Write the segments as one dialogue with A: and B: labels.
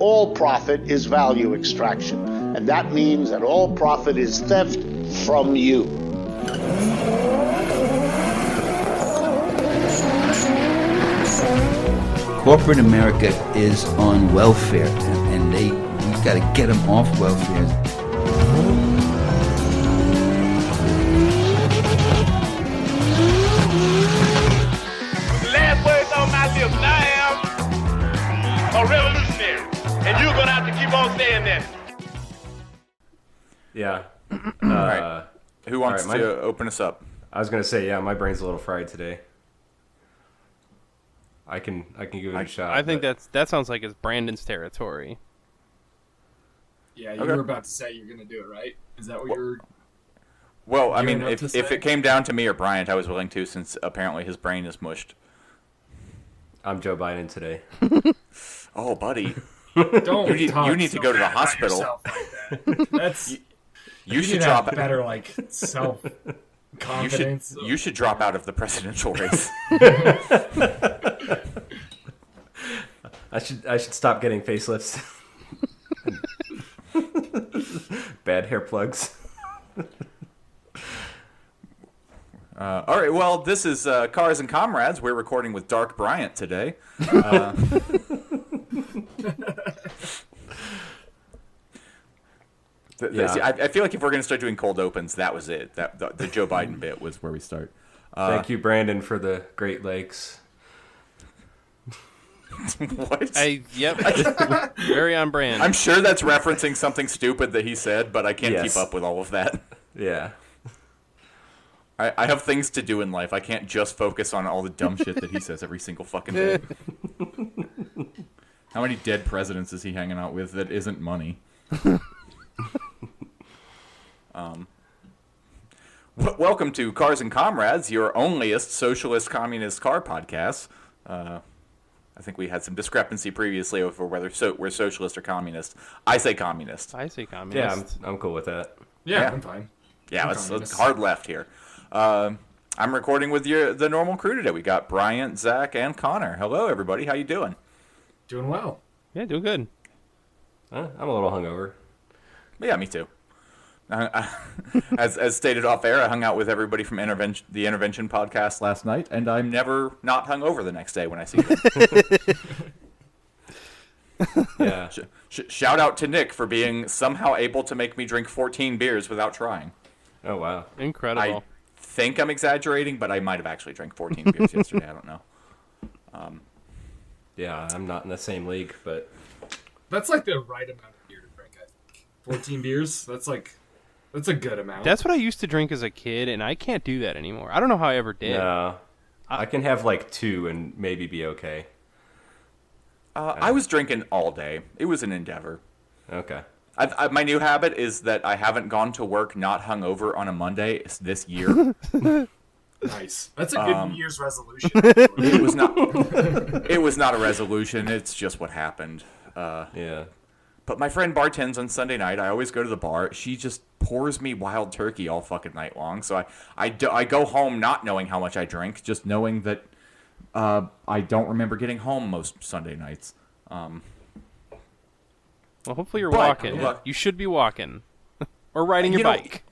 A: all profit is value extraction. And that means that all profit is theft from you.
B: Corporate America is on welfare, and we've got to get them off welfare.
C: Last words on my lips. I am a revolutionary, and you're gonna have to keep on saying that.
D: Yeah.
E: All right. Who wants to open us up?
D: I was gonna say, yeah, my brain's a little fried today. I can give it a shot.
F: I think that sounds like it's Brandon's territory.
G: Yeah, you were about to say you're going to do it, right? Is that what you're...
E: Well, I mean, if it came down to me or Bryant, I was willing to, since apparently his brain is mushed.
D: I'm Joe Biden today.
E: Oh, buddy.
G: Don't
E: you need to go to the hospital.
G: Like that. That's...
E: You should drop
G: better, like, self-confidence.
E: You should drop out of the presidential race.
D: I should stop getting facelifts. Bad hair plugs.
E: All right, well, this is Cars and Comrades. We're recording with Dark Bryant today. I feel like if we're going to start doing cold opens, that was it. The Joe Biden bit was where we start.
D: Thank you, Brandon, for the Great Lakes.
E: What?
F: Yep. Very on brand.
E: I'm sure that's referencing something stupid that he said, but I can't keep up with all of that.
D: Yeah.
E: I have things to do in life. I can't just focus on all the dumb shit that he says every single fucking day. How many dead presidents is he hanging out with that isn't money? Welcome to Cars and Comrades, your onlyest socialist communist car podcast. I think we had some discrepancy previously over whether we're socialist or communist. I say communist.
D: Yeah, I'm cool with that.
G: Yeah, I'm fine.
E: Yeah, let's hard left here. I'm recording with the normal crew today. We got Bryant, Zach, and Connor. Hello, everybody. How you doing?
G: Doing well.
F: Yeah, doing good.
D: I'm a little hungover.
E: Yeah, me too. As stated off air, I hung out with everybody from the Intervention podcast last night, and I'm never not hungover the next day when I see them.
D: Yeah.
E: Shout out to Nick for being somehow able to make me drink 14 beers without trying.
D: Oh, wow.
F: Incredible.
E: I think I'm exaggerating, but I might have actually drank 14 beers yesterday. I don't know.
D: Yeah, I'm not in the same league, but...
G: That's like the right amount of beer to drink, I think. 14 beers? That's a good amount.
F: That's what I used to drink as a kid, and I can't do that anymore. I don't know how I ever did.
D: No. I can have like 2 and maybe be okay.
E: I was drinking all day. It was an endeavor.
D: Okay.
E: My new habit is that I haven't gone to work not hungover on a Monday this year.
G: Nice. That's a good New Year's resolution.
E: It was not. It was not a resolution. It's just what happened.
D: Yeah.
E: But my friend bartends on Sunday night. I always go to the bar. She just pours me wild turkey all fucking night long. So I go home not knowing how much I drink, just knowing that I don't remember getting home most Sunday nights.
F: Well, hopefully you're walking.
E: Look,
F: you should be walking. Or riding your bike.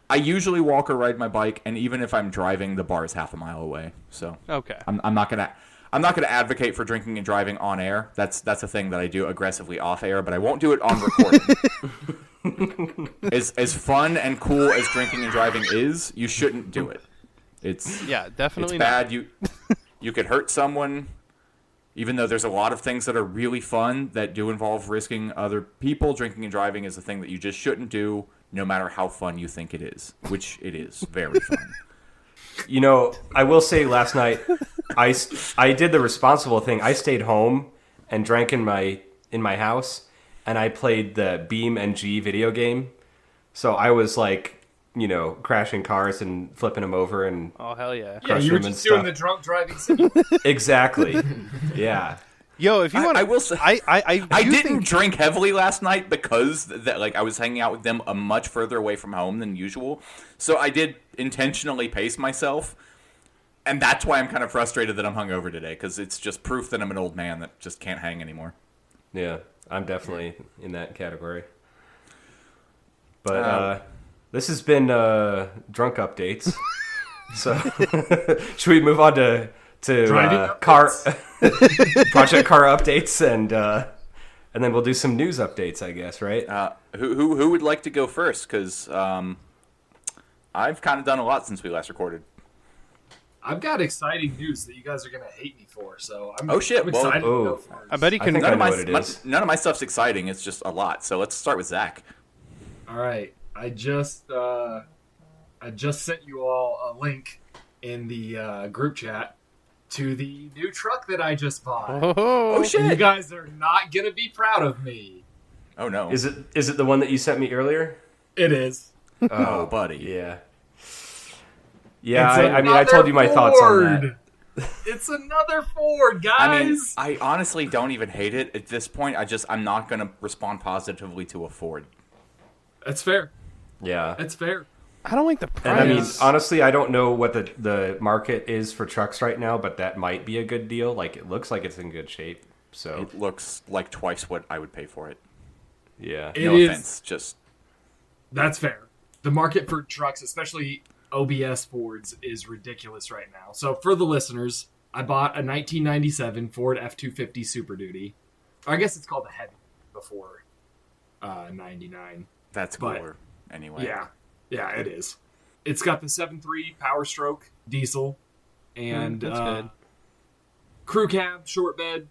E: I usually walk or ride my bike, and even if I'm driving, the bar is half a mile away. So
F: okay.
E: I'm not gonna advocate for drinking and driving on air. That's a thing that I do aggressively off air, but I won't do it on recording. As fun and cool as drinking and driving is, you shouldn't do it. It's
F: definitely
E: it's bad. You could hurt someone. Even though there's a lot of things that are really fun that do involve risking other people, drinking and driving is a thing that you just shouldn't do, no matter how fun you think it is, which it is very fun.
D: You know, I will say last night, I did the responsible thing. I stayed home and drank in my house, and I played the Beam and G video game. So I was like, you know, crashing cars and flipping them over and
F: oh hell yeah,
G: yeah, you were just doing the drunk driving scene.
D: Exactly. Yeah.
F: Yo, if you want,
E: I will say, I didn't drink heavily last night because I was hanging out with them much further away from home than usual. So I did intentionally pace myself, and that's why I'm kind of frustrated that I'm hungover today, because it's just proof that I'm an old man that just can't hang anymore.
D: Yeah. I'm definitely in that category. But this has been drunk updates. So should we move on to car project car updates and then we'll do some news updates, I guess, right?
E: Who would like to go first? Because I've kind of done a lot since we last recorded.
G: I've got exciting news that you guys are gonna hate me for, so I'm
E: Oh, shit.
G: I'm excited
E: Well,
G: to go first.
F: I bet he
D: I
F: can.
D: think I know what it is.
E: None of my stuff's exciting. It's just a lot. So let's start with Zach.
G: All right, I just sent you all a link in the group chat to the new truck that I just bought.
F: Oh,
E: shit!
G: You guys are not gonna be proud of me.
E: Oh no!
D: Is it the one that you sent me earlier?
G: It is.
E: Oh, buddy.
D: Yeah. Yeah,
G: It's
D: I mean, I told you my thoughts on that.
G: Ford. It's another Ford, guys.
E: I mean, I honestly don't even hate it at this point. I'm not going to respond positively to a Ford.
G: That's fair.
D: Yeah.
G: That's fair.
F: I don't like the price.
D: And I mean, honestly, I don't know what the market is for trucks right now, but that might be a good deal. Like, it looks like it's in good shape. So,
E: It looks like twice what I would pay for it.
D: yeah.
G: It
E: No
G: is-
E: offense, just
G: That's fair. The market for trucks, especially OBS Fords, is ridiculous right now. So for the listeners, I bought a 1997 Ford F-250 Super Duty. Or I guess it's called a Heavy before 99.
E: that's
G: But-
E: cooler. Anyway,
G: Yeah, it is. It's got the 7.3 Power Stroke diesel and
F: that's good.
G: crew cab, short bed,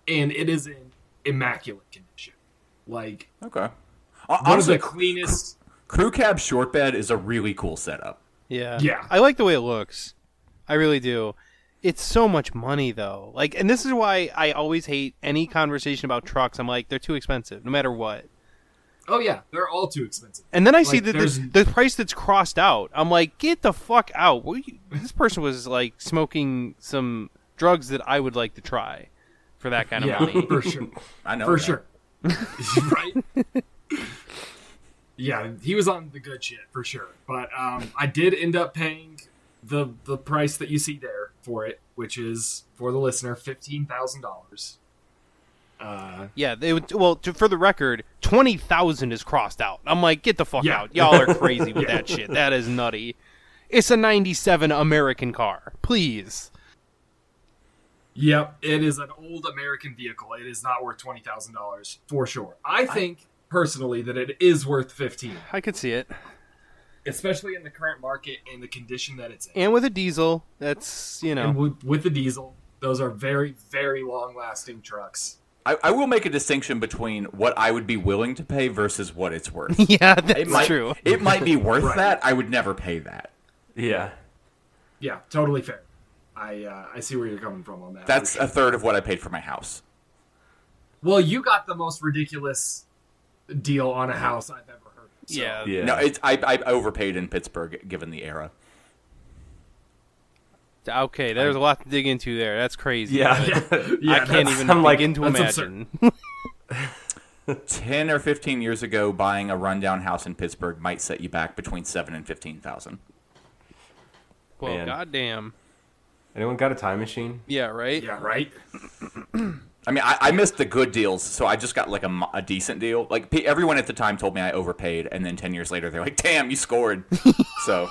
G: and it is in immaculate condition. Like
E: Okay.
G: one of
E: Honestly,
G: the cleanest.
E: crew cab short bed is a really cool setup.
F: Yeah.
G: Yeah.
F: I like the way it looks. I really do. It's so much money though. Like, and this is why I always hate any conversation about trucks. I'm like, they're too expensive, no matter what.
G: Oh yeah, they're all too expensive.
F: And then I see
G: Like,
F: that
G: there's-
F: the price that's crossed out. I'm like, get the fuck out. This person was like smoking some drugs that I would like to try for that kind of
G: Yeah,
F: money.
G: for sure.
E: I know
G: For
E: that.
G: sure. Right? Yeah, he was on the good shit for sure. But I did end up paying the price that you see there for it, which is, for the listener, $15,000.
F: Yeah, they would. Well, for the record, 20,000 is crossed out. I'm like, get the fuck
G: Yeah.
F: out. Y'all are crazy with
G: Yeah.
F: that shit. That is nutty. It's a 97 American car. Please.
G: Yep, it is an old American vehicle. It is not worth $20,000 for sure. I think personally that it is worth 15,
F: I could see it.
G: especially in the current market and the condition that it's in.
F: And with a diesel, that's, you know.
G: And with the diesel, those are very, very long-lasting trucks.
E: I will make a distinction between what I would be willing to pay versus what it's worth.
F: Yeah, that's
E: might,
F: true.
E: It might be worth
G: Right.
E: that. I would never pay that.
D: Yeah.
G: Yeah, totally fair. I see where you're coming from on that.
E: That's
G: for sure.
E: a third of what I paid for my house.
G: Well, you got the most ridiculous deal on a house I've ever heard. So.
F: Yeah.
D: Yeah.
E: No, I overpaid in Pittsburgh given the era.
F: Okay, there's a lot to dig into there. That's crazy.
D: Yeah.
G: Yeah,
F: I can't
G: that's-
F: even
D: I'm like,
F: begin to
G: that's
F: imagine.
E: 10 or 15 years ago, buying a rundown house in Pittsburgh might set you back between 7 and 15,000.
F: Well,
D: Man.
F: goddamn.
D: Anyone got a time machine?
F: Yeah, right?
G: Yeah, right?
E: I mean, I missed the good deals, so I just got like a decent deal. Like everyone at the time told me I overpaid, and then 10 years later they're like, "Damn, you scored." So,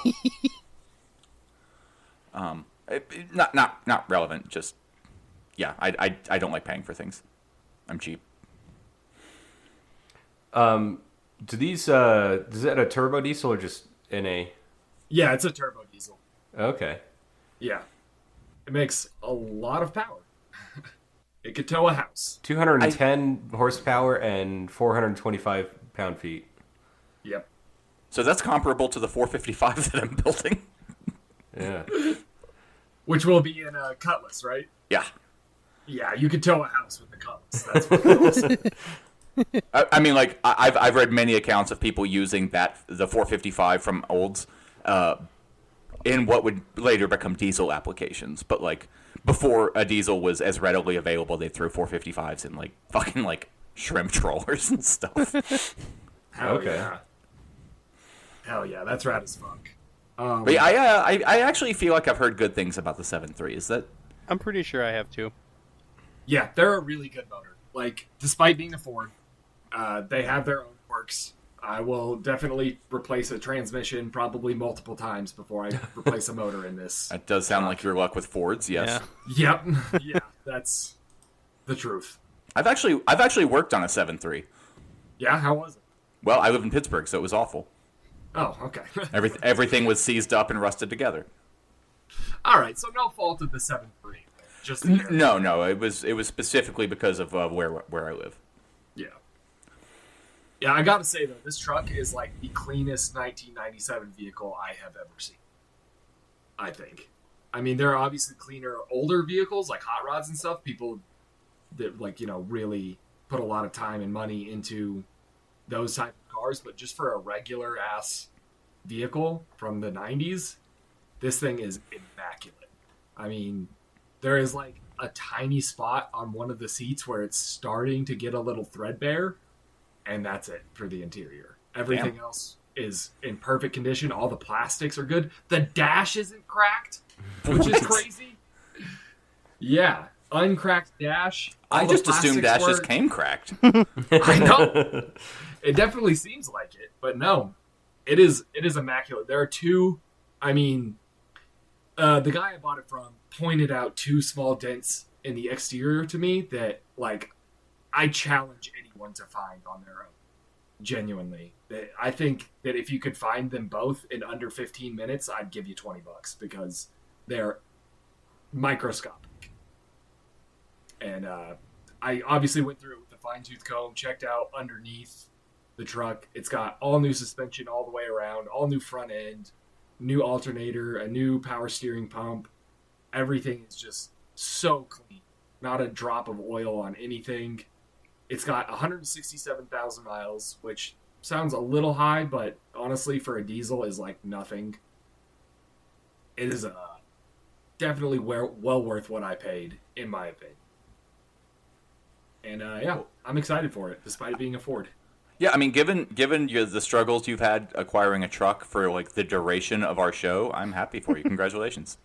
E: not relevant. Just yeah, I don't like paying for things. I'm cheap.
D: Do these is that a turbo diesel or just NA?
G: Yeah, it's a turbo diesel.
D: Okay.
G: Yeah. It makes a lot of power. It could tow a house.
D: 210 horsepower and 425 pound-feet.
G: Yep.
E: So that's comparable to the 455 that I'm building.
D: Yeah.
G: Which will be in a Cutlass, right?
E: Yeah.
G: Yeah, you could tow a house with the Cutlass. That's fucking awesome.
E: I mean, like I've read many accounts of people using the 455 from Olds in what would later become diesel applications, but like before a diesel was as readily available, they threw 455s in like fucking like shrimp trawlers and stuff.
G: Hell
D: Okay.
G: yeah. Hell yeah, that's rad as fuck.
E: But yeah, I actually feel like I've heard good things about the 7.3. Is that
F: I'm pretty sure I have to.
G: Yeah, they're a really good motor. like, despite being a Ford, they have their own quirks. I will definitely replace a transmission probably multiple times before I replace a motor in this.
E: That does sound like your luck with Fords, yes.
F: Yeah.
G: Yep. Yeah, that's the truth.
E: I've actually worked on a 7.3.
G: Yeah, how was it?
E: Well, I live in Pittsburgh, so it was awful.
G: Oh, okay.
E: Everything was seized up and rusted together.
G: All right, so no fault of the 7.3. Just
E: No, it was specifically because of where I live.
G: Yeah. Yeah, I gotta say though, this truck is like the cleanest 1997 vehicle I have ever seen. I think. I mean, there are obviously cleaner older vehicles like hot rods and stuff. People that really put a lot of time and money into those type of cars, but just for a regular ass vehicle from the 90s, this thing is immaculate. I mean, there is like a tiny spot on one of the seats where it's starting to get a little threadbare, and that's it for the interior. Everything else is in perfect condition. All the plastics are good. The dash isn't cracked, which is crazy. Yeah, uncracked dash.
E: I just assumed dashes came cracked.
G: I know. It definitely seems like it, but no. It is immaculate. There are two, the guy I bought it from pointed out two small dents in the exterior to me that, like, I challenge anyone to find on their own. Genuinely. I think that if you could find them both in under 15 minutes, I'd give you $20 because they're microscopic. And I obviously went through it with a fine-tooth comb, checked out underneath the truck. It's got all new suspension all the way around, all new front end, new alternator, a new power steering pump. Everything is just so clean. Not a drop of oil on anything. It's got 167,000 miles, which sounds a little high, but honestly, for a diesel is like nothing. It is definitely well worth what I paid, in my opinion. And I'm excited for it, despite it being a Ford.
E: Yeah, I mean, given the struggles you've had acquiring a truck for like the duration of our show, I'm happy for you. Congratulations.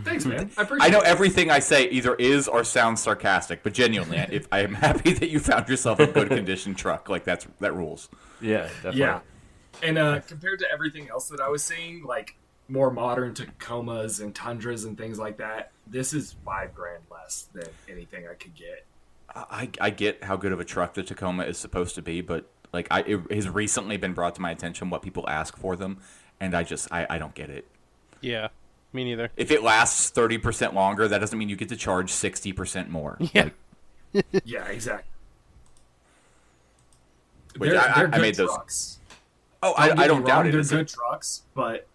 G: Thanks, man. I appreciate it.
E: I know everything I say either is or sounds sarcastic, but genuinely, if I am happy that you found yourself a good condition truck, like that rules.
D: Yeah, definitely.
G: Yeah, and compared to everything else that I was seeing, like more modern Tacomas and Tundras and things like that, this is $5,000 less than anything I could get.
E: I get how good of a truck the Tacoma is supposed to be, but like it has recently been brought to my attention what people ask for them, and I don't get it.
F: Yeah, me neither.
E: If it lasts 30% longer, that doesn't mean you get to charge 60% more.
F: Yeah.
E: Like,
G: Yeah, exactly.
E: Which
G: They're
E: I
G: good
E: made those.
G: trucks.
E: Oh, I don't doubt it.
G: They're good trucks, but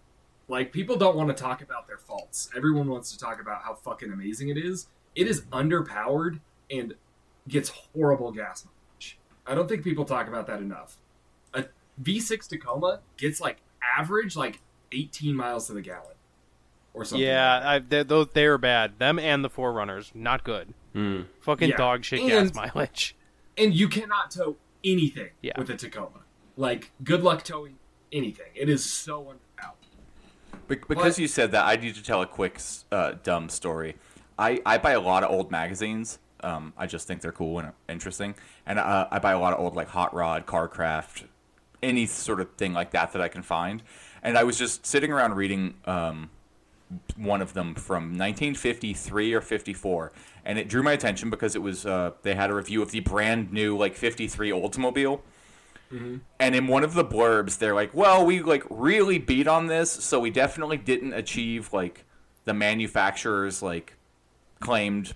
G: like people don't want to talk about their faults. Everyone wants to talk about how fucking amazing it is. It is underpowered and gets horrible gas mileage. I don't think people talk about that enough. A V6 Tacoma gets like average like 18 miles to the gallon or something.
F: Yeah, they were bad. Them and the 4Runners, not good. Fucking dog shit gas mileage.
G: And you cannot tow anything with a Tacoma. Like, good luck towing anything. It is so underpowered.
E: Because you said that, I need to tell a quick dumb story. I buy a lot of old magazines. I just think they're cool and interesting. And I buy a lot of old, like, Hot Rod, Carcraft, any sort of thing like that I can find. And I was just sitting around reading one of them from 1953 or 54. And it drew my attention because it was they had a review of the brand new, like, 53 Oldsmobile. Mm-hmm. And in one of the blurbs, they're like, well, we, like, really beat on this, so we definitely didn't achieve, like, the manufacturer's, like, claimed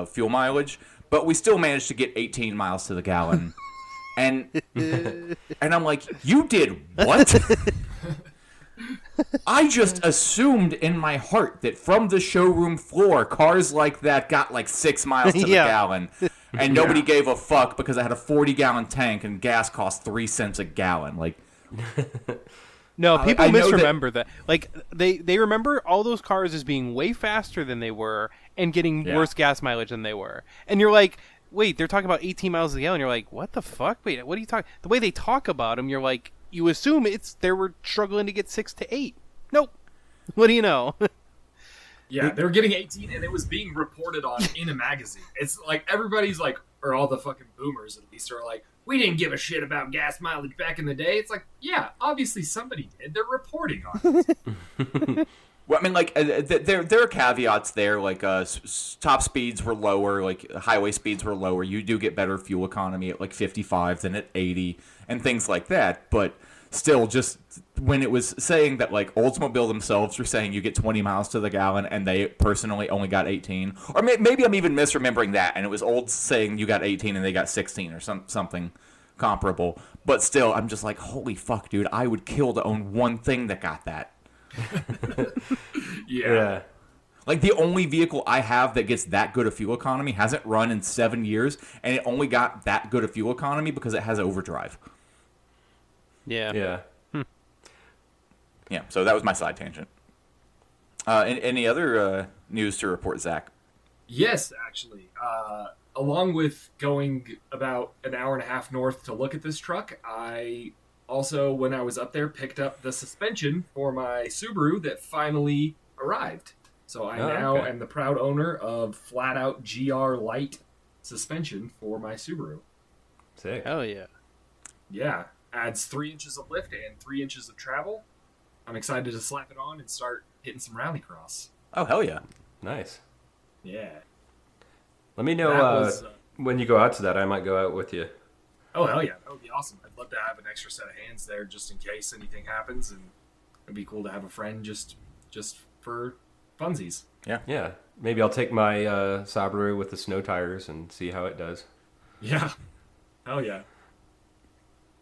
E: fuel mileage, but we still managed to get 18 miles to the gallon. and I'm like, you did what? I just assumed in my heart that from the showroom floor, cars like that got like 6 miles to the gallon, and nobody gave a fuck because I had a 40-gallon tank and gas cost 3 cents a gallon. Like,
F: no, people misremember that. Like, they remember all those cars as being way faster than they were and getting worse gas mileage than they were. And you're like, wait, they're talking about 18 miles a gallon. You're like, what the fuck? Wait, what are you talking? The way they talk about them, you're like, you assume they were struggling to get 6 to 8. Nope. What do you know?
G: Yeah, they were getting 18, and it was being reported on in a magazine. It's like everybody's like, or all the fucking boomers at least are like, we didn't give a shit about gas mileage back in the day. It's like, yeah, obviously somebody did. They're reporting on it.
E: Well, I mean, like, there are caveats there. Like, top speeds were lower. Like, highway speeds were lower. You do get better fuel economy at, like, 55 than at 80 and things like that. But still, just when it was saying that, like, Oldsmobile themselves were saying you get 20 miles to the gallon and they personally only got 18. Or maybe I'm even misremembering that. And it was Olds saying you got 18 and they got 16 or something comparable. But still, I'm just like, holy fuck, dude. I would kill to own one thing that got that.
G: Yeah.
E: Like, the only vehicle I have that gets that good of fuel economy hasn't run in 7 years, and it only got that good of fuel economy because it has overdrive.
F: Yeah.
E: Yeah, so that was my side tangent. Any other news to report, Zach?
G: Yes, actually. Along with going about an hour and a half north to look at this truck, I also, when I was up there, picked up the suspension for my Subaru that finally arrived. So I now am the proud owner of Flat Out GR Light suspension for my Subaru.
D: Sick.
F: Hell yeah.
G: Yeah, adds 3 inches of lift and 3 inches of travel. I'm excited to slap it on and start hitting some rallycross.
E: Oh, hell yeah.
D: Nice.
G: Yeah.
D: Let me know when you go out to that. I might go out with you.
G: Oh, hell yeah. That would be awesome. I'd love to have an extra set of hands there just in case anything happens, and it'd be cool to have a friend just for funsies.
D: Yeah. Maybe I'll take my Subaru with the snow tires and see how it does.
G: Yeah. Hell yeah.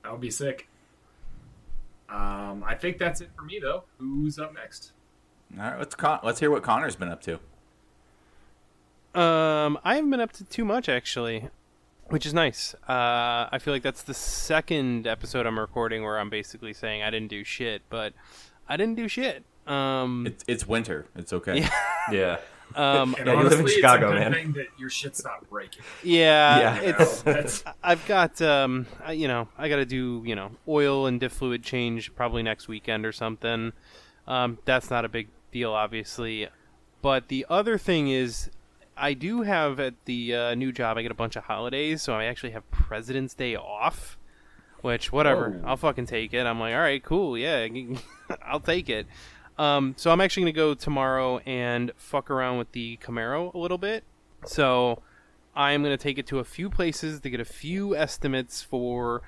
G: That would be sick. I think that's it for me, though. Who's up next?
E: All right, let's hear what Connor's been up to.
F: I haven't been up to too much, actually, which is nice. I feel like that's the second episode I'm recording where I'm basically saying I didn't do shit, but I didn't do shit.
E: It's winter. It's okay.
D: Yeah.
G: And
D: you
G: honestly,
D: live in Chicago,
G: it's a good
D: man.
G: thing that your shit's not breaking.
F: Yeah,
D: Yeah.
F: I've got, I got to do, oil and diff fluid change probably next weekend or something. That's not a big deal, obviously. But the other thing is, I do have at the new job, I get a bunch of holidays, so I actually have President's Day off. Which, whatever, I'll fucking take it. I'm like, all right, cool, yeah, I'll take it. So I'm actually going to go tomorrow and fuck around with the Camaro a little bit. So I'm going to take it to a few places to get a few estimates for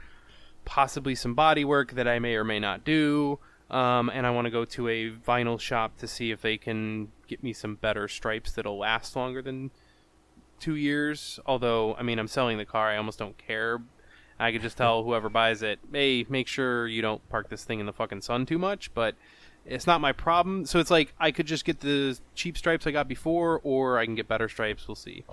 F: possibly some body work that I may or may not do. And I want to go to a vinyl shop to see if they can get me some better stripes that'll last longer than 2 years. Although, I mean, I'm selling the car. I almost don't care. I could just tell whoever buys it, hey, make sure you don't park this thing in the fucking sun too much. But it's not my problem. So it's like I could just get the cheap stripes I got before, or I can get better stripes. We'll see.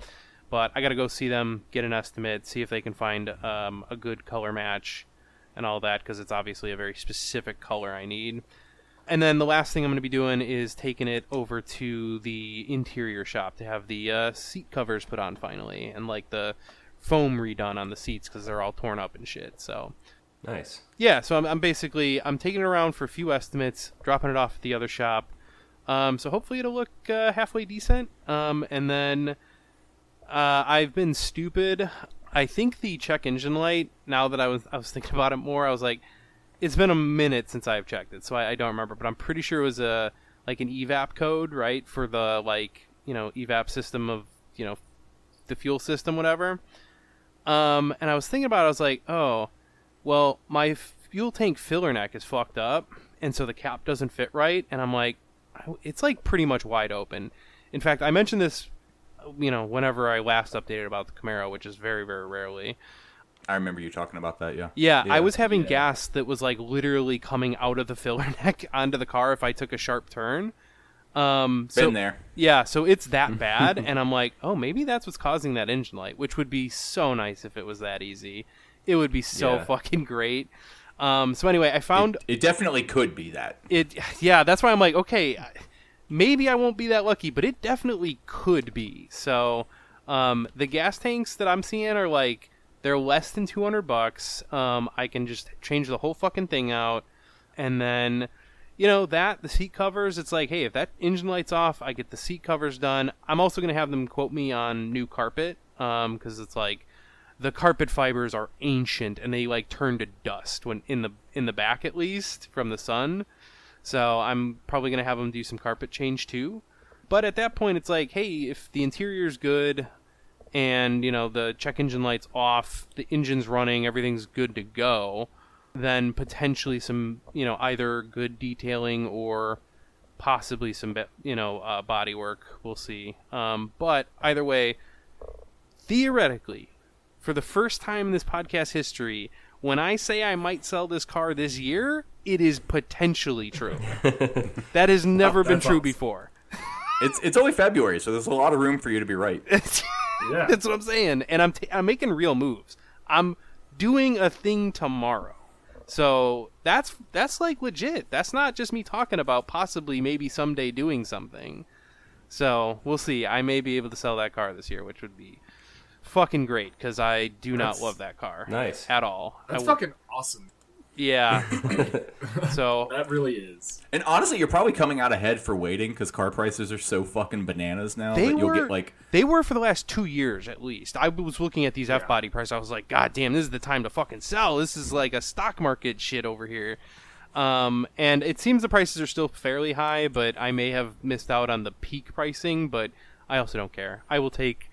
F: But I got to go see them, get an estimate, see if they can find a good color match and all that, because it's obviously a very specific color I need. And then the last thing I'm going to be doing is taking it over to the interior shop to have the seat covers put on finally, and like the foam redone on the seats because they're all torn up and shit. So
D: Nice.
F: yeah, so I'm taking it around for a few estimates, dropping it off at the other shop. So hopefully it'll look halfway decent. And then I've been stupid. I think the check engine light, now that I was thinking about it more, I was like, it's been a minute since I've checked it, so I don't remember, but I'm pretty sure it was an evap code, right, for the evap system of, the fuel system, whatever. And I was thinking about it, I was like, oh, well, my fuel tank filler neck is fucked up, and so the cap doesn't fit right, and I'm like, it's like pretty much wide open. In fact, I mentioned this, whenever I last updated about the Camaro, which is very, very rarely.
E: I remember you talking about that, yeah.
F: Yeah, I was having gas that was like literally coming out of the filler neck onto the car if I took a sharp turn.
E: Been there.
F: Yeah, so it's that bad, and I'm like, oh, maybe that's what's causing that engine light, which would be so nice if it was that easy. It would be so fucking great. So anyway, I found...
E: It definitely could be that.
F: Yeah, that's why I'm like, okay, maybe I won't be that lucky, but it definitely could be. So the gas tanks that I'm seeing are like, they're less than $200. I can just change the whole fucking thing out, and then... the seat covers, it's like, hey, if that engine light's off, I get the seat covers done. I'm also going to have them quote me on new carpet, because it's like, the carpet fibers are ancient and they like turn to dust when in the back, at least from the sun. So I'm probably going to have them do some carpet change too. But at that point, it's like, hey, if the interior's good and, the check engine light's off, the engine's running, everything's good to go, then potentially some, either good detailing or possibly some, body work. We'll see. But either way, theoretically, for the first time in this podcast history, when I say I might sell this car this year, it is potentially true. That has never been true before.
E: It's only February, so there's a lot of room for you to be right.
G: Yeah.
F: That's what I'm saying. And I'm making real moves. I'm doing a thing tomorrow. So that's like legit. That's not just me talking about possibly maybe someday doing something. So we'll see. I may be able to sell that car this year, which would be fucking great because I do not love that car.
D: Nice.
F: At all.
G: That's fucking awesome.
F: Yeah. So
G: that really is.
E: And honestly, you're probably coming out ahead for waiting because car prices are so fucking bananas now that you'll get like...
F: They were for the last 2 years at least. I was looking at these F-body prices. I was like, God damn, this is the time to fucking sell. This is like a stock market shit over here. And it seems the prices are still fairly high, but I may have missed out on the peak pricing, but I also don't care. I will take...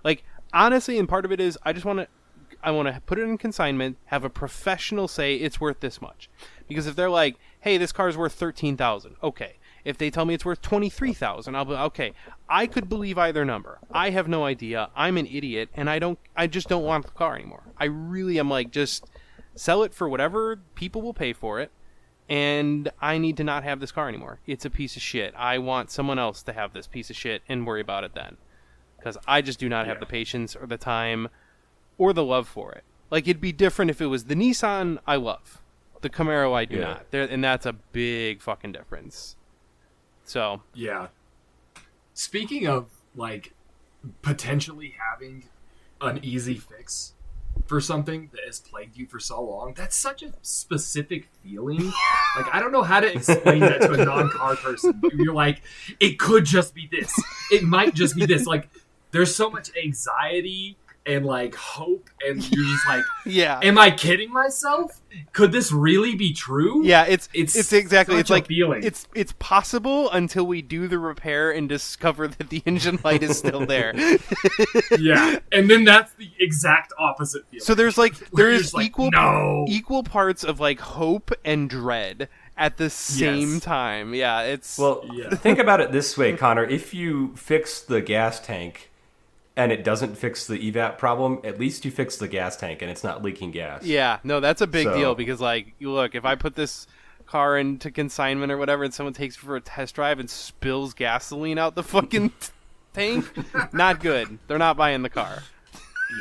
F: Like, honestly, and part of it is I want to put it in consignment, have a professional say it's worth this much. Because if they're like, hey, this car is worth $13,000, okay. If they tell me it's worth $23,000, I'll be okay. I could believe either number. I have no idea. I'm an idiot, and I just don't want the car anymore. I really am like, just sell it for whatever people will pay for it, and I need to not have this car anymore. It's a piece of shit. I want someone else to have this piece of shit and worry about it then. Because I just do not have the patience or the time or the love for it. Like, it'd be different if it was the Nissan I love. The Camaro I do not. And that's a big fucking difference. So.
G: Yeah. Speaking of, like, potentially having an easy fix for something that has plagued you for so long, that's such a specific feeling. Like, I don't know how to explain that to a non-car person. But you're like, it could just be this. It might just be this. Like, there's so much anxiety and like hope, and you're just like,
F: yeah,
G: am I kidding myself? Could this really be true?
F: Yeah, it's exactly, it's like
G: feeling.
F: It's possible until we do the repair and discover that the engine light is still there.
G: Yeah, and then that's the exact opposite feeling.
F: So there's equal
G: no.
F: equal parts of like hope and dread at the same time. Yeah, it's
D: think about it this way, Connor. If you fix the gas tank and it doesn't fix the evap problem, at least you fix the gas tank and it's not leaking gas.
F: Yeah, no, that's a big deal because, like, you look, if I put this car into consignment or whatever and someone takes it for a test drive and spills gasoline out the fucking tank, not good. They're not buying the car.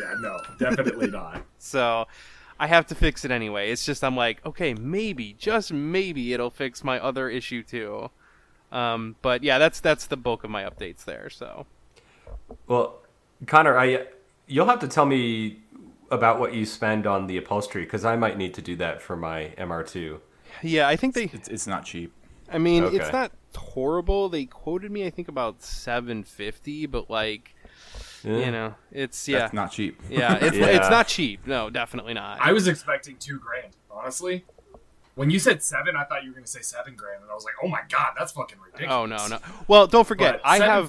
G: Yeah, no, definitely not.
F: So I have to fix it anyway. It's just I'm like, okay, maybe, just maybe it'll fix my other issue too. But yeah, that's the bulk of my updates there. So,
D: well, Connor, you'll have to tell me about what you spend on the upholstery because I might need to do that for my MR2.
F: Yeah, I think
E: it's not cheap.
F: I mean, it's not horrible. They quoted me, I think, about $750, but like, you know, it's
E: That's not cheap.
F: Yeah, it's not cheap. No, definitely not.
G: I was expecting $2,000, honestly. When you said 7, I thought you were going to say $7,000, and I was like, "Oh my god, that's fucking ridiculous."
F: Oh no. Well, don't forget,
G: But
F: I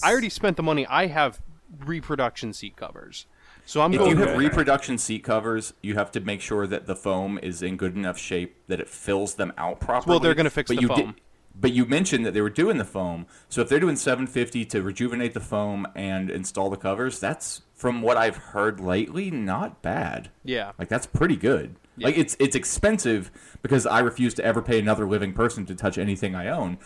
F: already spent the money. I have reproduction seat covers, so I'm going.
E: If you have reproduction seat covers, you have to make sure that the foam is in good enough shape that it fills them out properly.
F: Well, they're going to fix the foam.
E: But you mentioned that they were doing the foam, so if they're doing $750 to rejuvenate the foam and install the covers, that's, from what I've heard lately, not bad.
F: Yeah,
E: like that's pretty good. Yeah. Like it's expensive because I refuse to ever pay another living person to touch anything I own.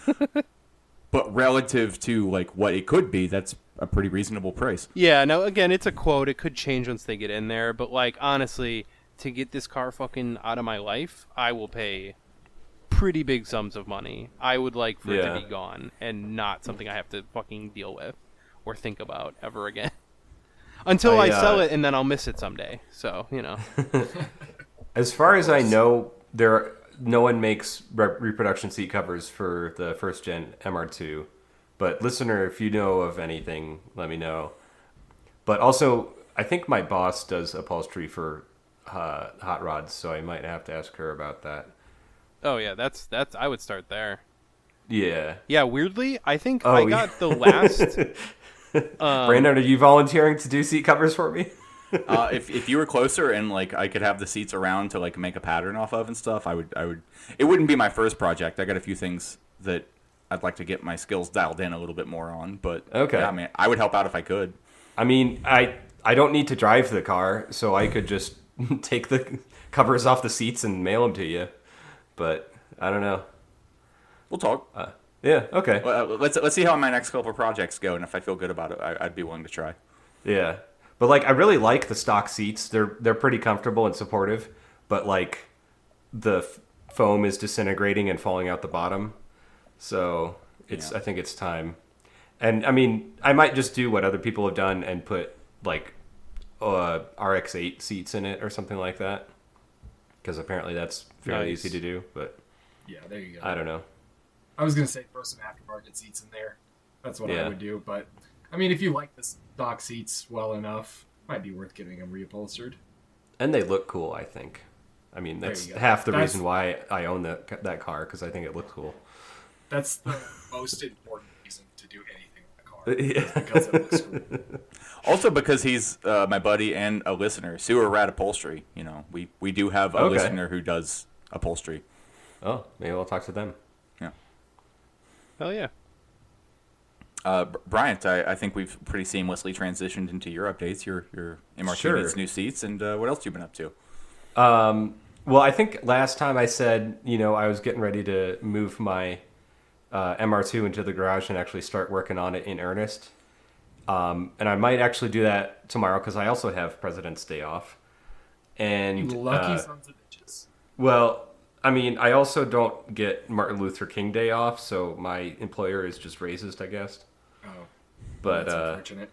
E: But relative to like what it could be, that's a pretty reasonable price.
F: Yeah. Now again, it's a quote. It could change once they get in there. But like honestly, to get this car fucking out of my life, I will pay pretty big sums of money. I would like for it to be gone and not something I have to fucking deal with or think about ever again. Until I sell it, and then I'll miss it someday. So, you know.
D: As far as I know, no one makes reproduction seat covers for the first gen MR2. But listener, if you know of anything, let me know. But also, I think my boss does upholstery for hot rods, so I might have to ask her about that.
F: Oh yeah, that's I would start there.
D: Yeah.
F: Yeah, weirdly, I think
D: Oh,
F: I got the last.
D: Brandon, are you volunteering to do seat covers for me?
E: If you were closer and like I could have the seats around to like make a pattern off of and stuff, I would. It wouldn't be my first project. I got a few things that I'd like to get my skills dialed in a little bit more on. But
D: Okay.
E: yeah, I mean, I would help out if I could.
D: I mean, I don't need to drive the car, so I could just take the covers off the seats and mail them to you. But I don't know.
E: We'll talk.
D: Yeah. Okay.
E: Let's see how my next couple of projects go, and if I feel good about it, I'd be willing to try.
D: Yeah. But like, I really like the stock seats. They're pretty comfortable and supportive. But like, the foam is disintegrating and falling out the bottom. So it's.
E: Yeah.
D: I think it's time. And I mean, I might just do what other people have done and put like RX-8 seats in it or something like that. Because apparently that's fairly
F: Nice.
D: easy to do. But
G: Yeah, there you go.
D: I don't know.
G: I was gonna say throw some aftermarket seats in there. That's what
D: Yeah.
G: I would do. But I mean, if you like the stock seats well enough, might be worth getting them reupholstered.
D: And they look cool, I think. I mean,
G: There
D: that's
G: you go.
D: half the
G: That's-
D: reason why I own that car, because I think it looks cool.
G: That's the most important reason to do anything with a car.
D: Yeah.
G: Because it looks cool.
E: Also, because he's my buddy and a listener, Sewer Rat Upholstery. You know, we do have a
D: Okay.
E: listener who does upholstery.
D: Oh, maybe I'll talk to them.
E: Yeah.
F: Hell yeah.
E: Bryant, I think we've pretty seamlessly transitioned into your updates. Your MRT
D: Sure.
E: needs new seats, and what else you been up to?
D: Well, I think last time I said, I was getting ready to move my MR2 into the garage and actually start working on it in earnest. And I might actually do that tomorrow because I also have President's Day off. And
G: You lucky sons of bitches.
D: well, I mean, I also don't get Martin Luther King Day off, so my employer is just racist, I guess.
G: Oh,
D: But
G: that's unfortunate.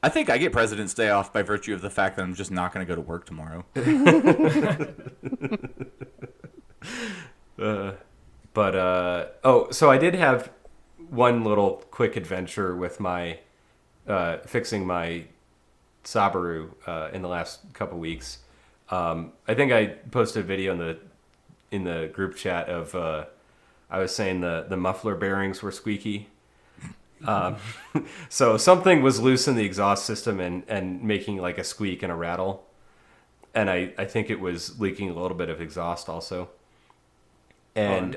E: I think I get President's Day off by virtue of the fact that I'm just not going to go to work tomorrow.
D: So I did have one little quick adventure with my fixing my Subaru in the last couple weeks. I think I posted a video in the group chat of I was saying the muffler bearings were squeaky. So something was loose in the exhaust system and making like a squeak and a rattle. And I think it was leaking a little bit of exhaust also. And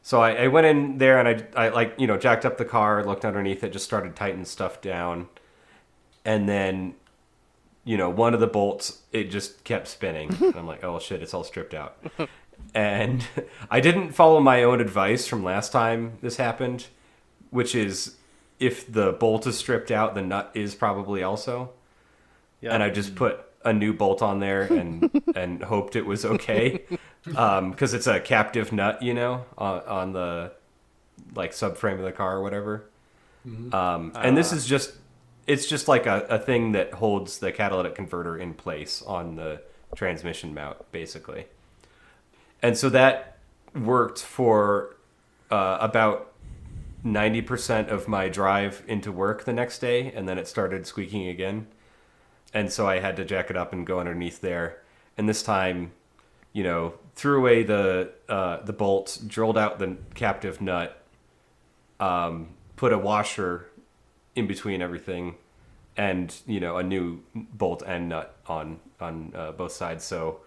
D: so I went in there and I jacked up the car, looked underneath it, just started tightening stuff down. And then, one of the bolts, it just kept spinning. And I'm like, oh shit, it's all stripped out. And I didn't follow my own advice from last time this happened, which is if the bolt is stripped out, the nut is probably also.
F: Yeah.
D: And I just put a new bolt on there and hoped it was okay. Because it's a captive nut, on the like subframe of the car or whatever. And this is it's just like a thing that holds the catalytic converter in place on the transmission mount, basically. And so that worked for about 90% of my drive into work the next day, and then it started squeaking again. And so I had to jack it up and go underneath there. And this time, threw away the bolts, drilled out the captive nut, put a washer in between everything, and a new bolt and nut on both sides. So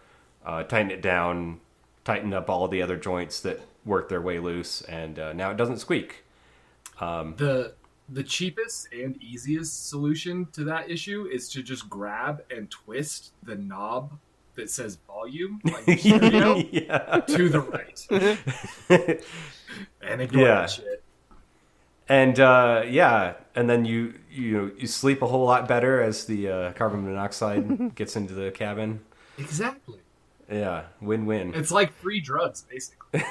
D: tightened it down, tightened up all the other joints that worked their way loose, and now it doesn't squeak.
G: The cheapest and easiest solution to that issue is to just grab and twist the knob that says volume on your stereo to the right. And ignore that shit.
D: And and then you sleep a whole lot better as the carbon monoxide gets into the cabin.
G: Exactly.
D: Yeah, win-win.
G: It's like free drugs, basically.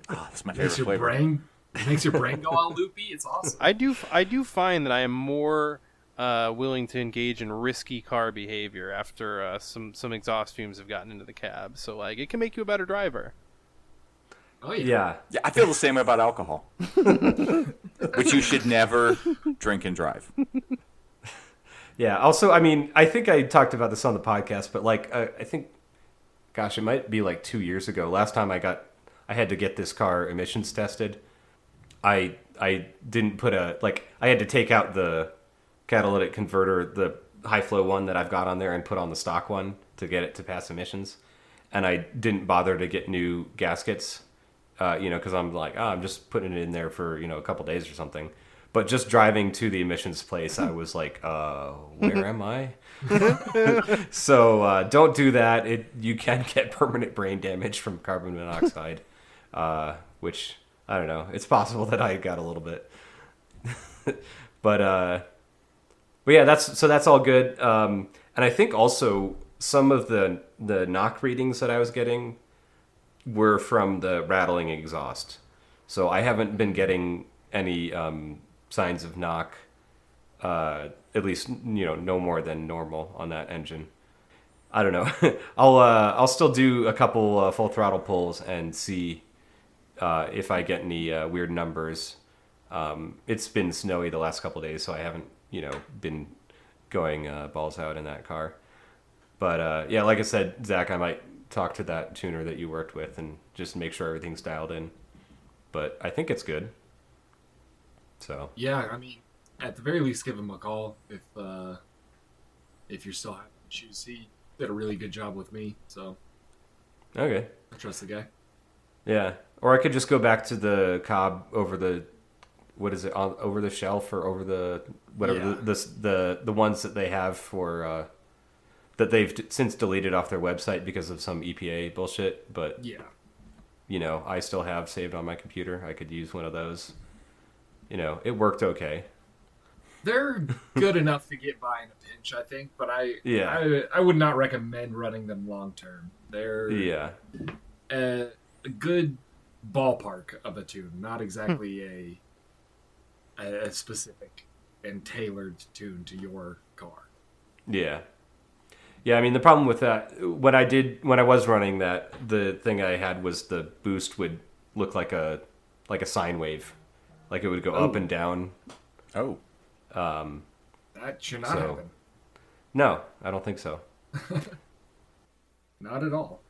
E: That's my
G: Makes
E: favorite
G: your
E: flavor.
G: makes your brain go all loopy. It's awesome.
F: I do find that I am more willing to engage in risky car behavior after some exhaust fumes have gotten into the cab. So like it can make you a better driver.
G: Oh yeah.
D: Yeah.
E: Yeah, I feel the same way about alcohol, which you should never drink and drive.
D: Yeah. Also, I mean, I think I talked about this on the podcast, but like, I think, gosh, it might be like 2 years ago. Last time I had to get this car emissions tested. I didn't put I had to take out the catalytic converter, the high flow one that I've got on there, and put on the stock one to get it to pass emissions. And I didn't bother to get new gaskets, because I'm like, I'm just putting it in there for, a couple days or something. But just driving to the emissions place, I was like, where am I? So don't do that. You can get permanent brain damage from carbon monoxide, which, I don't know. It's possible that I got a little bit. But yeah, that's all good. And I think also some of the knock readings that I was getting were from the rattling exhaust. So I haven't been getting any signs of knock, at least no more than normal on that engine. I don't know. I'll still do a couple full throttle pulls and see if I get any weird numbers. It's been snowy the last couple of days, so I haven't been going balls out in that car. But yeah, like I said, Zach, I might talk to that tuner that you worked with and just make sure everything's dialed in. But I think it's good. So
G: yeah, I mean, at the very least, give him a call if you're still having issues. He did a really good job with me, so
D: okay,
G: I trust the guy.
D: Yeah, or I could just go back to the Cobb over the over the shelf or over the whatever the ones that they have for that they've since deleted off their website because of some EPA bullshit. But
G: yeah,
D: I still have saved on my computer. I could use one of those. It worked okay.
G: They're good enough to get by in a pinch, I think, but I would not recommend running them long term. They're a good ballpark of a tune, not exactly a specific and tailored tune to your car.
D: Yeah. Yeah, I mean, the problem with that, when I was running that, the thing I had was the boost would look like a sine wave. Like it would go up and down.
E: Oh.
G: That should not happen.
D: No, I don't think so.
G: Not at all.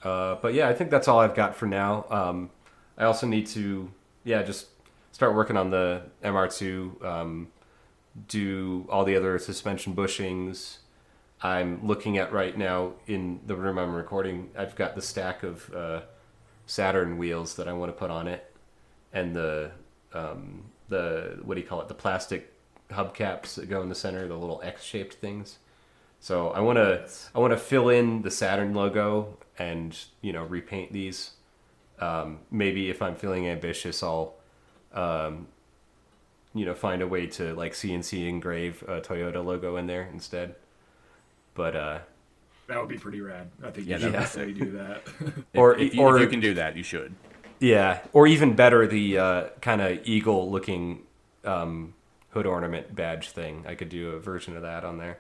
D: But yeah, I think that's all I've got for now. I also need to, just start working on the MR2, do all the other suspension bushings. I'm looking at right now in the room I'm recording, I've got the stack of Saturn wheels that I want to put on it, and the what do you call it? The plastic hubcaps that go in the center, the little X-shaped things. So I want to fill in the Saturn logo and repaint these. Maybe if I'm feeling ambitious, I'll find a way to like CNC engrave a Toyota logo in there instead. But
G: that would be pretty rad. I think you should definitely do that.
E: if you can do that, you should.
D: Yeah, or even better, the kind of eagle-looking hood ornament badge thing. I could do a version of that on there.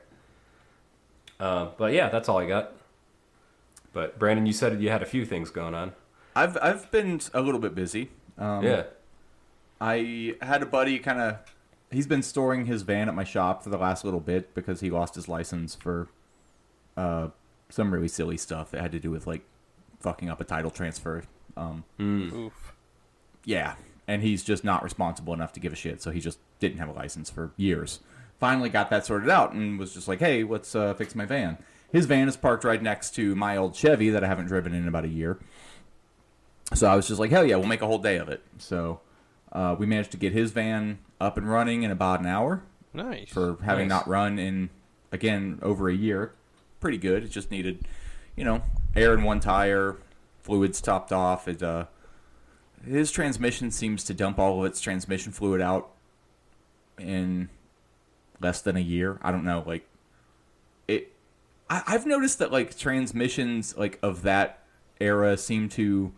D: But yeah, that's all I got. But Brandon, you said you had a few things going on.
E: I've been a little bit busy.
D: Yeah.
E: I had a buddy he's been storing his van at my shop for the last little bit because he lost his license for some really silly stuff that had to do with like fucking up a title transfer.
F: Oof.
E: Yeah, and he's just not responsible enough to give a shit, so he just didn't have a license for years. Finally got that sorted out and was just like, hey, let's fix my van. His van is parked right next to my old Chevy that I haven't driven in about a year. So I was just like, hell yeah, we'll make a whole day of it. So we managed to get his van up and running in about an hour.
F: Nice.
E: For having not run in, again, over a year. Pretty good. It just needed, air in one tire, fluids topped off. His transmission seems to dump all of its transmission fluid out in less than a year. I don't know. Like, I've noticed that like transmissions like of that era seem to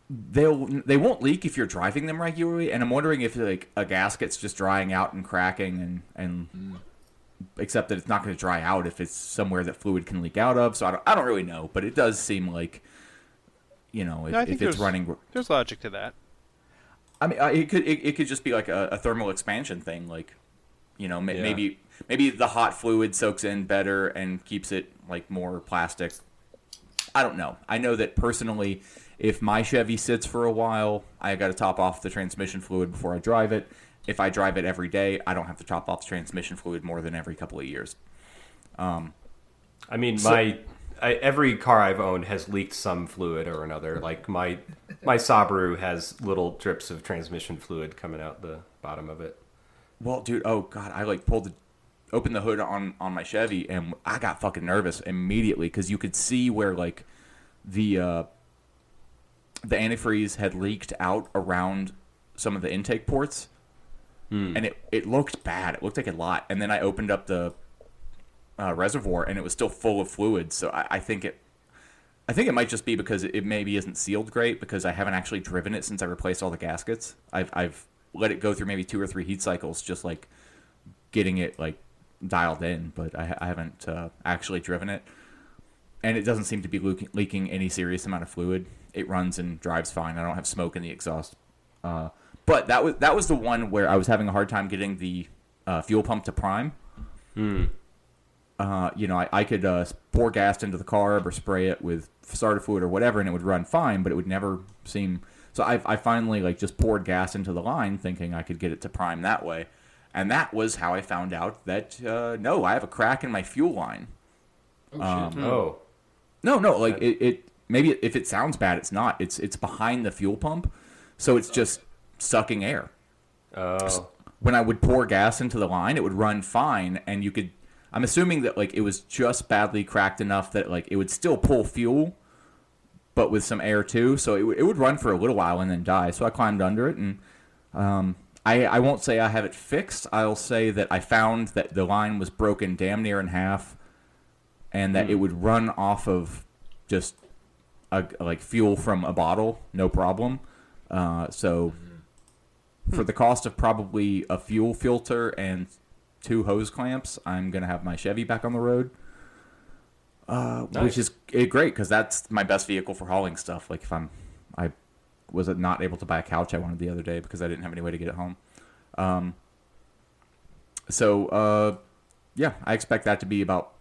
E: they won't leak if you're driving them regularly, and I'm wondering if like a gasket's just drying out and cracking and except that it's not going to dry out if it's somewhere that fluid can leak out of. So I don't really know, but it does seem like if it's running.
F: There's logic to that.
E: I mean, it could just be like a thermal expansion thing, like maybe the hot fluid soaks in better and keeps it like more plastic. I don't know. I know that personally, if my Chevy sits for a while, I got to top off the transmission fluid before I drive it. If I drive it every day, I don't have to top off the transmission fluid more than every couple of years.
D: I mean, every car I've owned has leaked some fluid or another. Like my Subaru has little drips of transmission fluid coming out the bottom of it.
E: Well, dude, oh god, I like opened the hood on my Chevy, and I got fucking nervous immediately because you could see where like the antifreeze had leaked out around some of the intake ports, and it looked bad. It looked like a lot. And then I opened up the reservoir, and it was still full of fluid. So I think it might just be because it maybe isn't sealed great, because I haven't actually driven it since I replaced all the gaskets. I've let it go through maybe 2 or 3 heat cycles, just like getting it like dialed in, but I haven't actually driven it, and it doesn't seem to be leaking any serious amount of fluid. It runs and drives fine. I don't have smoke in the exhaust, but that was the one where I was having a hard time getting the fuel pump to prime. I could pour gas into the carb or spray it with starter fluid or whatever, and it would run fine, but it would never seem. So I finally like just poured gas into the line, thinking I could get it to prime that way, and that was how I found out that no, I have a crack in my fuel line.
D: Oh,
E: No, like it maybe if it sounds bad, it's not. It's behind the fuel pump, so it's just sucking air.
D: Oh.
E: When I would pour gas into the line, it would run fine, and you could. I'm assuming that like it was just badly cracked enough that like it would still pull fuel, but with some air too. So it would run for a little while and then die. So I climbed under it, and I won't say I have it fixed. I'll say that I found that the line was broken damn near in half, and that it would run off of just like fuel from a bottle, no problem. So for the cost of probably a fuel filter and 2 hose clamps, I'm going to have my Chevy back on the road, nice. Which is great because that's my best vehicle for hauling stuff. Like if I was not able to buy a couch I wanted the other day because I didn't have any way to get it home. Yeah, I expect that to be about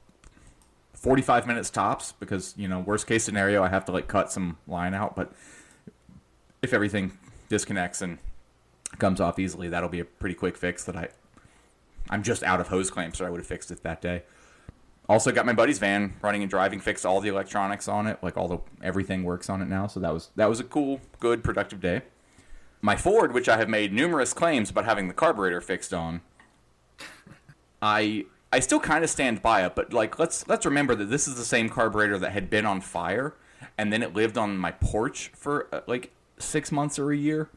E: 45 minutes tops because, worst case scenario, I have to like cut some line out. But if everything disconnects and comes off easily, that'll be a pretty quick fix that I'm just out of hose clamps, or I would have fixed it that day. Also got my buddy's van running and driving, fixed all the electronics on it, like everything works on it now. So that was a cool, good, productive day. My Ford, which I have made numerous claims about having the carburetor fixed on, I still kind of stand by it, but like let's remember that this is the same carburetor that had been on fire, and then it lived on my porch for like 6 months or a year.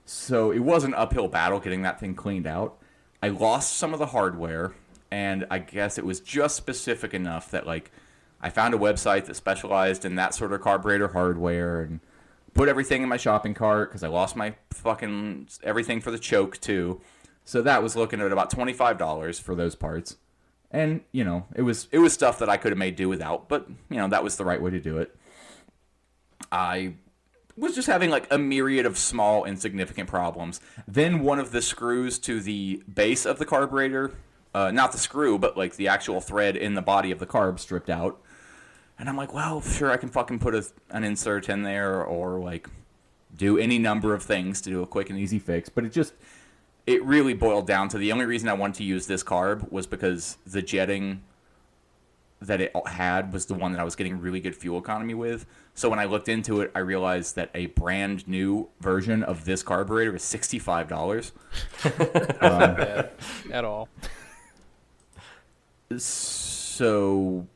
E: So it was an uphill battle getting that thing cleaned out. I lost some of the hardware, and I guess it was just specific enough that like I found a website that specialized in that sort of carburetor hardware and put everything in my shopping cart because I lost my fucking everything for the choke too. So that was looking at about $25 for those parts. And, it was stuff that I could have made do without, but, that was the right way to do it. I was just having like a myriad of small insignificant problems. Then one of the screws to the base of the carburetor, not the screw, but like the actual thread in the body of the carb stripped out. And I'm like, well, sure, I can fucking put an insert in there or like do any number of things to do a quick and easy fix. But it really boiled down to the only reason I wanted to use this carb was because the jetting that it had was the one that I was getting really good fuel economy with. So when I looked into it, I realized that a brand new version of this carburetor is $65.
F: Not bad at all.
E: So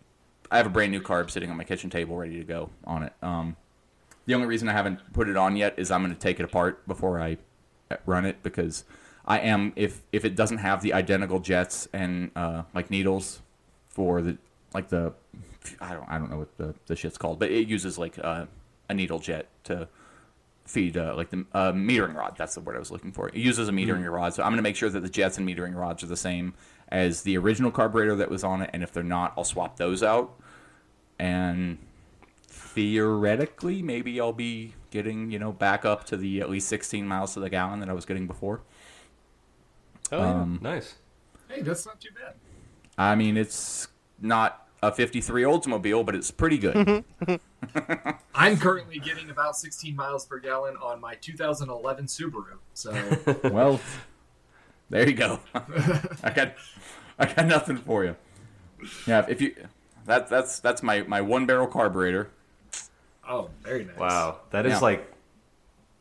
E: I have a brand new carb sitting on my kitchen table ready to go on it. The only reason I haven't put it on yet is I'm going to take it apart before I run it because I am, if it doesn't have the identical jets and like needles for the I don't know what the shit's called, but it uses like a needle jet to feed like the metering rod. That's the word I was looking for. It uses a metering rod, so I'm going to make sure that the jets and metering rods are the same as the original carburetor that was on it, and if they're not, I'll swap those out. And theoretically, maybe I'll be getting back up to the at least 16 miles to the gallon that I was getting before.
D: Oh, yeah. Nice.
G: Hey, that's not too bad.
E: I mean, it's not a 53 Oldsmobile, but it's pretty good.
G: I'm currently getting about 16 miles per gallon on my 2011 Subaru. So,
E: Well, there you go. I got nothing for you. Yeah, if you that's my one barrel carburetor.
G: oh, very nice.
D: Wow, that is
E: Yeah.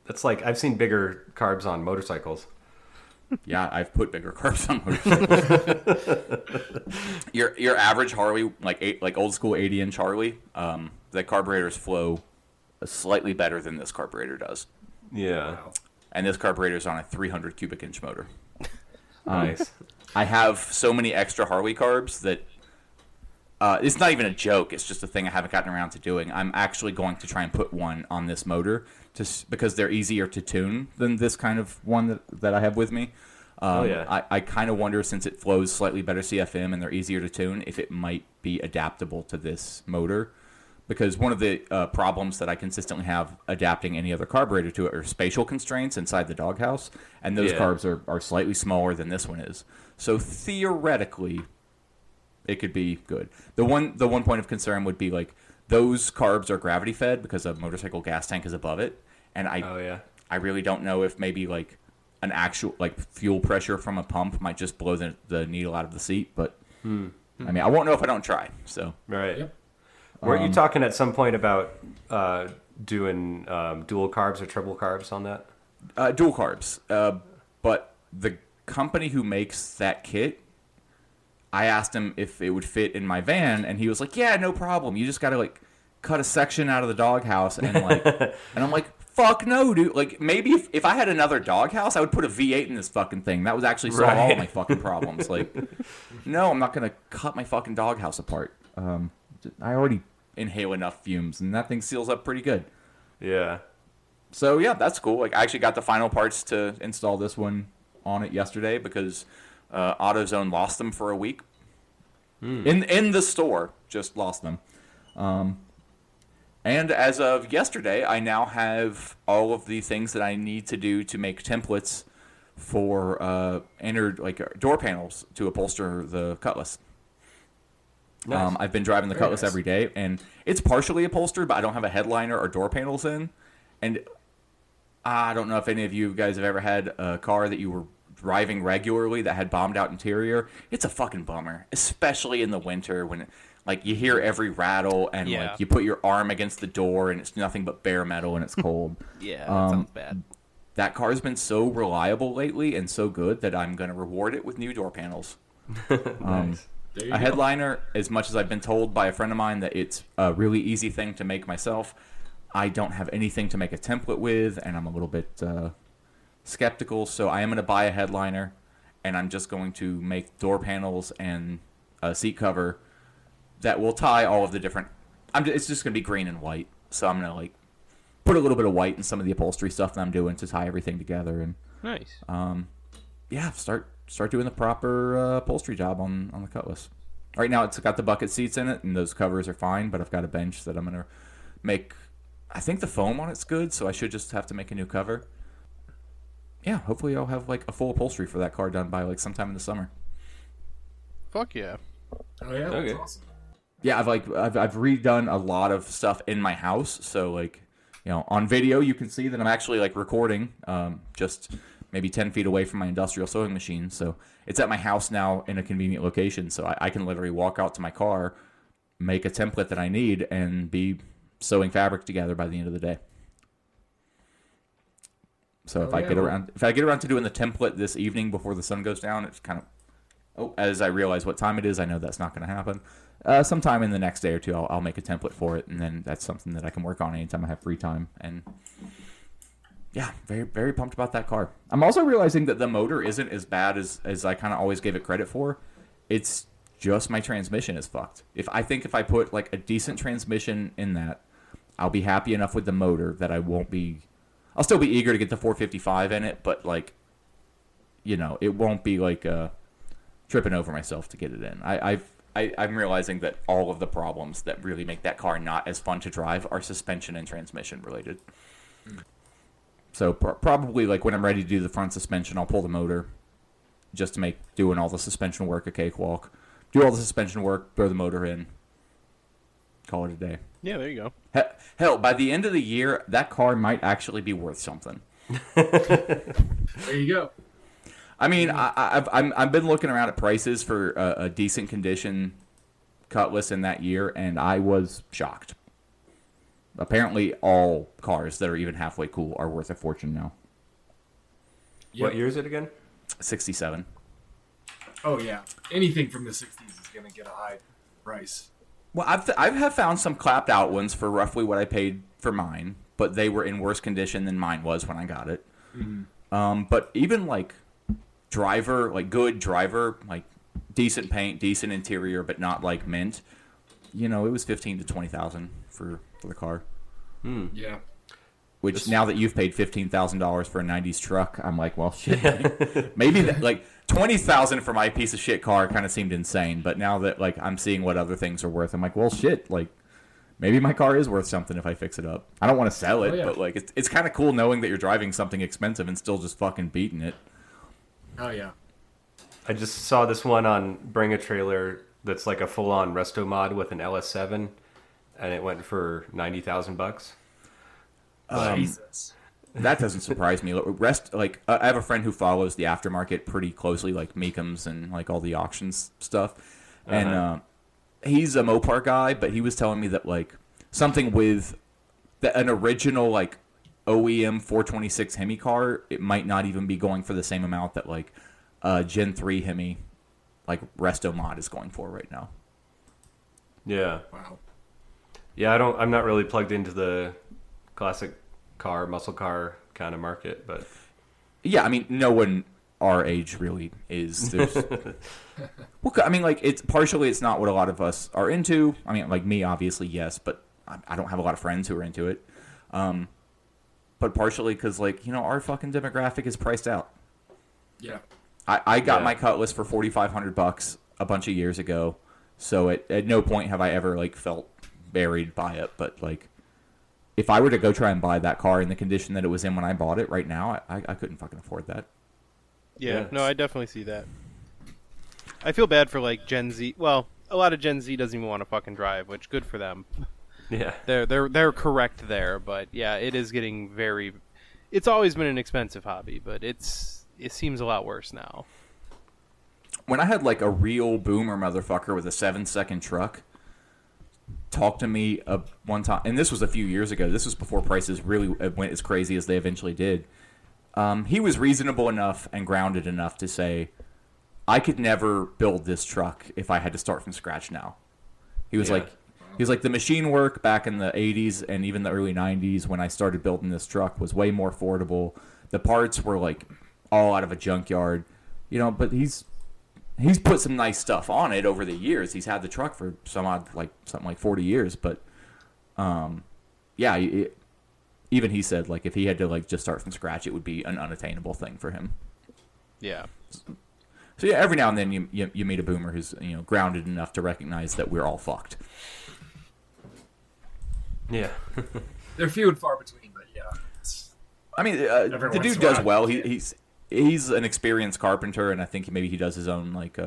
D: that's like I've seen bigger carbs on motorcycles.
E: Yeah, I've put bigger carbs on motorcycles. Your average Harley, like old school 80-inch Harley, the carburetors flow slightly better than this carburetor does.
D: Yeah,
E: And this carburetor is on a 300 cubic inch motor.
D: nice.
E: I have so many extra Harley carbs that it's not even a joke. It's just a thing I haven't gotten around to doing. I'm actually going to try and put one on this motor because they're easier to tune than this kind of one that I have with me.
D: Yeah.
E: I kind of wonder, since it flows slightly better CFM and they're easier to tune, if it might be adaptable to this motor. Because one of the problems that I consistently have adapting any other carburetor to it are spatial constraints inside the doghouse, and those carbs are slightly smaller than this one is. So theoretically, it could be good. The one point of concern would be like those carbs are gravity fed because a motorcycle gas tank is above it, and I really don't know if maybe like an actual like fuel pressure from a pump might just blow the needle out of the seat. But I mean, I won't know if I don't try. So
D: Right.
G: Yep.
D: Weren't you talking at some point about doing dual carbs or triple carbs on that?
E: dual carbs, but the company who makes that kit, I asked him if it would fit in my van, and he was like, "Yeah, no problem. You just gotta like cut a section out of the doghouse," and like, and I'm like, "Fuck no, dude! Like maybe if I had another doghouse, I would put a V8 in this fucking thing. That would actually solve all of my fucking problems. Like, no, I'm not gonna cut my fucking doghouse apart. I already inhale enough fumes, and that thing seals up pretty good.
D: Yeah.
E: So yeah, that's cool. Like I actually got the final parts to install this one on it yesterday because AutoZone lost them for a week. In the store, just lost them. And as of yesterday, I now have all of the things that I need to do to make templates for door panels to upholster the Cutlass.
D: Nice.
E: I've been driving the Cutlass every day, and it's partially upholstered, but I don't have a headliner or door panels in. And I don't know if any of you guys have ever had a car that you were driving regularly that had bombed out interior. It's a fucking bummer, especially in the winter when like you hear every rattle and like you put your arm against the door and it's nothing but bare metal and it's cold.
F: Yeah, that sounds bad.
E: That car's been so reliable lately and so good that I'm going to reward it with new door panels.
D: Nice.
E: A headliner, as much as I've been told by a friend of mine that it's a really easy thing to make myself, I don't have anything to make a template with, and I'm a little bit skeptical, so I am going to buy a headliner, and I'm just going to make door panels and a seat cover that will tie all of the different... it's just going to be green and white, so I'm going to like put a little bit of white in some of the upholstery stuff that I'm doing to tie everything together, and
F: Nice.
E: yeah, start doing the proper upholstery job on the Cutlass. Right now, it's got the bucket seats in it, and those covers are fine, but I've got a bench that I'm going to make... I think the foam on it's good, so I should just have to make a new cover. Yeah, hopefully I'll have like a full upholstery for that car done by like sometime in the summer.
F: Fuck yeah.
G: Oh yeah, that's
D: Okay.
G: awesome.
E: Yeah, I've redone a lot of stuff in my house, so like, you know, on video you can see that I'm actually like recording just maybe 10 feet away from my industrial sewing machine. So it's at my house now in a convenient location, so I can literally walk out to my car, make a template that I need, and be sewing fabric together by the end of the day. So if I get around to doing the template this evening before the sun goes down, it's kind of as I realize what time it is, I know that's not going to happen. Sometime in the next day or two, I'll make a template for it, and then that's something that I can work on anytime I have free time. And yeah, very, very pumped about that car. I'm also realizing that the motor isn't as bad as I kind of always gave it credit for. It's just my transmission is fucked. If I put like a decent transmission in that, I'll be happy enough with the motor that I'll still be eager to get the 455 in it, but like, you know, it won't be like tripping over myself to get it in. I'm realizing that all of the problems that really make that car not as fun to drive are suspension and transmission related. So probably like when I'm ready to do the front suspension, I'll pull the motor, just to make doing all the suspension work a cakewalk. Do all the suspension work, throw the motor in, call it a day.
F: Yeah, there you go.
E: Hell, by the end of the year, that car might actually be worth something.
G: There you go.
E: I mean, I've been looking around at prices for a decent condition Cutlass in that year, and I was shocked. Apparently, all cars that are even halfway cool are worth a fortune now.
G: Yep.
D: What year is it again?
E: 67.
G: Oh yeah, anything from the '60s is gonna get a high price.
E: Well, I've found some clapped out ones for roughly what I paid for mine, but they were in worse condition than mine was when I got it. Mm-hmm. But even like good driver, like decent paint, decent interior, but not like mint. It was 15 to 20,000 for the car.
G: Yeah.
E: Which now that you've paid $15,000 for a '90s truck, I'm like, well, shit. Maybe like 20,000 for my piece of shit car kind of seemed insane. But now that like I'm seeing what other things are worth, I'm like, well, shit. Like maybe my car is worth something if I fix it up. I don't want to sell it, but like it's kind of cool knowing that you're driving something expensive and still just fucking beating it.
G: Oh yeah.
D: I just saw this one on Bring a Trailer that's like a full-on resto mod with an LS7, and it went for $90,000.
G: Jesus.
E: That doesn't surprise me. I have a friend who follows the aftermarket pretty closely, like Meekums and like all the auctions stuff. And he's a Mopar guy, but he was telling me that like something with an original like OEM 426 Hemi car, it might not even be going for the same amount that like Gen 3 Hemi like resto mod is going for right now.
D: Yeah.
G: Wow.
D: Yeah, I'm not really plugged into the classic car, muscle car kind of market, but
E: yeah, I mean, no one our age really is. Well, I mean, like it's not what a lot of us are into. I mean, like me, obviously, yes, but I don't have a lot of friends who are into it. But partially because, like, our fucking demographic is priced out.
G: Yeah.
E: I got my Cutlass for $4,500 a bunch of years ago, so at no point have I ever like felt buried by it. But like, if I were to go try and buy that car in the condition that it was in when I bought it right now, I couldn't fucking afford that.
F: Yeah, no, I definitely see that. I feel bad for like Gen Z. Well, a lot of Gen Z doesn't even want to fucking drive, which good for them.
D: yeah.
F: They're correct there, but yeah, it is getting very. It's always been an expensive hobby, but it seems a lot worse now.
E: When I had like a real boomer motherfucker with a 7-second truck talk to me one time, and this was a few years ago. This was before prices really went as crazy as they eventually did. He was reasonable enough and grounded enough to say, I could never build this truck if I had to start from scratch now. He was like, the machine work back in the 80s and even the early 90s when I started building this truck was way more affordable. The parts were like all out of a junkyard, but he's put some nice stuff on it over the years. He's had the truck for something like 40 years, but even he said like if he had to like just start from scratch, it would be an unattainable thing for him.
F: Yeah.
E: So yeah, every now and then you meet a boomer who's grounded enough to recognize that we're all fucked.
D: Yeah.
G: They're few and far between, but yeah.
E: I mean, the dude does well. He's an experienced carpenter, and I think maybe he does his own like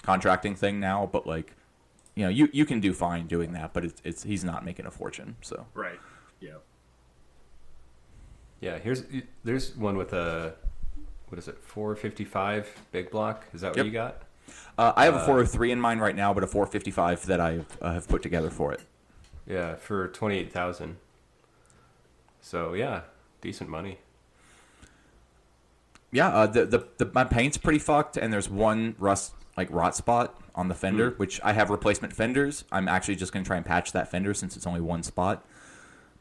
E: contracting thing now. But like, you can do fine doing that, but he's not making a fortune. So
G: right, yeah,
D: yeah. There's one with a 455 big block. Is that what you got?
E: I have a 403 in mind right now, but a 455 that I have put together for it.
D: Yeah, for 28,000. So yeah, decent money.
E: Yeah, my paint's pretty fucked, and there's one rot spot on the fender, which I have replacement fenders. I'm actually just gonna try and patch that fender since it's only one spot.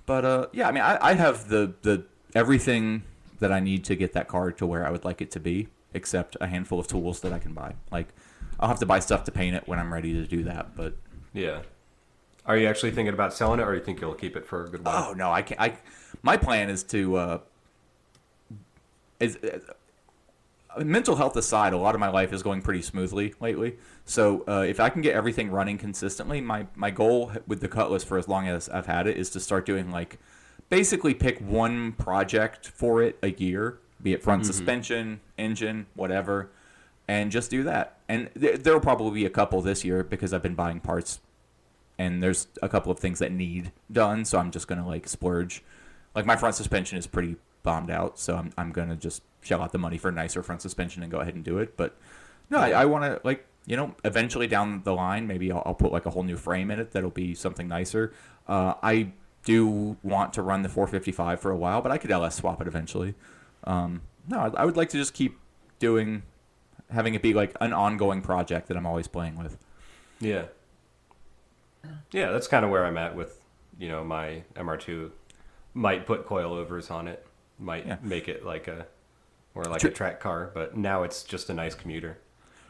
E: But yeah, I mean, I have the everything that I need to get that car to where I would like it to be, except a handful of tools that I can buy. Like, I'll have to buy stuff to paint it when I'm ready to do that. But
D: yeah, are you actually thinking about selling it, or you think you'll keep it for a good while?
E: Oh no, I can't. My plan is to. Mental health aside, a lot of my life is going pretty smoothly lately. So if I can get everything running consistently, my goal with the Cutlass for as long as I've had it is to start doing like basically pick one project for it a year, be it front suspension, engine, whatever, and just do that. And there'll probably be a couple this year because I've been buying parts, and there's a couple of things that need done, so I'm just going to, like, splurge. Like, my front suspension is pretty bombed out, so I'm going to just shell out the money for a nicer front suspension and go ahead and do it. But, no, I want to, like, you know, eventually down the line, maybe I'll put, like, a whole new frame in it that'll be something nicer. I do want to run the 455 for a while, but I could LS swap it eventually. No, I would like to just keep having it be, like, an ongoing project that I'm always playing with.
D: Yeah. Yeah, that's kind of where I'm at with, you know, my MR2. Might put coilovers on it. Might make it like a track car, but now it's just a nice commuter.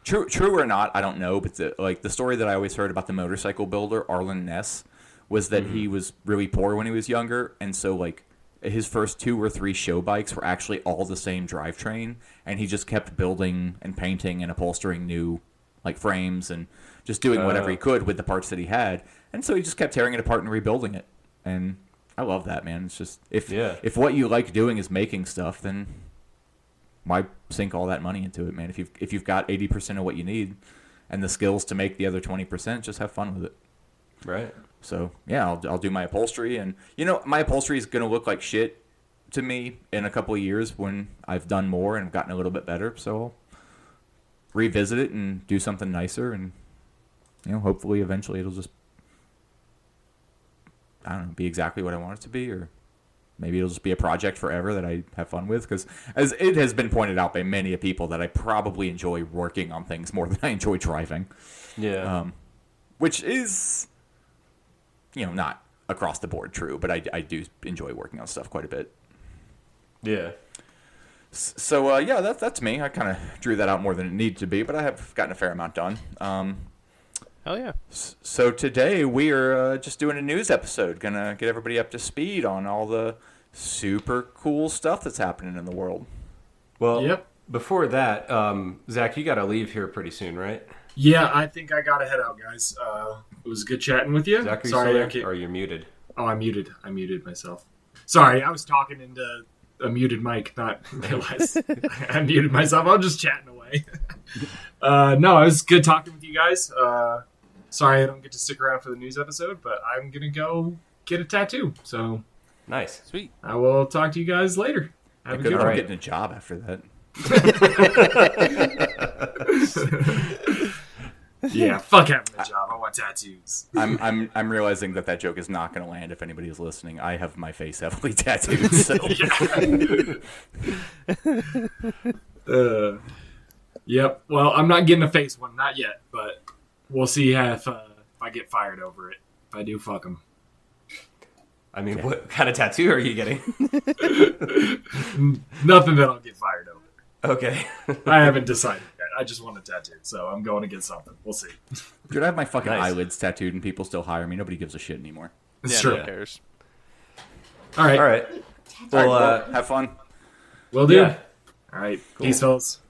E: True or not, I don't know, but the story that I always heard about the motorcycle builder, Arlen Ness, was that he was really poor when he was younger, and so, like, his first 2 or 3 show bikes were actually all the same drivetrain, and he just kept building and painting and upholstering new, like, frames and just doing whatever he could with the parts that he had, and so he just kept tearing it apart and rebuilding it. And I love that, man. It's just if what you like doing is making stuff, then why sink all that money into it, man? If you've got 80% of what you need and the skills to make the other 20%, just have fun with it.
D: Right.
E: So yeah, I'll do my upholstery, and you know, my upholstery is gonna look like shit to me in a couple of years when I've done more and gotten a little bit better. So I'll revisit it and do something nicer, and you know, hopefully eventually it'll just, I don't know, be exactly what I want it to be, or maybe it'll just be a project forever that I have fun with. Because as it has been pointed out by many people, that I probably enjoy working on things more than I enjoy driving.
D: Yeah.
E: Which is, you know, not across the board true, but I do enjoy working on stuff quite a bit.
D: Yeah.
E: So yeah, that's me. I kind of drew that out more than it needed to be, but I have gotten a fair amount done.
F: Hell yeah.
E: So today we are just doing a news episode. Gonna get everybody up to speed on all the super cool stuff that's happening in the world.
D: Well, before that, Zach, you got to leave here pretty soon, right?
G: Yeah, I think I gotta head out, guys. It was good chatting with you.
D: Zach, are you
G: Sorry,
D: still
G: I can't...
D: Or you're muted.
G: Oh, I muted myself. Sorry, I was talking into a muted mic, not realize I muted myself. I was just chatting away. No, it was good talking with you guys. Sorry I don't get to stick around for the news episode, but I'm gonna go get a tattoo. So
D: nice,
F: sweet.
G: I will talk to you guys later. Have a good one.
E: Getting a job after that.
G: Yeah, fuck having a job. I want tattoos.
E: I'm realizing that joke is not going to land if anybody is listening. I have my face heavily tattooed. So.
G: Yep. Well, I'm not getting a face one, not yet, but we'll see if I get fired over it. If I do, fuck them.
D: I mean, what kind of tattoo are you getting?
G: Nothing that I'll get fired over.
D: Okay.
G: I haven't decided yet. I just want a tattoo, so I'm going to get something. We'll see.
E: Dude, I have my fucking eyelids tattooed, and people still hire me. Nobody gives a shit anymore.
G: It's true.
F: Who cares?
G: All right.
D: All right.
E: Well, have fun.
G: Will do.
D: Yeah.
G: All right. Cool. Peace, fellas.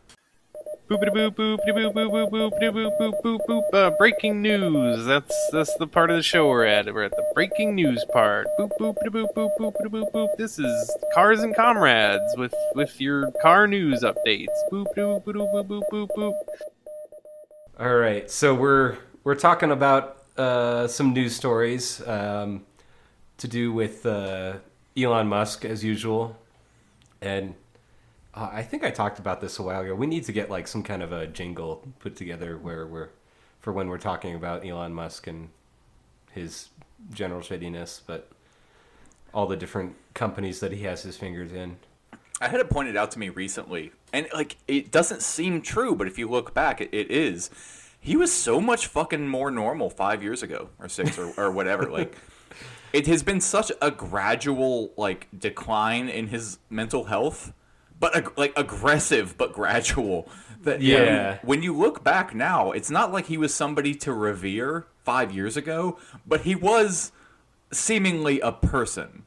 F: Boopity boop boopity boop boop boop boopity boop boop boop boop. Breaking news. That's the part of the show we're at. We're at the breaking news part. Boop boopity boop boop boopity boop boop. This is Cars and Comrades with your car news updates. Boop boop boop boop boop boop boop.
D: All right. So we're talking about some news stories to do with Elon Musk as usual, and. I think I talked about this a while ago. We need to get like some kind of a jingle put together where for when we're talking about Elon Musk and his general shadiness, but all the different companies that he has his fingers in.
E: I had it pointed out to me recently, and like it doesn't seem true, but if you look back, it is. He was so much fucking more normal 5 years ago, or 6, or whatever. Like, it has been such a gradual like decline in his mental health. But like aggressive, but gradual. That when you look back now, it's not like he was somebody to revere 5 years ago, but he was seemingly a person.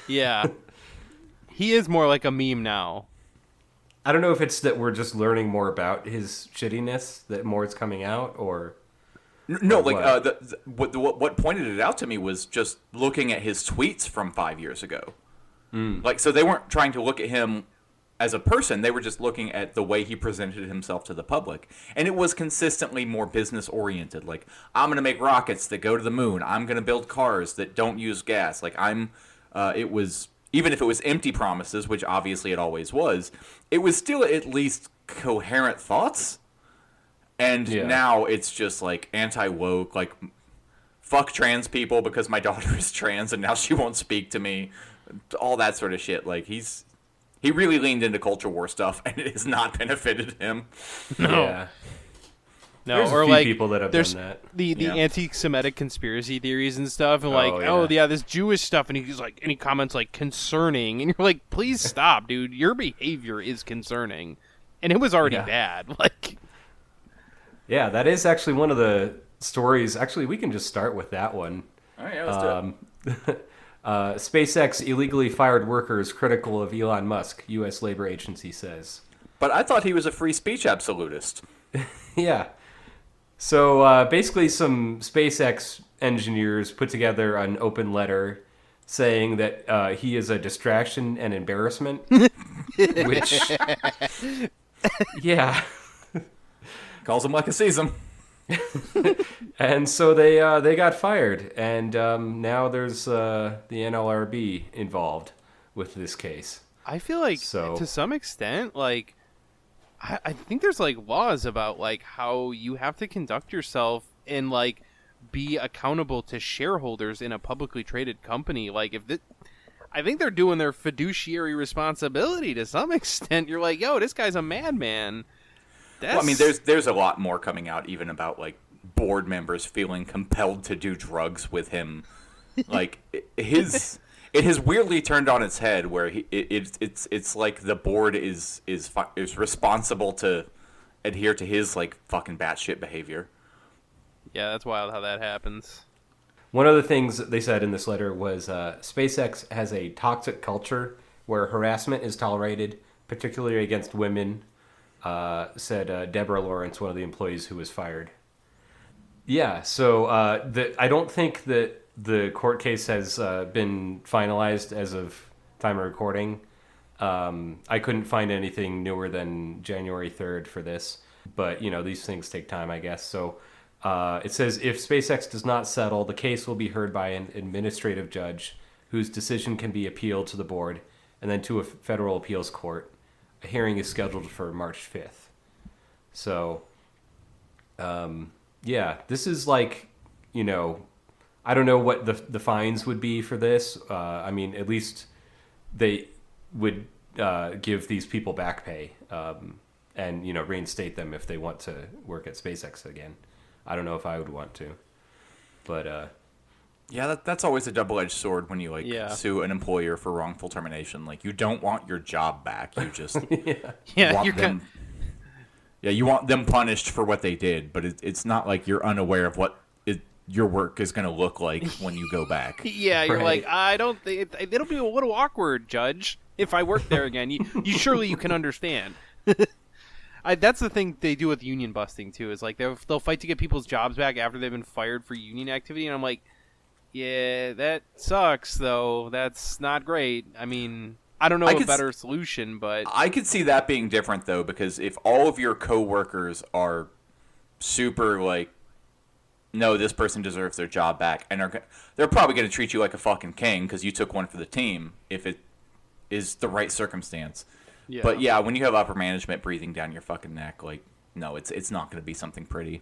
F: Yeah. He is more like a meme now.
D: I don't know if it's that we're just learning more about his shittiness, that more is coming out, or
E: no. Like what pointed it out to me was just looking at his tweets from 5 years ago. Like, so they weren't trying to look at him as a person. They were just looking at the way he presented himself to the public. And it was consistently more business oriented. Like, I'm going to make rockets that go to the moon. I'm going to build cars that don't use gas. Like, it was, even if it was empty promises, which obviously it always was, it was still at least coherent thoughts. And now it's just like anti-woke, like, fuck trans people because my daughter is trans and now she won't speak to me. All that sort of shit. Like, he really leaned into culture war stuff, and it has not benefited him.
F: No.
D: Yeah.
F: No,
D: There's
F: or
D: a few
F: like
D: people that have
F: there's
D: done that.
F: the anti-Semitic conspiracy theories and stuff, and
D: Oh, yeah.
F: this Jewish stuff, and he's like, and he comments like concerning, and you're like, please stop, dude. Your behavior is concerning, and it was already bad. Like,
D: Yeah, that is actually one of the stories. Actually, we can just start with that one.
E: All right, let's do it.
D: SpaceX illegally fired workers critical of Elon Musk, U.S. Labor Agency says.
E: But I thought he was a free speech absolutist.
D: Yeah. So basically some SpaceX engineers put together an open letter saying that he is a distraction and embarrassment, which, yeah.
E: Calls him like a sees him.
D: And so they got fired, and now there's the NLRB involved with this case.
F: I feel like to some extent, like, I think there's like laws about like how you have to conduct yourself and like be accountable to shareholders in a publicly traded company. Like, I think they're doing their fiduciary responsibility to some extent. You're like, yo, this guy's a madman.
E: Well, I mean, there's a lot more coming out even about like board members feeling compelled to do drugs with him. Like it has weirdly turned on its head where it's like the board is responsible to adhere to his like fucking batshit behavior.
F: Yeah, that's wild how that happens.
D: One of the things that they said in this letter was SpaceX has a toxic culture where harassment is tolerated, particularly against women, said Deborah Lawrence, one of the employees who was fired. Yeah, so I don't think that the court case has been finalized as of time of recording. I couldn't find anything newer than January 3rd for this, but these things take time, I guess. So it says if SpaceX does not settle, the case will be heard by an administrative judge whose decision can be appealed to the board and then to a federal appeals court. A hearing is scheduled for March 5th. So, yeah, this is like, I don't know what the fines would be for this. I mean, at least they would give these people back pay and, reinstate them if they want to work at SpaceX again. I don't know if I would want to. But,
E: yeah, that's always a double-edged sword when you sue an employer for wrongful termination. Like, you don't want your job back. You just want them. Yeah, you want them punished for what they did, but it's not like you're unaware of what your work is going to look like when you go back.
F: Yeah, you're like, I don't think it'll be a little awkward, Judge, if I work there again. You surely you can understand. That's the thing they do with union busting too. Is like they'll fight to get people's jobs back after they've been fired for union activity, and I'm like, yeah, that sucks though. That's not great. I mean, I don't know a better solution, but
E: I could see that being different though, because if all of your coworkers are super like, no, this person deserves their job back, and they're probably going to treat you like a fucking king because you took one for the team if it is the right circumstance. Yeah. But yeah, when you have upper management breathing down your fucking neck, like, no, it's not going to be something pretty.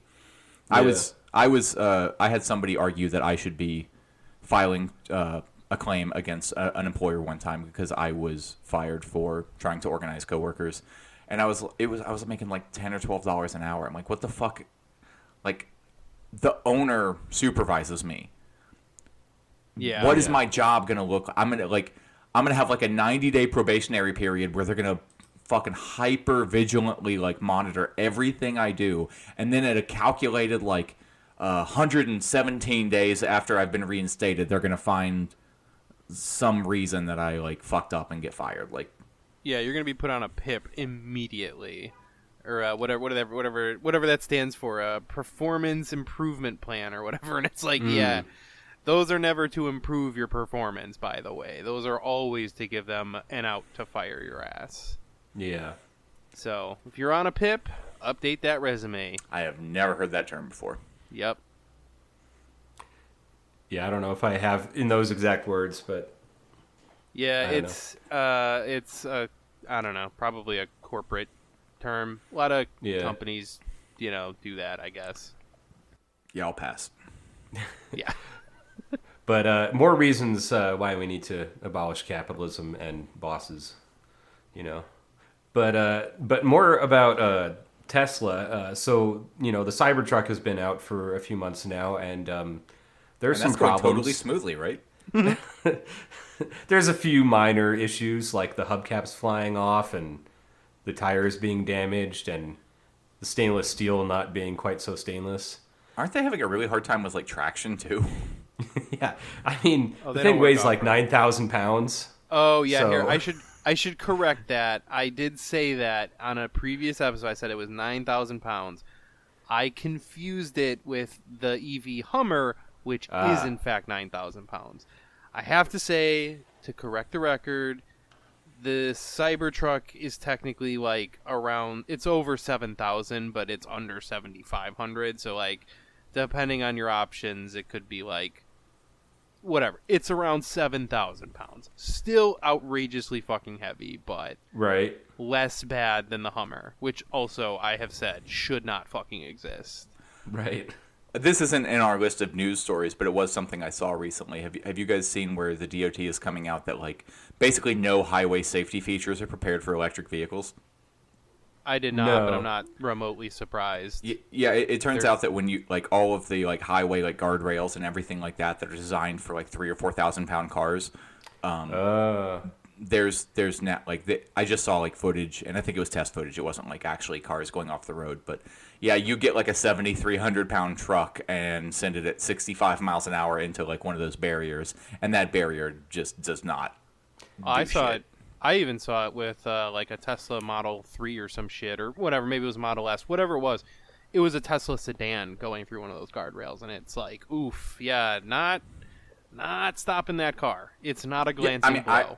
E: Yeah. I had somebody argue that I should be filing a claim against an employer one time because I was fired for trying to organize coworkers, and I was making like $10 or $12 an hour. I'm like, what the fuck? Like, the owner supervises me.
F: Yeah.
E: What is my job gonna look? I'm gonna have like a 90-day probationary period where they're gonna fucking hyper vigilantly like monitor everything I do, and then at a calculated like 117 days after I've been reinstated, they're gonna find some reason that I like fucked up and get fired. Like,
F: yeah, you're gonna be put on a PIP immediately. Or whatever that stands for, a performance improvement plan or whatever. And it's like, yeah, those are never to improve your performance, by the way. Those are always to give them an out to fire your ass.
D: Yeah.
F: So if you're on a PIP, update that resume.
E: I have never heard that term before.
F: Yep.
D: Yeah, I don't know if I have in those exact words, but
F: Yeah, it's I don't know, probably a corporate term. A lot of companies, do that, I guess.
E: Yeah, I'll pass.
F: Yeah.
D: But more reasons why we need to abolish capitalism and bosses, But more about Tesla. So the Cybertruck has been out for a few months now, and there's some
E: going
D: problems.
E: totally smoothly, right?
D: There's a few minor issues like the hubcaps flying off and the tires being damaged and the stainless steel not being quite so stainless.
E: Aren't they having a really hard time with like traction too?
D: Yeah, I mean the
F: they
D: thing
F: don't
D: weighs
F: work
D: like
F: off,
D: 9,000 pounds.
F: Oh yeah,
D: So-
F: here I should correct that. I did say that on a previous episode. I said it was 9,000 pounds. I confused it with the EV Hummer, which is in fact 9,000 pounds. I have to say, to correct the record, the Cybertruck is technically like around. It's over 7,000, but it's under 7,500. So like, depending on your options, it could be like. Whatever. It's around 7,000 pounds. Still outrageously fucking heavy, but
D: Right.
F: less bad than the Hummer, which also I have said should not fucking exist.
D: Right.
E: This isn't in our list of news stories, but it was something I saw recently. Have you guys seen where the DOT is coming out that like basically no highway safety features are prepared for electric vehicles?
F: I did not,
D: No.
F: but I'm not remotely surprised.
E: Yeah, it turns out that when you like all of the like highway like guardrails and everything like that are designed for like 3,000 or 4,000 pound cars, there's now like I just saw like footage, and I think it was test footage. It wasn't like actually cars going off the road, but yeah, you get like a 7,300 pound truck and send it at 65 miles an hour into like one of those barriers, and that barrier just does not.
F: I
E: do
F: saw
E: shit.
F: it. I even saw it with like a Tesla Model 3 or some shit or whatever. Maybe it was Model S, whatever it was. It was a Tesla sedan going through one of those guardrails, and it's like, oof, yeah, not stopping that car. It's not a glancing blow.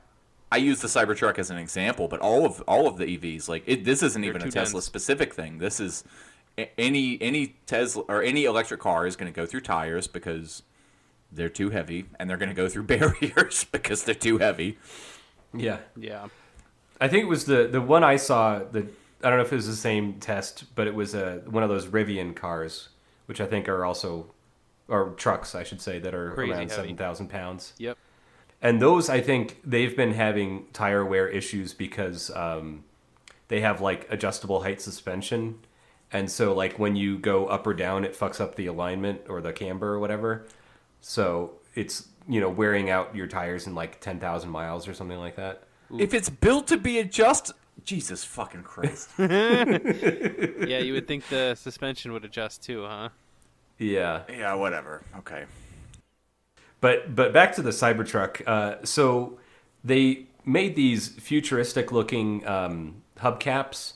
E: I use the Cybertruck as an example, but all of the EVs, like this isn't even a
F: too
E: Tesla
F: dense.
E: specific thing. This is any Tesla or any electric car is going to go through tires because they're too heavy, and they're going to go through barriers because they're too heavy.
D: Yeah.
F: Yeah.
D: I think it was the one I saw. I don't know if it was the same test, but it was one of those Rivian cars, which I think are also, or trucks, I should say, that are
F: Crazy
D: around
F: heavy.
D: 7,000 pounds.
F: Yep.
D: And those, I think, they've been having tire wear issues because they have like adjustable height suspension, and so like when you go up or down, it fucks up the alignment or the camber or whatever. So it's wearing out your tires in like 10,000 miles or something like that.
E: If it's built to be Jesus fucking Christ.
F: Yeah, you would think the suspension would adjust too, huh?
D: Yeah.
E: Yeah, whatever. Okay.
D: But back to the Cybertruck. So they made these futuristic-looking hubcaps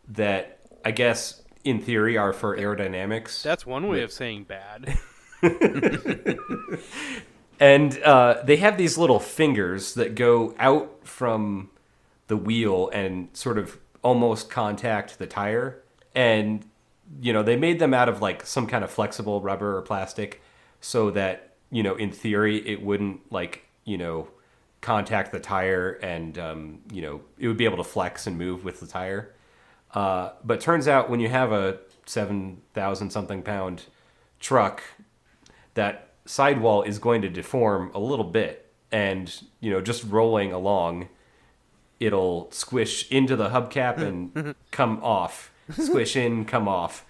D: that I guess, in theory, are for aerodynamics.
F: That's one way of saying bad.
D: And they have these little fingers that go out from the wheel and sort of almost contact the tire. And, they made them out of like some kind of flexible rubber or plastic so that, in theory, it wouldn't like, contact the tire and, it would be able to flex and move with the tire. But turns out when you have a 7,000 something pound truck, that sidewall is going to deform a little bit, and just rolling along, it'll squish into the hubcap and come off, squish in, come off,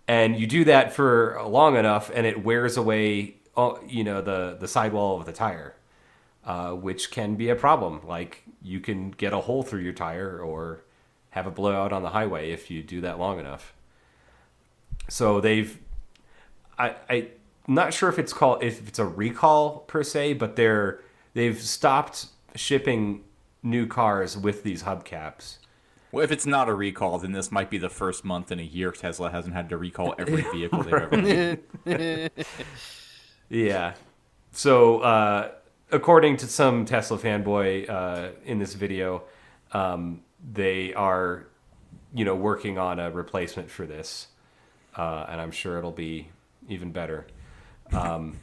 D: and you do that for long enough, and it wears away, the sidewall of the tire, which can be a problem. Like you can get a hole through your tire or have a blowout on the highway if you do that long enough. So I'm not sure if it's a recall per se, but they've stopped shipping new cars with these hubcaps.
E: Well, if it's not a recall, then this might be the first month in a year Tesla hasn't had to recall every vehicle they've ever made.
D: Yeah. So according to some Tesla fanboy in this video, they are, working on a replacement for this, and I'm sure it'll be even better. But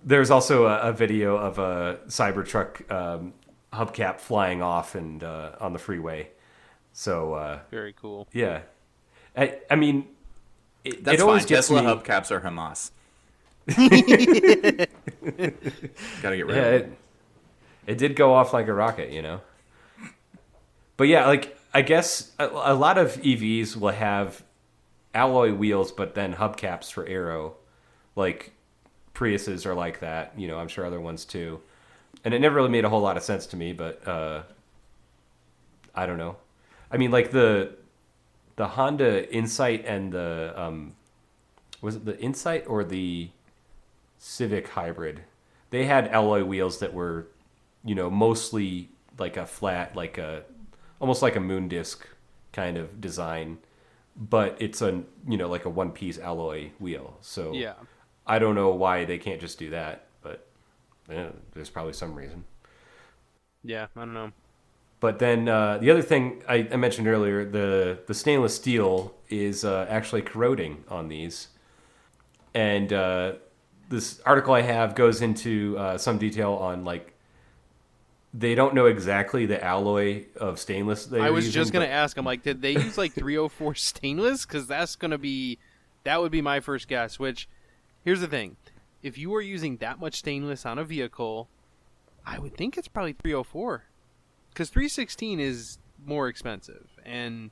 D: there's also a video of a Cybertruck hubcap flying off and on the freeway. So
F: very cool.
D: Yeah, I mean,
E: that's
D: it always
E: fine.
D: gets
E: Tesla
D: me.
E: hubcaps are Hamas. Gotta get rid of it.
D: It did go off like a rocket, But yeah, like I guess a lot of EVs will have alloy wheels, but then hubcaps for aero. Like Priuses are like that. I'm sure other ones too. And it never really made a whole lot of sense to me, but I don't know. I mean, like the Honda Insight and the was it the Insight or the Civic Hybrid? They had alloy wheels that were, mostly like a flat, almost like a moon disc kind of design, but it's like a one-piece alloy wheel. So
F: Yeah.
D: I don't know why they can't just do that, but there's probably some reason.
F: Yeah, I don't know.
D: But then the other thing I mentioned earlier, the stainless steel is actually corroding on these. And this article I have goes into some detail on, like, they don't know exactly the alloy of stainless they
F: I
D: were
F: was
D: using,
F: just going
D: but-
F: to ask, I'm like, did they use like 304 stainless? Because that would be my first guess, which, here's the thing. If you are using that much stainless on a vehicle, I would think it's probably 304. Because 316 is more expensive. And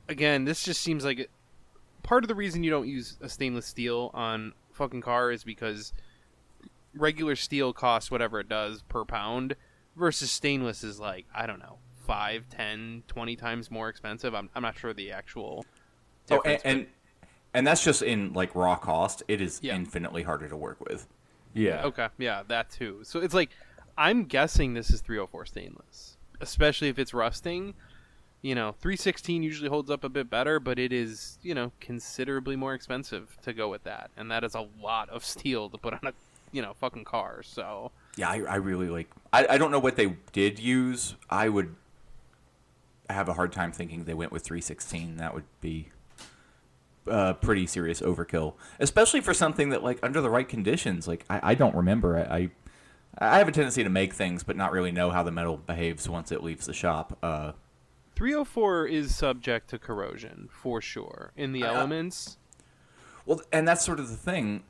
F: again, this just seems like part of the reason you don't use a stainless steel on fucking car is because regular steel costs whatever it does per pound versus stainless is like, I don't know, 5, 10, 20 times more expensive. I'm not sure the actual difference.
E: And that's just in like raw cost. It is
F: Yeah.
E: infinitely harder to work with.
D: Yeah.
F: Okay, yeah, that too. So it's like, I'm guessing this is 304 stainless, especially if it's rusting. 316 usually holds up a bit better, but it is, considerably more expensive to go with that. And that is a lot of steel to put on a, fucking car. So
E: Yeah, I really like... I don't know what they did use. I would have a hard time thinking they went with 316. That would be pretty serious overkill. Especially for something that, like, under the right conditions. Like, I don't remember. I have a tendency to make things but not really know how the metal behaves once it leaves the shop.
F: 304 is subject to corrosion, for sure, in the elements.
E: Well, and that's sort of the thing.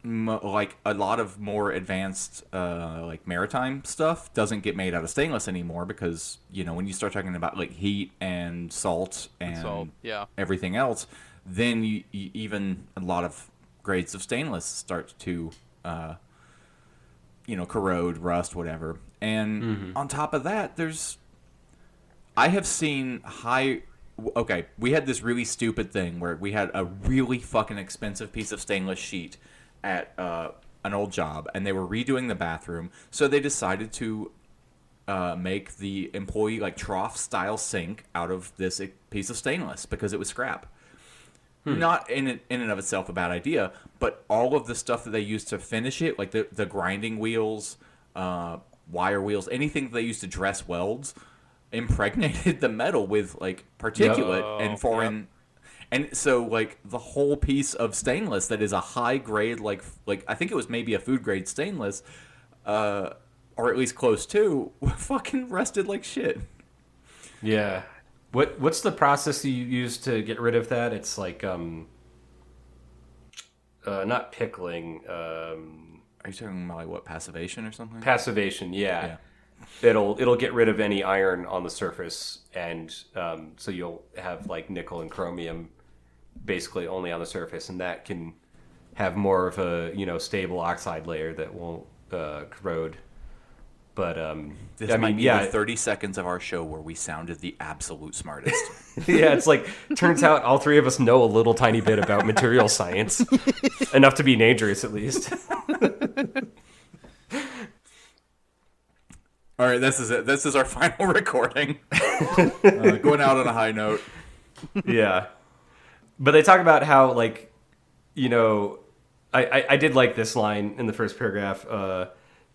E: Like, a lot of more advanced, like, maritime stuff doesn't get made out of stainless anymore because, when you start talking about, like, heat and salt and
F: yeah.
E: everything else, then you even a lot of grades of stainless start to, corrode, rust, whatever. And on top of that, I have seen okay, we had this really stupid thing where we had a really fucking expensive piece of stainless sheet at an old job, and they were redoing the bathroom, so they decided to make the employee, like, trough-style sink out of this piece of stainless because it was scrap. Not in and of itself a bad idea, but all of the stuff that they used to finish it, like the grinding wheels, wire wheels, anything that they used to dress welds, impregnated the metal with, like, particulate and foreign... And so, like, the whole piece of stainless that is a high grade, like I think it was maybe a food grade stainless, or at least close to, fucking rusted like shit.
D: Yeah. What's the process you use to get rid of that? It's like not pickling.
E: Are you talking about, like, what, passivation or something?
D: Passivation, yeah. It'll get rid of any iron on the surface, and so you'll have, like, nickel and chromium basically only on the surface, and that can have more of a stable oxide layer that won't corrode. But
E: This might be the 30 seconds of our show where we sounded the absolute smartest.
D: Yeah, it's like, turns out all three of us know a little tiny bit about material science, enough to be dangerous at least.
E: All right, this is it. This is our final recording. Going out on a high note.
D: Yeah. But they talk about how, like, I did like this line in the first paragraph.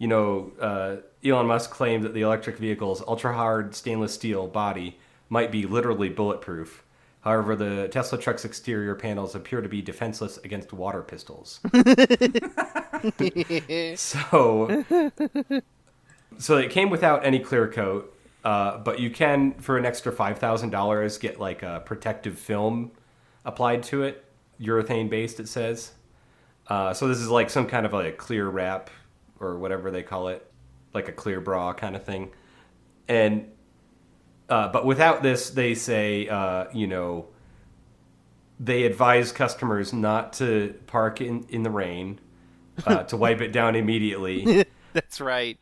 D: Elon Musk claimed that the electric vehicle's ultra-hard stainless steel body might be literally bulletproof. However, the Tesla truck's exterior panels appear to be defenseless against water pistols. So it came without any clear coat, but you can, for an extra $5,000, get like a protective film applied to it, urethane-based, it says. So this is like some kind of like clear wrap or whatever they call it, like a clear bra kind of thing. And but without this, they say, they advise customers not to park in the rain, to wipe it down immediately.
F: That's right.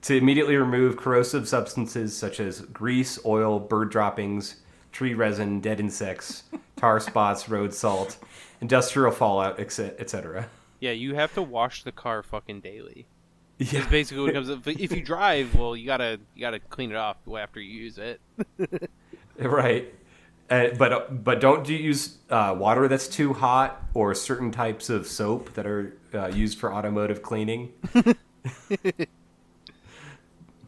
D: To immediately remove corrosive substances such as grease, oil, bird droppings, tree resin, dead insects, tar spots, road salt, industrial fallout, etc.
F: Yeah, you have to wash the car fucking daily.
D: Yeah.
F: It's basically what it comes. If you drive, well, you gotta clean it off after you use it.
D: Right. But don't use water that's too hot or certain types of soap that are used for automotive cleaning.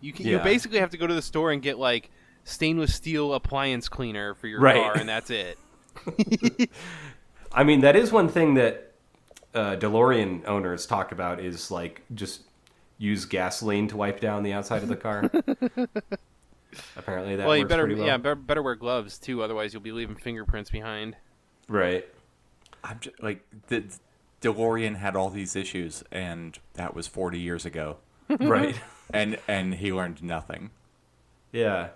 F: You basically have to go to the store and get like stainless steel appliance cleaner for your
D: right.
F: car, and that's it.
D: I mean, that is one thing that DeLorean owners talk about is like just use gasoline to wipe down the outside of the car. Apparently that works pretty well.
F: Yeah, better wear gloves too, otherwise you'll be leaving fingerprints behind.
D: Right.
E: I'm just, like the DeLorean had all these issues, and that was 40 years ago.
D: Right.
E: And he learned nothing.
D: Yeah.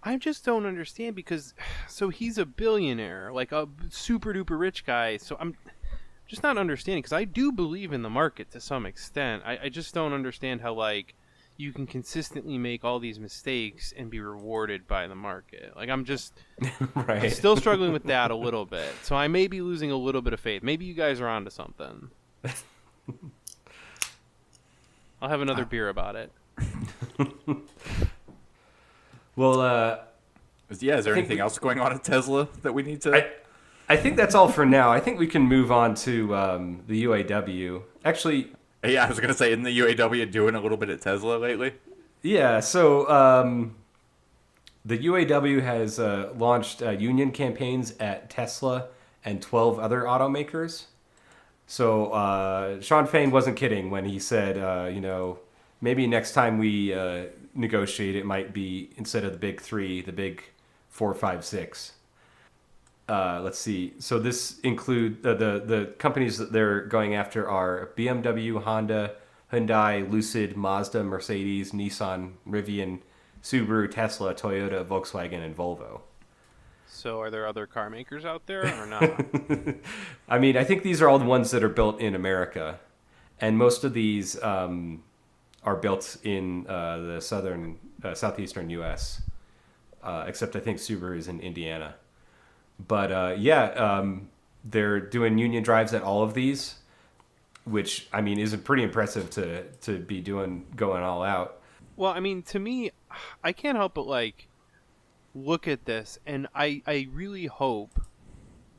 F: I just don't understand because, so he's a billionaire, like a super duper rich guy. So I'm just not understanding because I do believe in the market to some extent. I just don't understand how like you can consistently make all these mistakes and be rewarded by the market. Like I'm
D: right.
F: still struggling with that a little bit. So I may be losing a little bit of faith. Maybe you guys are onto something. I'll have another beer about it.
D: Well,
E: is there anything else going on at Tesla that we need to...
D: I think that's all for now. I think we can move on to the UAW. Actually...
E: Yeah, I was going to say, isn't the UAW doing a little bit at Tesla lately?
D: Yeah, so the UAW has launched union campaigns at Tesla and 12 other automakers. So Sean Fain wasn't kidding when he said, maybe next time we negotiate, it might be, instead of the big three, the big 4, 5, 6. Let's see. So this include the companies that they're going after are BMW, Honda, Hyundai, Lucid, Mazda, Mercedes, Nissan, Rivian, Subaru, Tesla, Toyota, Volkswagen, and Volvo.
F: So are there other car makers out there or not?
D: I mean, I think these are all the ones that are built in America. And most of these are built in the southeastern U.S., except I think Subaru is in Indiana. But they're doing union drives at all of these, which, I mean, is pretty impressive to be going all out.
F: Well, I mean, to me, I can't help but, like, look at this, and I really hope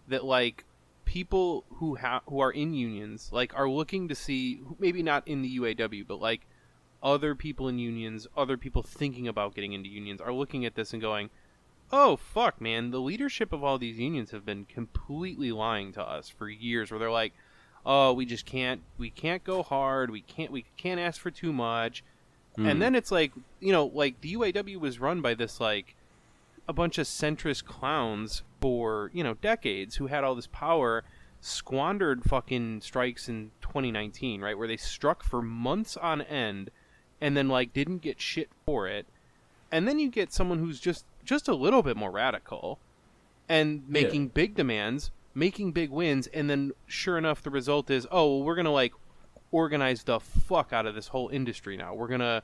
F: that, like, people who are in unions, like, are looking to see, maybe not in the UAW, but, like, other people in unions, other people thinking about getting into unions, are looking at this and going, oh, fuck, man, the leadership of all these unions have been completely lying to us for years, where they're like, oh, we can't go hard, we can't ask for too much. And then it's like, like the UAW was run by this, like, a bunch of centrist clowns for, decades who had all this power, squandered fucking strikes in 2019, right? Where they struck for months on end and then, like, didn't get shit for it. And then you get someone who's just a little bit more radical and making big demands, making big wins, and then sure enough, the result is, oh, well, we're going to, like, organize the fuck out of this whole industry now. We're going to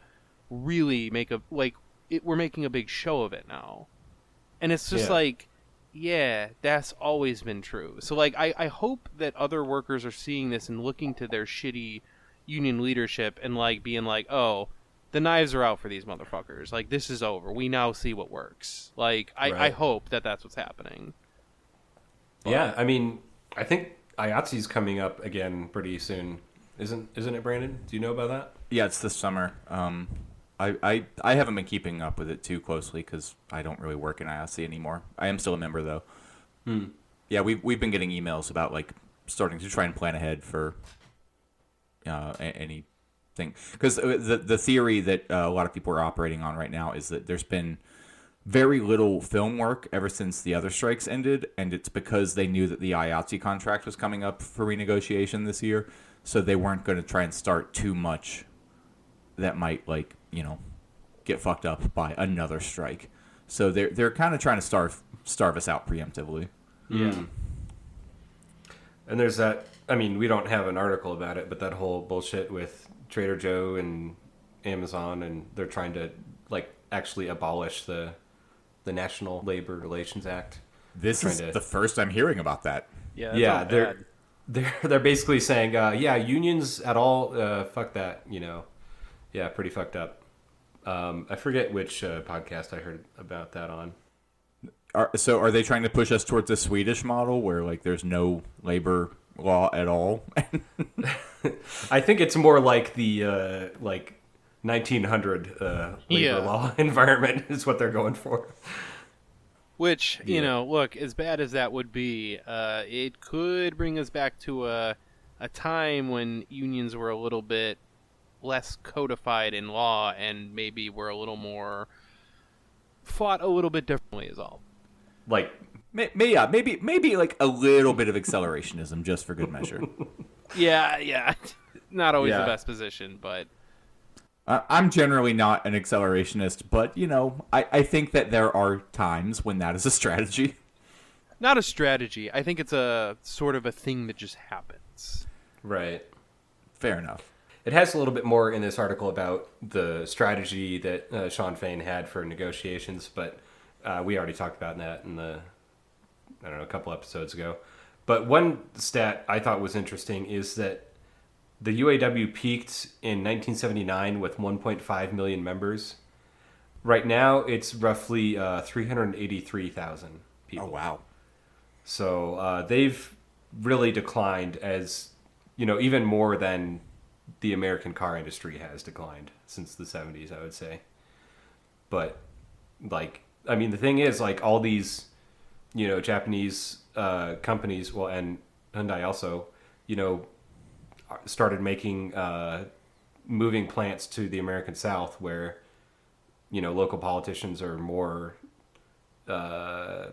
F: really make we're making a big show of it now. And it's just like, yeah, that's always been true. So, like, I hope that other workers are seeing this and looking to their shitty union leadership and, like, being like, oh, the knives are out for these motherfuckers. Like, this is over. We now see what works. Like, I hope that that's what's happening.
D: But, yeah, I mean, I think IATSE's coming up again pretty soon. Isn't it, Brandon? Do you know about that?
E: Yeah, it's this summer. I haven't been keeping up with it too closely because I don't really work in IOC anymore. I am still a member though. Yeah, we've been getting emails about like starting to try and plan ahead for anything, because the theory that a lot of people are operating on right now is that there's been very little film work ever since the other strikes ended, and it's because they knew that the IATSE contract was coming up for renegotiation this year, so they weren't going to try and start too much that might, like, get fucked up by another strike. So they're kind of trying to starve us out preemptively.
D: Yeah. And there's that, I mean, we don't have an article about it, but that whole bullshit with Trader Joe and Amazon, and they're trying to, like, actually abolish the National Labor Relations Act.
E: This is the first I'm hearing about that.
F: Yeah,
D: they're basically saying, unions at all, fuck that, Yeah, pretty fucked up. I forget which podcast I heard about that on.
E: So are they trying to push us towards a Swedish model where, like, there's no labor law at all?
D: I think it's more like the 1900 labor law environment is what they're going for.
F: Which, look, as bad as that would be, it could bring us back to a time when unions were a little bit less codified in law and maybe were a little more fought a little bit differently is all.
D: Like,
E: maybe like a little bit of accelerationism just for good measure.
F: Yeah. Not always the best position, but...
E: I'm generally not an accelerationist, but, I think that there are times when that is a strategy.
F: Not a strategy. I think it's a sort of a thing that just happens.
D: Right.
E: Fair enough.
D: It has a little bit more in this article about the strategy that Sean Fain had for negotiations, but we already talked about that in a couple episodes ago. But one stat I thought was interesting is that the UAW peaked in 1979 with 1.5 million members. Right now, it's roughly 383,000 people.
E: Oh, wow.
D: So they've really declined as, even more than the American car industry has declined since the 70s, I would say. But, the thing is, all these, Japanese companies, and Hyundai also, started making moving plants to the American South where local politicians are more
E: shitty.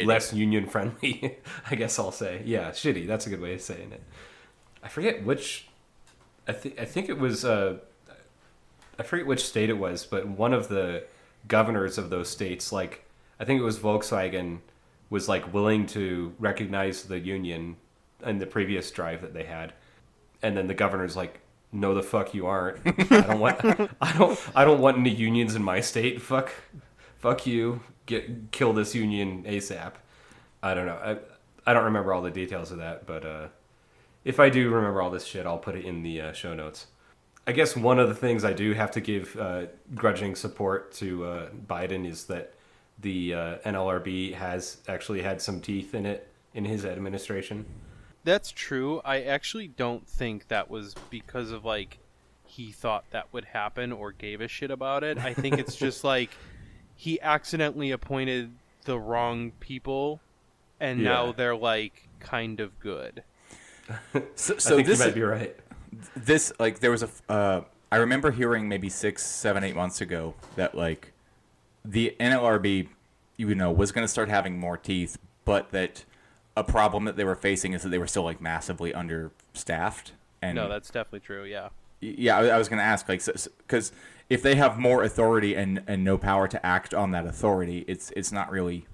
D: Less union friendly. I guess I'll say shitty, that's a good way of saying it. I forget which I think it was I forget which state it was, but one of the governors of those states, I think it was Volkswagen, was willing to recognize the union in the previous drive that they had, and then the governor's like, "No, the fuck you aren't. I don't want any unions in my state. Fuck you. Kill this union ASAP." I don't know. I don't remember all the details of that, but if I do remember all this shit, I'll put it in the show notes. I guess one of the things I do have to give grudging support to Biden is that the NLRB has actually had some teeth in it in his administration.
F: That's true. I actually don't think that was because of he thought that would happen or gave a shit about it. I think it's just he accidentally appointed the wrong people, and now they're kind of good.
D: So I think you might be right.
E: This there was I remember hearing maybe 6, 7, 8 months ago that the NLRB, was going to start having more teeth, but that a problem that they were facing is that they were still massively understaffed. And
F: no, that's definitely true. Yeah.
E: Yeah, I was going to ask because if they have more authority and no power to act on that authority, it's not really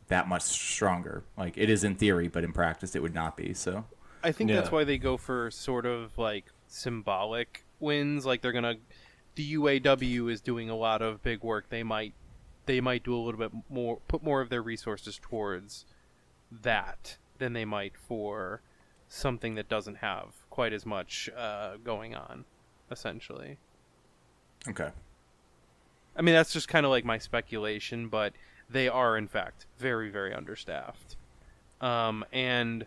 E: that much stronger. It is in theory, but in practice it would not be. So
F: I think that's why they go for sort of symbolic wins. The UAW is doing a lot of big work. They might do a little bit more, put more of their resources towards that than they might for something that doesn't have quite as much going on, essentially.
E: Okay.
F: I mean, that's just kind of my speculation, but they are, in fact, very, very understaffed. And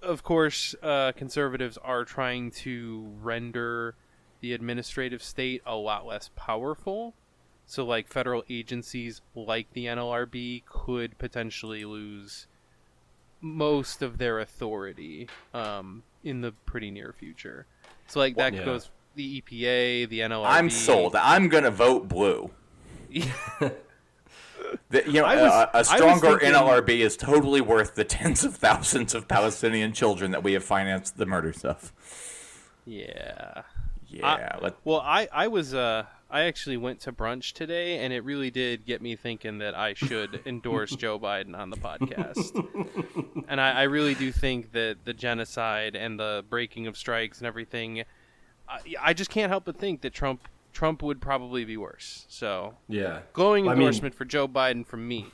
F: of course, conservatives are trying to render the administrative state a lot less powerful. So, like, federal agencies like the NLRB could potentially lose most of their authority in the pretty near future. So, like, that goes the EPA, the NLRB.
E: I'm sold. I'm going to vote blue. A stronger NLRB is totally worth the tens of thousands of Palestinian children that we have financed the murders of.
F: Yeah.
E: Yeah.
F: I actually went to brunch today, and it really did get me thinking that I should endorse Joe Biden on the podcast. And I really do think that the genocide and the breaking of strikes and everything, I just can't help but think that Trump would probably be worse. So
D: yeah,
F: glowing endorsement for Joe Biden from me.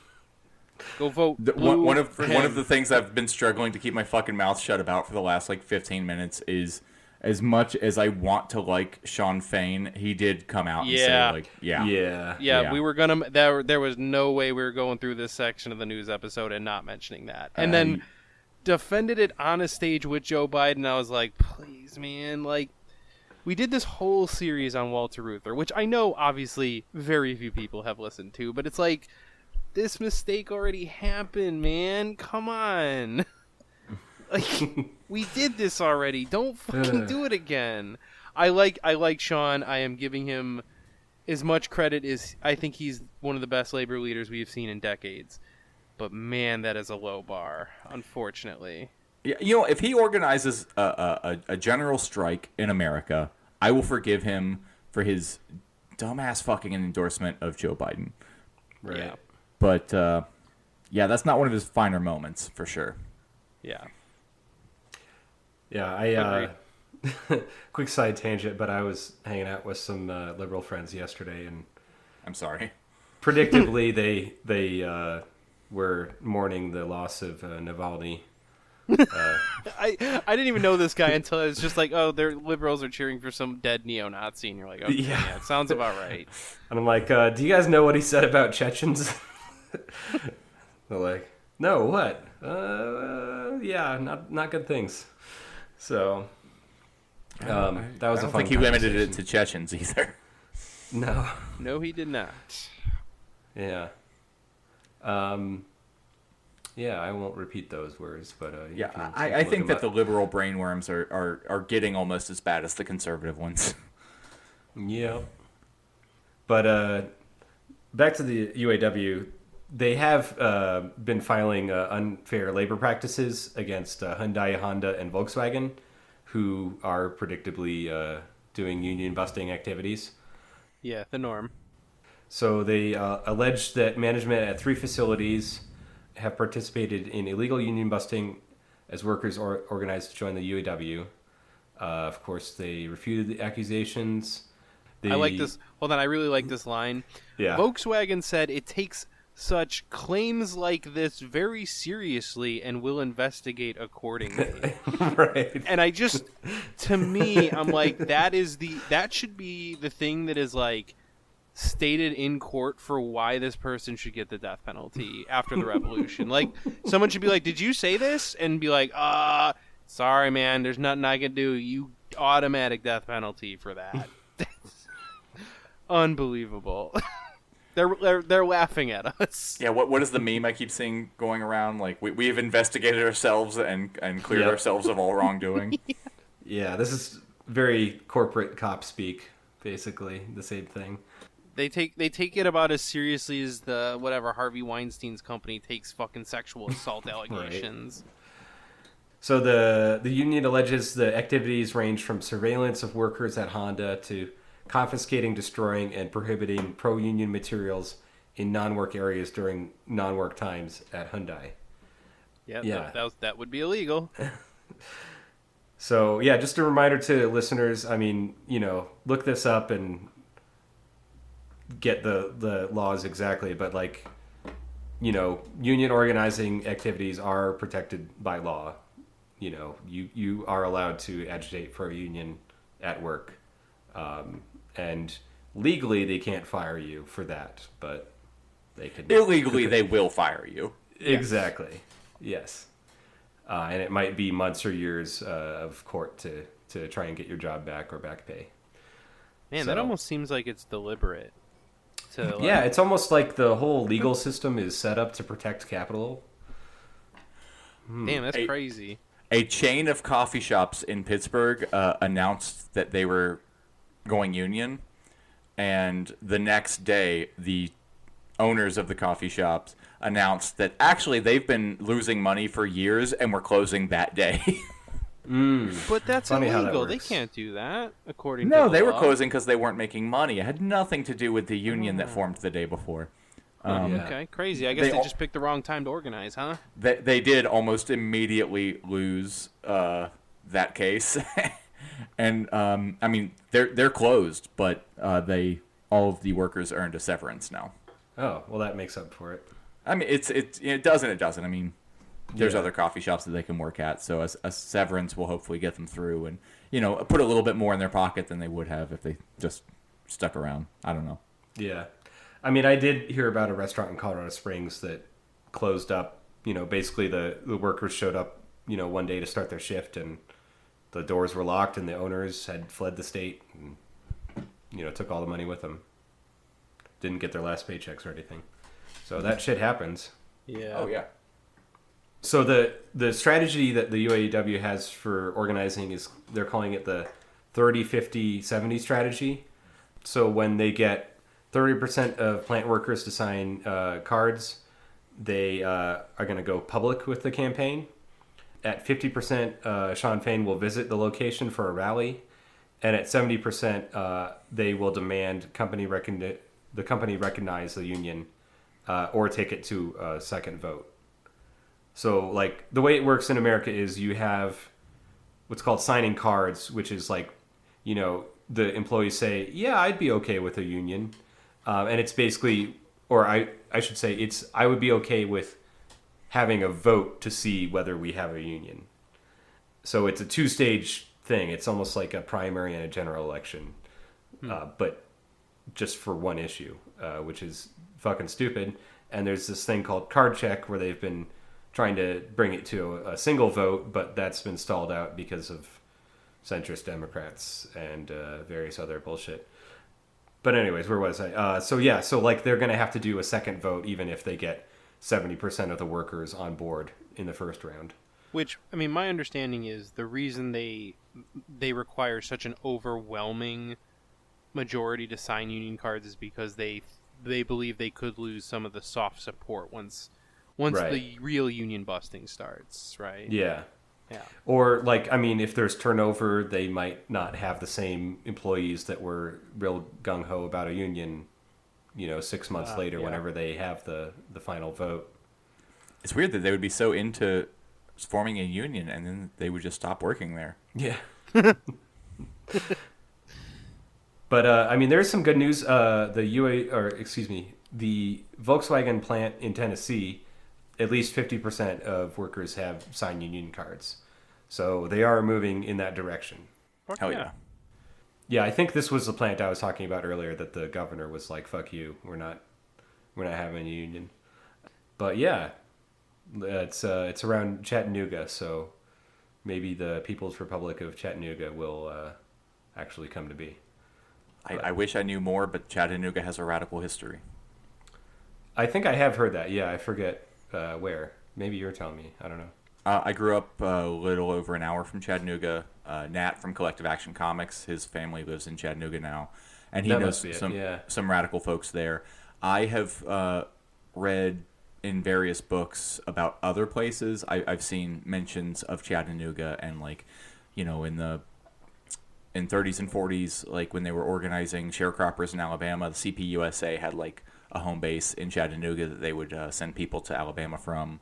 F: Go vote blue
E: one of
F: for him.
E: the things I've been struggling to keep my fucking mouth shut about for the last 15 minutes is, as much as I want to like Sean Fain, he did come out and say
F: we were gonna there was no way we were going through this section of the news episode and not mentioning that. And then defended it on a stage with Joe Biden. I was like, please, man, like, we did this whole series on Walter Reuther, which I know obviously very few people have listened to, but it's like, this mistake already happened, man. Come on. Like, we did this already. Don't fucking do it again. I like Sean. I am giving him as much credit as I think he's one of the best labor leaders we've seen in decades. But man, that is a low bar, unfortunately.
E: Yeah, if he organizes a general strike in America, I will forgive him for his dumbass fucking endorsement of Joe Biden.
D: Right.
F: Yeah.
E: But that's not one of his finer moments for sure.
F: Yeah.
D: Yeah, I quick side tangent, but I was hanging out with some liberal friends yesterday, and
E: I'm sorry.
D: Predictably, they were mourning the loss of Navalny.
F: I didn't even know this guy until I was just like, oh, their liberals are cheering for some dead neo-Nazi, and you're like, okay, yeah, it sounds about right.
D: And I'm like, do you guys know what he said about Chechens? They're like, no, what? Yeah, not good things. So, that was a fun
E: I don't think he limited it to Chechens either.
F: No, he did not.
D: Yeah. Yeah, I won't repeat those words, but
E: I think that the liberal brainworms are getting almost as bad as the conservative ones.
D: Yeah. But back to the UAW, they have been filing unfair labor practices against Hyundai, Honda, and Volkswagen, who are predictably doing union busting activities.
F: Yeah, the norm.
D: So they allege that management at 3 facilities have participated in illegal union busting as workers organized to join the UAW. Of course, they refuted the accusations.
F: I like this. Hold on, I really like this line.
D: Yeah.
F: Volkswagen said it takes such claims like this very seriously and will investigate accordingly.
D: Right.
F: And I just, to me, I'm like, that should be the thing that is like stated in court for why this person should get the death penalty after the revolution. Like, someone should be like, did you say this? And be like, sorry, man, there's nothing I can do. You automatic death penalty for that. Unbelievable. They're laughing at us.
E: Yeah, what is the meme I keep seeing going around? Like, we've investigated ourselves and cleared ourselves of all wrongdoing.
D: Yeah, this is very corporate cop speak, basically, the same thing.
F: They take it about as seriously as the whatever Harvey Weinstein's company takes fucking sexual assault allegations.
D: Right. So the union alleges the activities range from surveillance of workers at Honda to confiscating, destroying, and prohibiting pro-union materials in non-work areas during non-work times at Hyundai.
F: Yeah. That would be illegal.
D: So, yeah, just a reminder to listeners, I mean, look this up and get the laws exactly, but union organizing activities are protected by law. You are allowed to agitate for a union at work. And legally they can't fire you for that, but they can.
E: Illegally they will fire you.
D: Exactly. Yes. and it might be months or years of court to try and get your job back or back pay.
F: Man, that almost seems like it's deliberate.
D: Yeah, it's almost like the whole legal system is set up to protect capital.
F: Damn, that's crazy.
E: A chain of coffee shops in Pittsburgh announced that they were going union, and the next day, the owners of the coffee shops announced that actually they've been losing money for years and were closing that day.
F: But that's
D: Funny how
F: illegal.
D: that
F: They
D: works.
F: can't do that, according to
E: No,
F: the
E: they were
F: law.
E: closing because they weren't making money. It had nothing to do with the union that formed the day before.
D: Yeah.
F: Okay, crazy. I guess they
E: all-
F: just picked the wrong time to organize, huh?
E: They did almost immediately lose that case, and I mean they're closed, but all of the workers earned a severance now.
D: Oh, well, that makes up for it.
E: I mean it doesn't. I mean there's
D: Yeah.
E: other coffee shops that they can work at, so a severance will hopefully get them through and put a little bit more in their pocket than they would have if they just stuck around. I don't know.
D: Yeah. I mean, I did hear about a restaurant in Colorado Springs that closed up. Basically the workers showed up, one day to start their shift, and the doors were locked, and the owners had fled the state and, took all the money with them. Didn't get their last paychecks or anything. So that shit happens.
F: Yeah.
E: Oh yeah.
D: So the strategy that the UAW has for organizing is they're calling it the 30-50-70 strategy. So when they get 30% of plant workers to sign cards, they are going to go public with the campaign. At 50%, Sean Fain will visit the location for a rally. And at 70%, they will demand the company recognize the union or take it to a second vote. So, like, the way it works in America is you have what's called signing cards, which is like, the employees say, yeah, I'd be okay with a union. And it's basically, or I should say, I would be okay with having a vote to see whether we have a union. So it's a two-stage thing. It's almost like a primary and a general election, but just for one issue, which is fucking stupid. And there's this thing called card check where they've been trying to bring it to a single vote, but that's been stalled out because of centrist Democrats and various other bullshit. But anyways, where was I? So like they're going to have to do a second vote even if they get 70% of the workers on board in the first round.
F: Which, I mean, my understanding is the reason they require such an overwhelming majority to sign union cards is because they believe they could lose some of the soft support once
D: Right.
F: the real union busting starts, right?
D: Yeah.
F: Yeah.
D: Or, like, I mean, if there's turnover, they might not have the same employees that were real gung-ho about a union, 6 months later
F: yeah.
D: whenever they have the final vote.
E: It's weird that they would be so into forming a union and then they would just stop working there.
D: Yeah. But, I mean, there's some good news. The Volkswagen plant in Tennessee, at least 50% of workers have signed union cards. So they are moving in that direction.
E: Hell yeah.
D: Yeah, I think this was the plant I was talking about earlier that the governor was like, fuck you, we're not having a union. But yeah, it's around Chattanooga, so maybe the People's Republic of Chattanooga will actually come to be.
E: I wish I knew more, but Chattanooga has a radical history.
D: I think I have heard that. Yeah, I forget where. Maybe you're telling me. I don't know.
E: I grew up a little over an hour from Chattanooga. Nat from Collective Action Comics, his family lives in Chattanooga now, and he
D: That
E: knows
D: must be it,
E: some radical folks there. I have read in various books about other places. I've seen mentions of Chattanooga and in 30s and 40s, like when they were organizing sharecroppers in Alabama, the CPUSA had like a home base in Chattanooga that they would send people to Alabama from.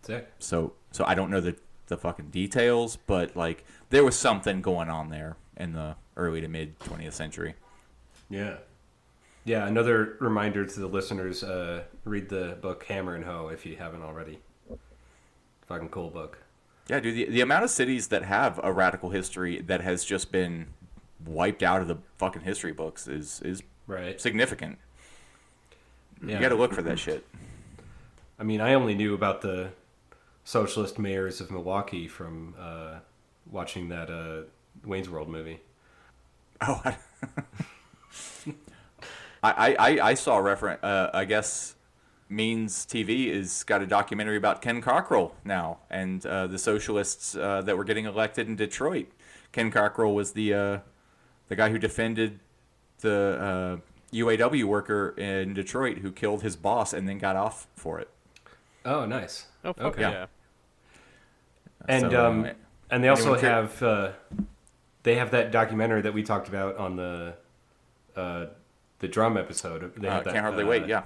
D: Sick.
E: So I don't know the fucking details, but like there was something going on there in the early to mid 20th century.
D: Yeah. Yeah, another reminder to the listeners, read the book Hammer and Hoe if you haven't already. Fucking cool book.
E: Yeah, dude, the amount of cities that have a radical history that has just been wiped out of the fucking history books is
D: Right.
E: significant.
D: Yeah.
E: You got to look for that shit.
D: I mean, I only knew about the socialist mayors of Milwaukee from watching that Wayne's World movie.
E: Oh, I saw a reference. I guess Means TV has got a documentary about Ken Cockrell now, and the socialists that were getting elected in Detroit. Ken Cockrell was the guy who defended the UAW worker in Detroit who killed his boss and then got off for it.
D: Oh, nice.
F: Oh, fuck
D: Okay.
F: yeah.
D: And
E: So, anyway,
D: and they also
E: anyone
D: have they have that documentary that we talked about on the drum episode. They have that,
E: Can't Hardly Wait, yeah.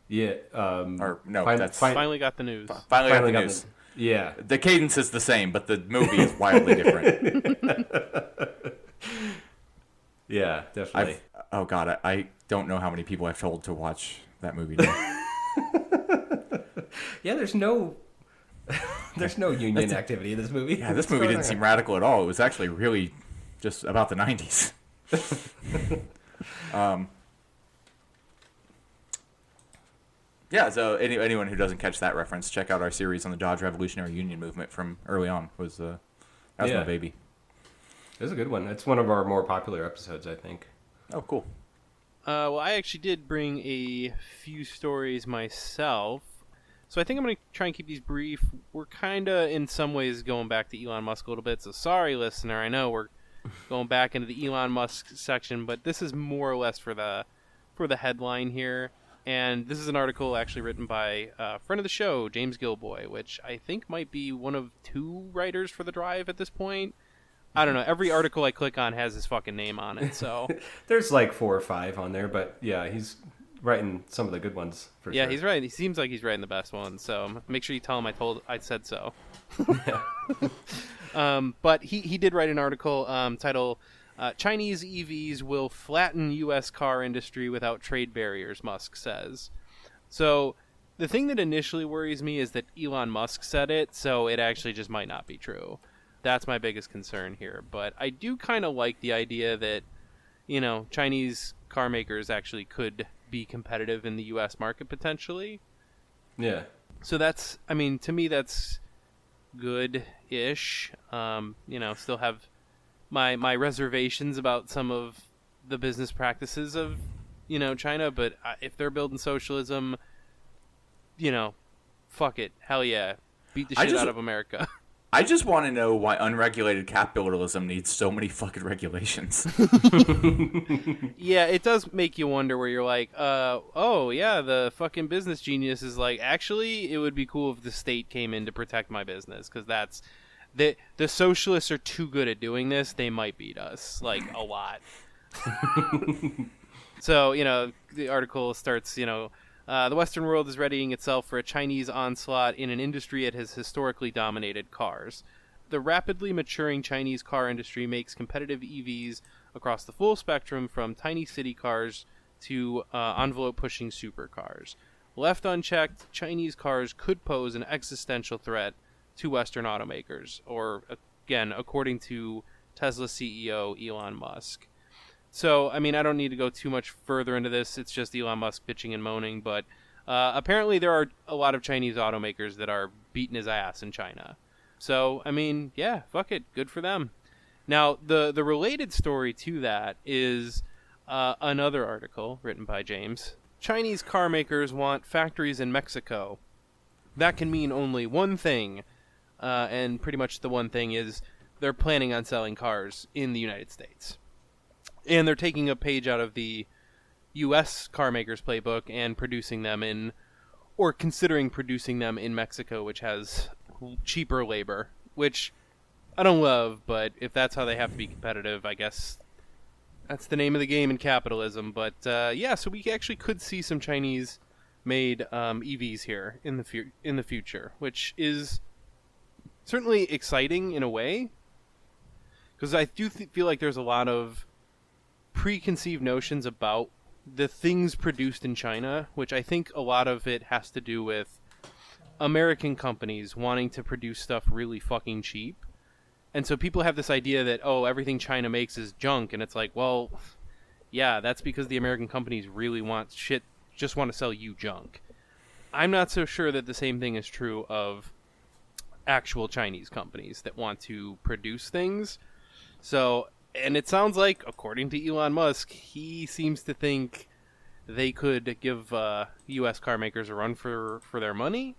D: Yeah.
E: Or no, that's
F: Finally got the news.
E: finally got the
D: got
E: news.
D: Yeah.
E: The cadence is the same, but the movie is wildly different.
D: Yeah, definitely.
E: Oh God, I don't know how many people I've told to watch that movie now.
D: Yeah, there's no union activity in this movie.
E: Yeah, this movie didn't seem radical at all. It was actually really just about the 90s. Yeah, so anyone who doesn't catch that reference, check out our series on the Dodge Revolutionary Union movement from early on. That was my baby.
D: It was a good one. It's one of our more popular episodes, I think.
E: Oh, cool.
F: Well, I actually did bring a few stories myself. So I think I'm going to try and keep these brief. We're kind of, in some ways, going back to Elon Musk a little bit. So sorry, listener. I know we're going back into the Elon Musk section, but this is more or less for the headline here. And this is an article actually written by a friend of the show, James Gilboy, which I think might be one of 2 writers for The Drive at this point. I don't know. Every article I click on has his fucking name on it, so...
D: There's like 4 or 5 on there, but yeah, he's writing some of the good ones for sure.
F: Yeah, he's right. He seems like he's writing the best ones, so make sure you tell him I said so. But he did write an article titled Chinese EVs will flatten U.S. car industry without trade barriers, Musk says. So the thing that initially worries me is that Elon Musk said it, so it actually just might not be true. That's my biggest concern here. But I do kind of like the idea that, you know, Chinese car makers actually could be competitive in the U.S. market potentially.
D: Yeah.
F: So that's, I mean, to me that's good-ish. You know, still have my reservations about some of the business practices of, you know, China, but if they're building socialism, you know, fuck it. Hell yeah. Beat the shit out of America.
E: I just want to know why unregulated capitalism needs so many fucking regulations.
F: Yeah, it does make you wonder where you're like, oh, yeah, the fucking business genius is like, actually, it would be cool if the state came in to protect my business, because that's... The socialists are too good at doing this. They might beat us, like, a lot. So, you know, the article starts, you know, the Western world is readying itself for a Chinese onslaught in an industry that has historically dominated cars. The rapidly maturing Chinese car industry makes competitive EVs across the full spectrum, from tiny city cars to envelope-pushing supercars. Left unchecked, Chinese cars could pose an existential threat to Western automakers, or, again, according to Tesla CEO Elon Musk. So, I mean, I don't need to go too much further into this. It's just Elon Musk bitching and moaning, but apparently there are a lot of Chinese automakers that are beating his ass in China. So, I mean, yeah, fuck it. Good for them. Now, the related story to that is another article written by James. Chinese car makers want factories in Mexico. That can mean only one thing, and pretty much the one thing is they're planning on selling cars in the United States. And they're taking a page out of the U.S. car makers playbook and producing them in, or considering producing them in Mexico, which has cheaper labor, which I don't love, but if that's how they have to be competitive, I guess that's the name of the game in capitalism. But yeah, so we actually could see some Chinese-made EVs here in the future, which is certainly exciting in a way, because I do feel like there's a lot of preconceived notions about the things produced in China, which I think a lot of it has to do with American companies wanting to produce stuff really fucking cheap. And so people have this idea that, oh, everything China makes is junk, and it's like, well, yeah, that's because the American companies really want shit, just want to sell you junk. I'm not so sure that the same thing is true of actual Chinese companies that want to produce things. So, and it sounds like, according to Elon Musk, he seems to think they could give U.S. car makers a run for their money.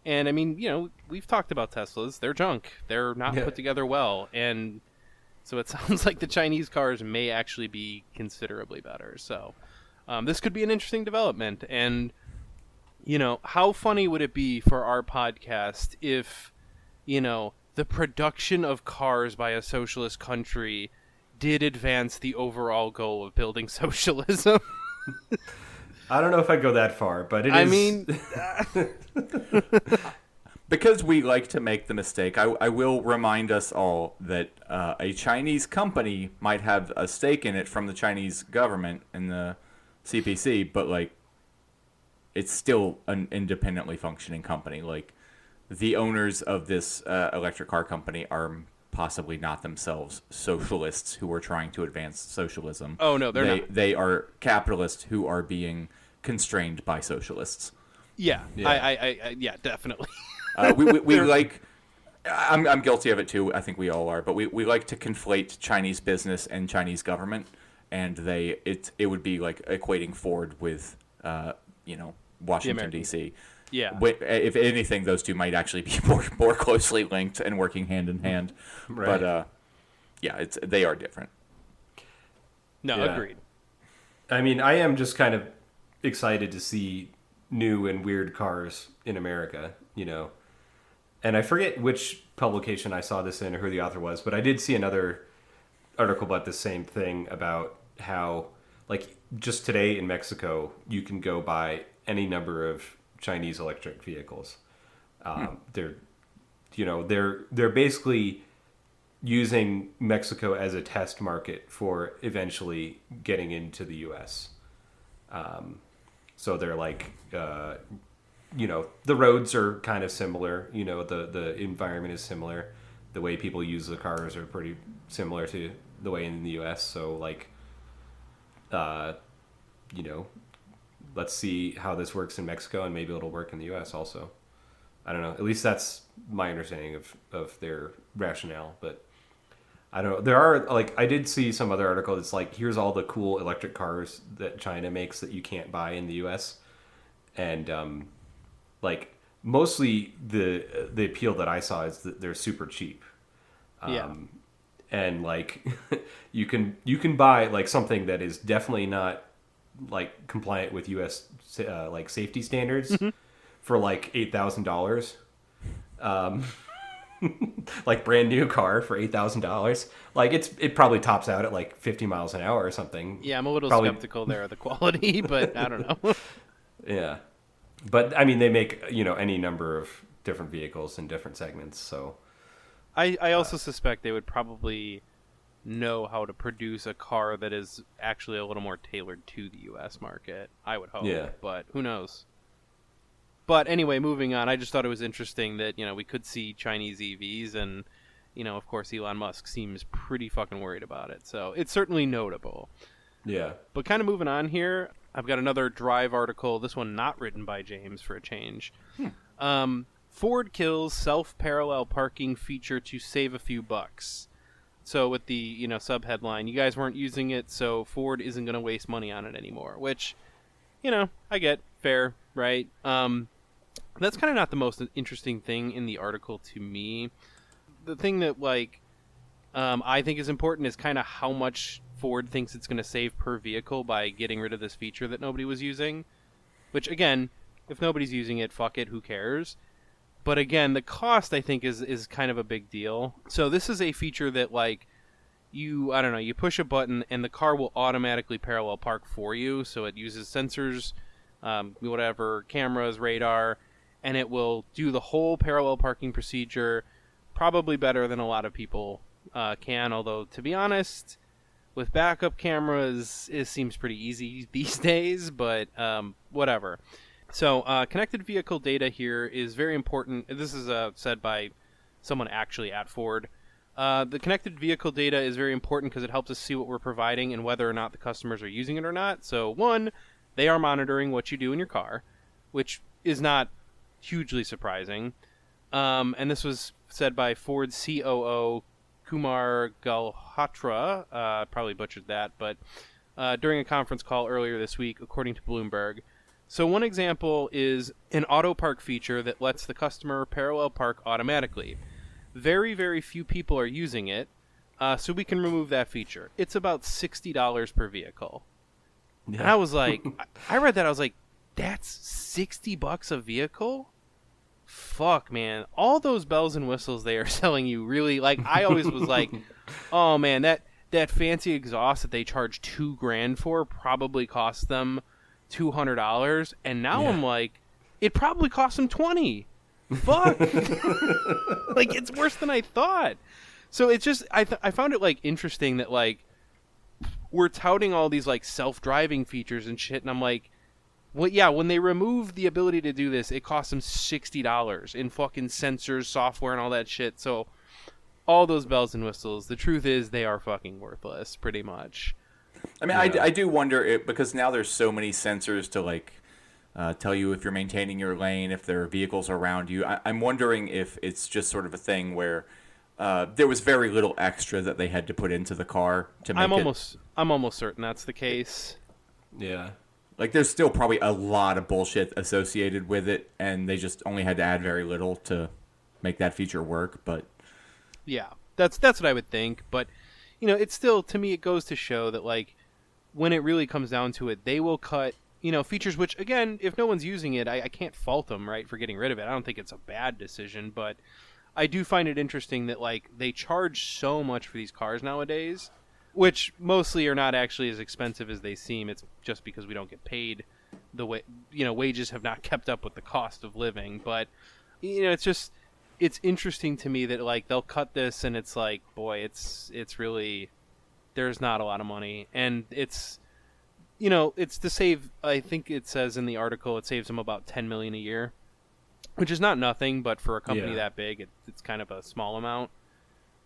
F: And I mean, you know, we've talked about Teslas. They're junk. They're not put together well. And so it sounds like the Chinese cars may actually be considerably better. So this could be an interesting development. And, you know, how funny would it be for our podcast if, you know, the production of cars by a socialist country did advance the overall goal of building socialism?
D: I don't know if I'd go that far, but
F: I mean,
E: because we like to make the mistake, I will remind us all that a Chinese company might have a stake in it from the Chinese government and the CPC, but like, it's still an independently functioning company. Like, the owners of this electric car company are possibly not themselves socialists who are trying to advance socialism.
F: Oh, no, they're not.
E: They are capitalists who are being constrained by socialists.
F: Yeah. Yeah, definitely.
E: We like... I'm guilty of it too. I think we all are. But we like to conflate Chinese business and Chinese government, and it would be like equating Ford with, Washington, D.C.
F: Yeah.
E: If anything, those two might actually be more closely linked and working hand in hand.
D: Right.
E: But they are different.
F: No, agreed.
D: I mean, I am just kind of excited to see new and weird cars in America, you know. And I forget which publication I saw this in or who the author was, but I did see another article about the same thing, about how, like, just today in Mexico, you can go buy any number of Chinese electric vehicles. They're basically using Mexico as a test market for eventually getting into the U.S. So they're like, the roads are kind of similar. You know, the environment is similar. The way people use the cars are pretty similar to the way in the U.S. So like, let's see how this works in Mexico, and maybe it'll work in the U.S. also. I don't know. At least that's my understanding of their rationale. But I don't know. There are, like, I did see some other article that's like, here's all the cool electric cars that China makes that you can't buy in the U.S. And like, mostly the appeal that I saw is that they're super cheap. And like, you can buy like something that is definitely not like compliant with U.S. Like safety standards for like $8,000, like brand new car for $8,000. Like it probably tops out at like 50 miles an hour or something.
F: Yeah, I'm a little skeptical there of the quality, but I don't know.
D: Yeah, but I mean, they make any number of different vehicles in different segments. So
F: I also suspect they would probably know how to produce a car that is actually a little more tailored to the U.S. market. I would hope, but who knows? But anyway, moving on, I just thought it was interesting that, we could see Chinese EVs, and, of course, Elon Musk seems pretty fucking worried about it. So it's certainly notable.
D: Yeah.
F: But kind of moving on here, I've got another Drive article, this one not written by James for a change. Ford kills self-parallel parking feature to save a few bucks. So with the, sub-headline, you guys weren't using it, so Ford isn't going to waste money on it anymore, which, I get. Fair, right? That's kind of not the most interesting thing in the article to me. The thing that, I think is important is kind of how much Ford thinks it's going to save per vehicle by getting rid of this feature that nobody was using. Which, again, if nobody's using it, fuck it, who cares? But again, the cost, I think, is kind of a big deal. So this is a feature that, you push a button and the car will automatically parallel park for you. So it uses sensors, cameras, radar, and it will do the whole parallel parking procedure probably better than a lot of people can. Although, to be honest, with backup cameras, it seems pretty easy these days, but whatever. So, connected vehicle data here is very important. This is said by someone actually at Ford. The connected vehicle data is very important because it helps us see what we're providing and whether or not the customers are using it or not. So, one, they are monitoring what you do in your car, which is not hugely surprising. And this was said by Ford COO Kumar Galhotra. Probably butchered that, but during a conference call earlier this week, according to Bloomberg. So one example is an auto park feature that lets the customer parallel park automatically. Very, very few people are using it, so we can remove that feature. It's about $60 per vehicle. Yeah. And I was like, I read that, I was like, that's $60 a vehicle? Fuck, man. All those bells and whistles they are selling you really, like, I always was like, oh man, that fancy exhaust that they charge $2,000 for probably cost them $200, and now I'm like, it probably cost them $20. Fuck. Like, it's worse than I thought. So it's just, I found it, like, interesting that, like, we're touting all these, like, self-driving features and shit, and I'm like, well, yeah, when they remove the ability to do this, it costs them $60 in fucking sensors, software, and all that shit. So all those bells and whistles, the truth is they are fucking worthless, pretty much.
E: I mean, I do wonder, because now there's so many sensors to, like, tell you if you're maintaining your lane, if there are vehicles around you. I'm wondering if it's just sort of a thing where there was very little extra that they had to put into the car to make
F: I'm almost certain that's the case.
D: Yeah.
E: Like, there's still probably a lot of bullshit associated with it, and they just only had to add very little to make that feature work, but...
F: Yeah, that's what I would think, but, you know, it's still, to me, it goes to show that, like, when it really comes down to it, they will cut, you know, features which, again, if no one's using it, I can't fault them, right, for getting rid of it. I don't think it's a bad decision, but I do find it interesting that, like, they charge so much for these cars nowadays, which mostly are not actually as expensive as they seem. It's just because we don't get paid the way, you know, wages have not kept up with the cost of living. But, you know, it's interesting to me that, like, they'll cut this and it's like, boy, it's really, there's not a lot of money. And it's, you know, it's to save, I think it says in the article, it saves them about $10 million a year, which is not nothing, but for a company that big, it's kind of a small amount.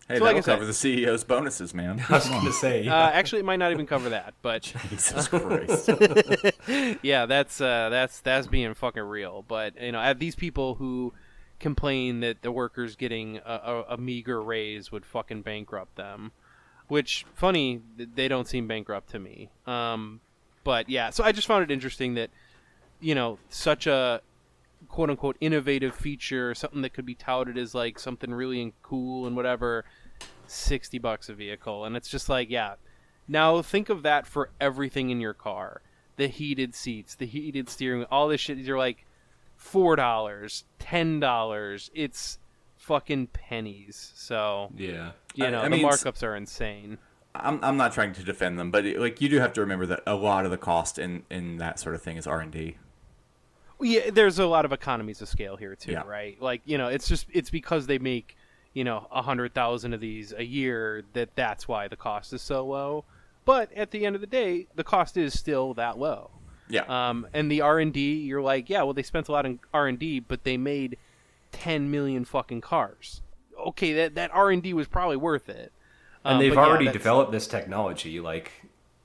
E: Hey, so that'll cover the CEO's bonuses, man.
D: I was going to say.
F: Actually, it might not even cover that, but
E: Jesus Christ.
F: Yeah, that's being fucking real. But, you know, these people who complain that the workers getting a meager raise would fucking bankrupt them, which, funny, they don't seem bankrupt to me. But yeah, so I just found it interesting that, you know, such a quote unquote innovative feature, something that could be touted as like something really cool and whatever, $60 a vehicle. And it's just like, yeah, now think of that for everything in your car. The heated seats, the heated steering wheel, all this shit. You're like $4, $10. It's fucking pennies. So
D: yeah,
F: you know, I mean, the markups are insane.
E: I'm not trying to defend them, but like, you do have to remember that a lot of the cost in that sort of thing is R&D.
F: Yeah, there's a lot of economies of scale here too, right? Like, you know, it's because they make, you know, 100,000 of these a year that's why the cost is so low. But at the end of the day, the cost is still that low.
E: Yeah.
F: And the R&D, you're like, yeah, well, they spent a lot on R&D, but they made 10 million fucking cars. Okay, that R&D was probably worth it.
D: And they've already developed this technology, like...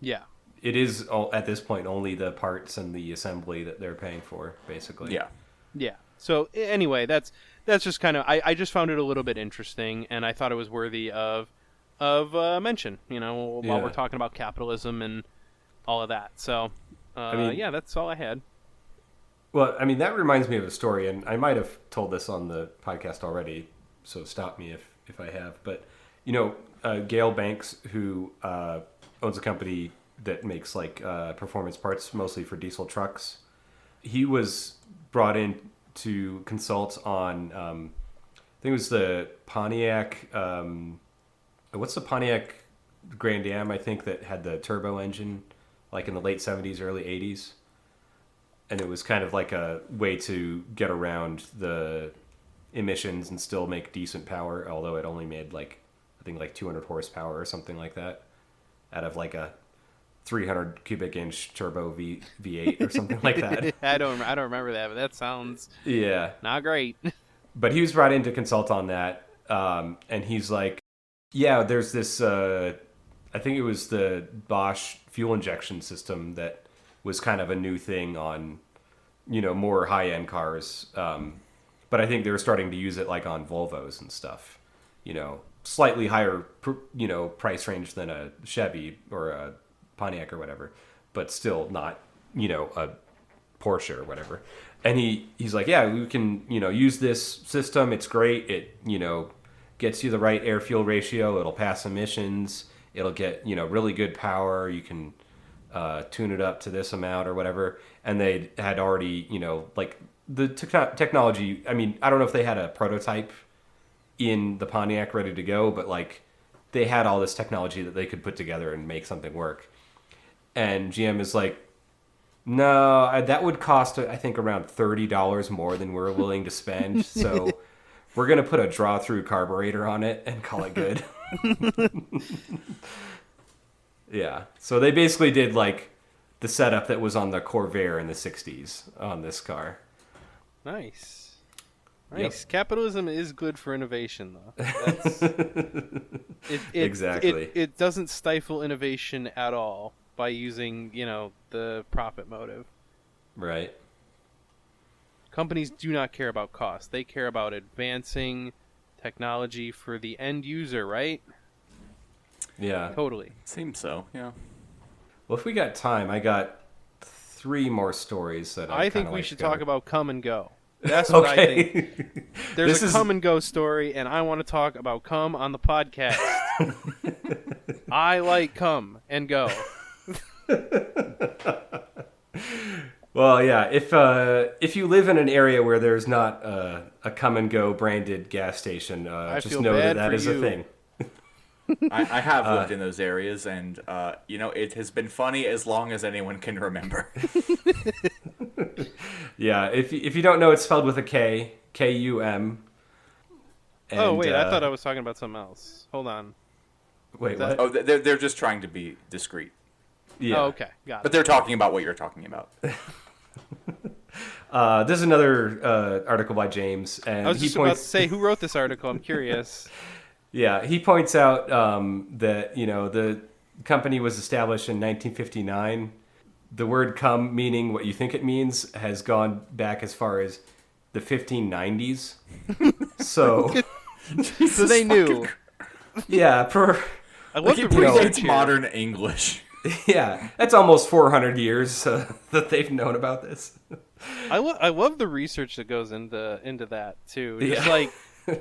F: Yeah.
D: It is, at this point, only the parts and the assembly that they're paying for, basically.
E: Yeah.
F: Yeah. So, anyway, that's just kind of... I just found it a little bit interesting, and I thought it was worthy of mention, you know, while we're talking about capitalism and all of that. So, I mean, yeah, that's all I had.
D: Well, I mean, that reminds me of a story, and I might have told this on the podcast already, so stop me if I have. But, you know, Gale Banks, who owns a company that makes like performance parts mostly for diesel trucks. He was brought in to consult on, I think it was the Pontiac, what's the Pontiac Grand Am, I think, that had the turbo engine like in the late 70s, early 80s. And it was kind of like a way to get around the emissions and still make decent power, although it only made like, I think like 200 horsepower or something like that out of like a 300 cubic inch turbo V8 or something like that.
F: I don't remember that, but that sounds not great.
D: But he was brought in to consult on that, and he's like, yeah, there's this, I think it was the Bosch fuel injection system that was kind of a new thing on, you know, more high-end cars. But but I think they were starting to use it like on Volvos and stuff. Slightly higher, price range than a Chevy or a Pontiac or whatever, but still not, a Porsche or whatever. And he's like, yeah, we can, use this system. It's great. It, gets you the right air fuel ratio. It'll pass emissions. It'll get, really good power. You can tune it up to this amount or whatever. And they had already, like the technology. I mean, I don't know if they had a prototype in the Pontiac ready to go, but like they had all this technology that they could put together and make something work. And GM is like, no, that would cost, I think, around $30 more than we're willing to spend. So we're going to put a draw-through carburetor on it and call it good. Yeah. So they basically did like the setup that was on the Corvair in the 60s on this car.
F: Nice.
D: Yep.
F: Capitalism is good for innovation, though.
D: Exactly.
F: It doesn't stifle innovation at all by using, the profit motive.
D: Right.
F: Companies do not care about cost. They care about advancing technology for the end user, right?
D: Yeah.
F: Totally.
E: Seems so, yeah.
D: Well, if we got time, I got 3 more stories that
F: I think we should talk about Kum Go. That's what I think. There's a Kum and Go story, and I want to talk about Kum on the podcast. I like Kum and Go.
D: Well, yeah. If you live in an area where there's not a Kum and Go branded gas station, just know that is a thing.
E: I have lived in those areas, and it has been funny as long as anyone can remember.
D: Yeah, if you don't know, it's spelled with a K, K-U-M.
F: Oh wait, I thought I was talking about something else. Hold on.
D: Wait, what?
E: Oh, they're just trying to be discreet.
D: Yeah.
F: Oh, okay, got it.
E: But they're talking about what you're talking about.
D: This is another article by James, and
F: I was just about to say, who wrote this article? I'm curious.
D: Yeah, he points out that the company was established in 1959. The word "cum," meaning what you think it means, has gone back as far as the 1590s. So
F: they knew.
D: Yeah,
F: I love the
E: research here. Modern English.
D: Yeah, that's almost 400 years that they've known about this.
F: I love the research that goes into that too. Just like,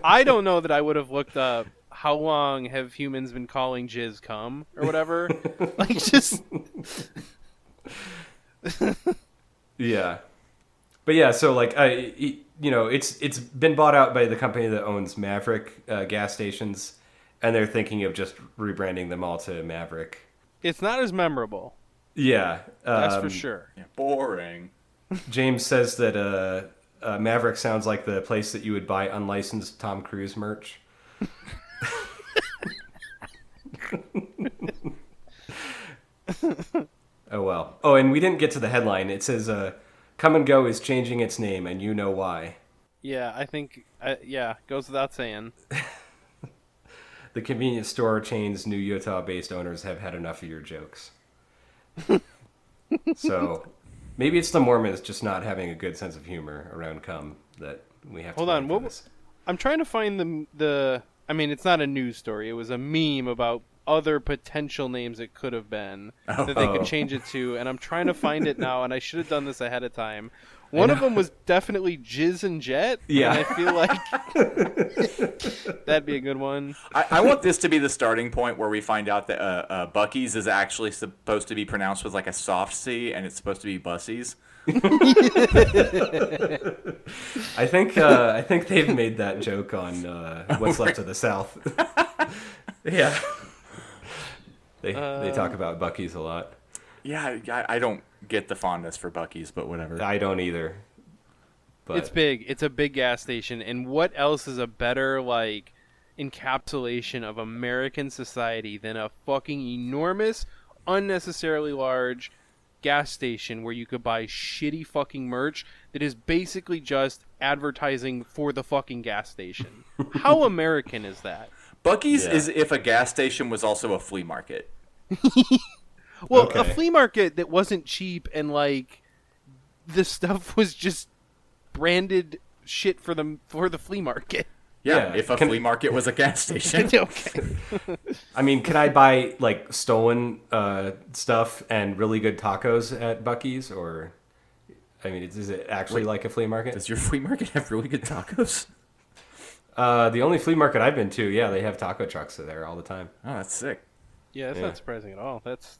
F: I don't know that I would have looked up how long have humans been calling jizz cum or whatever. Like, just
D: yeah. But yeah, so like it's been bought out by the company that owns Maverick gas stations, and they're thinking of just rebranding them all to Maverick.
F: It's not as memorable.
D: Yeah,
F: that's for sure.
E: Yeah, boring.
D: James says that Maverick sounds like the place that you would buy unlicensed Tom Cruise merch. Oh well. Oh, and we didn't get to the headline. It says Kum and Go is changing its name, and you know why.
F: Yeah, I think goes without saying.
D: The convenience store chain's new Utah-based owners have had enough of your jokes. So maybe it's the Mormons just not having a good sense of humor around cum that we have to.
F: Hold on, I'm trying to find the. I mean, it's not a news story. It was a meme about other potential names it could have been that they could change it to, and I'm trying to find it now. And I should have done this ahead of time. One of them was definitely Jizz and Jet.
D: Yeah,
F: and I feel like that'd be a good one.
E: I want this to be the starting point where we find out that Buc-ee's is actually supposed to be pronounced with like a soft C, and it's supposed to be Bussies.
D: I think they've made that joke on What's Left of the South. Yeah, they talk about Buc-ee's a lot.
E: Yeah, I don't get the fondness for Buc-ee's, but whatever.
D: I don't either. But
F: it's big. It's a big gas station, and what else is a better like encapsulation of American society than a fucking enormous, unnecessarily large gas station where you could buy shitty fucking merch that is basically just advertising for the fucking gas station. How American is that?
E: Buc-ee's is if a gas station was also a flea market.
F: Well, a flea market that wasn't cheap and like the stuff was just branded shit for the flea market.
E: Yeah, if a flea market was a gas station.
F: Okay.
D: I mean, can I buy like stolen stuff and really good tacos at Buc-ee's, or I mean, is it actually like a flea market?
E: Does your flea market have really good tacos?
D: The only flea market I've been to, yeah, they have taco trucks there all the time.
E: Oh, that's sick.
F: Yeah, that's not surprising at all. That's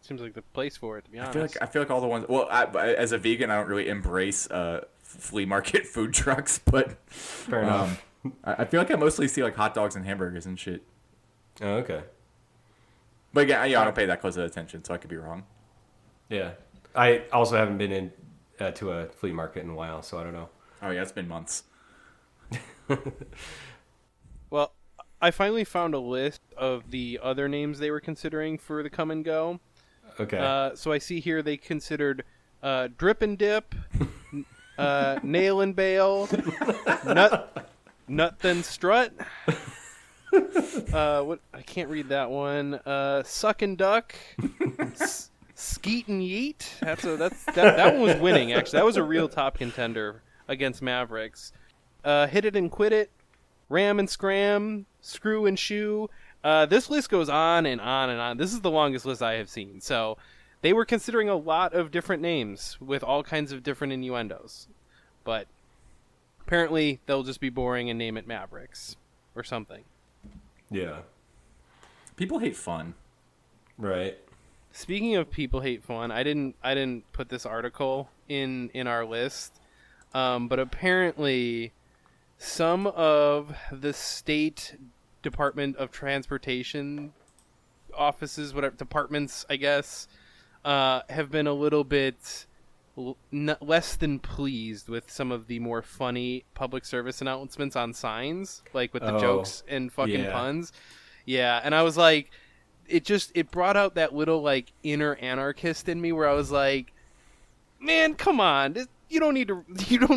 F: seems like the place for it, to be honest.
E: I feel like all the ones. Well, as a vegan, I don't really embrace flea market food trucks, but
D: Fair enough.
E: I feel like I mostly see like hot dogs and hamburgers and shit.
D: Oh, okay.
E: But again, I don't pay that close of attention, so I could be wrong.
D: Yeah, I also haven't been in to a flea market in a while, so I don't know.
E: Oh yeah, it's been months.
F: Well, I finally found a list of the other names they were considering for the Kum Go.
D: Okay.
F: So I see here they considered Drip and Dip, Nail and Bale, Nut Then Strut. What I can't read that one. Suck and Duck, Skeet and Yeet. That one was winning actually. That was a real top contender against Mavericks. Hit It and Quit It, Ram and Scram, Screw and Shoe. This list goes on and on and on. This is the longest list I have seen. So they were considering a lot of different names with all kinds of different innuendos. But apparently they'll just be boring and name it Mavericks or something.
D: Yeah.
E: People hate fun.
D: Right.
F: Speaking of people hate fun, I didn't put this article in our list, but apparently some of the state Department of Transportation offices, whatever departments, I guess, have been a little bit less than pleased with some of the more funny public service announcements on signs, like with the jokes and fucking puns. Yeah, and I was like, it brought out that little like inner anarchist in me where I was like, man, come on. You don't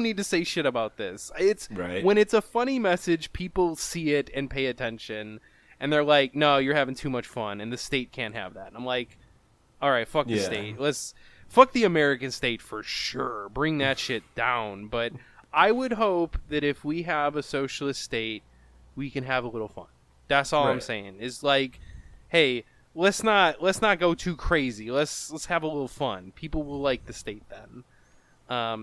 F: need to say shit about this. It's
D: right.
F: When it's a funny message, people see it and pay attention, and they're like, "No, you're having too much fun, and the state can't have that." And I'm like, "All right, fuck the state. Fuck the American state for sure. Bring that shit down." But I would hope that if we have a socialist state, we can have a little fun. That's all I'm saying. Is like, hey, let's not go too crazy. Let's have a little fun. People will like the state then.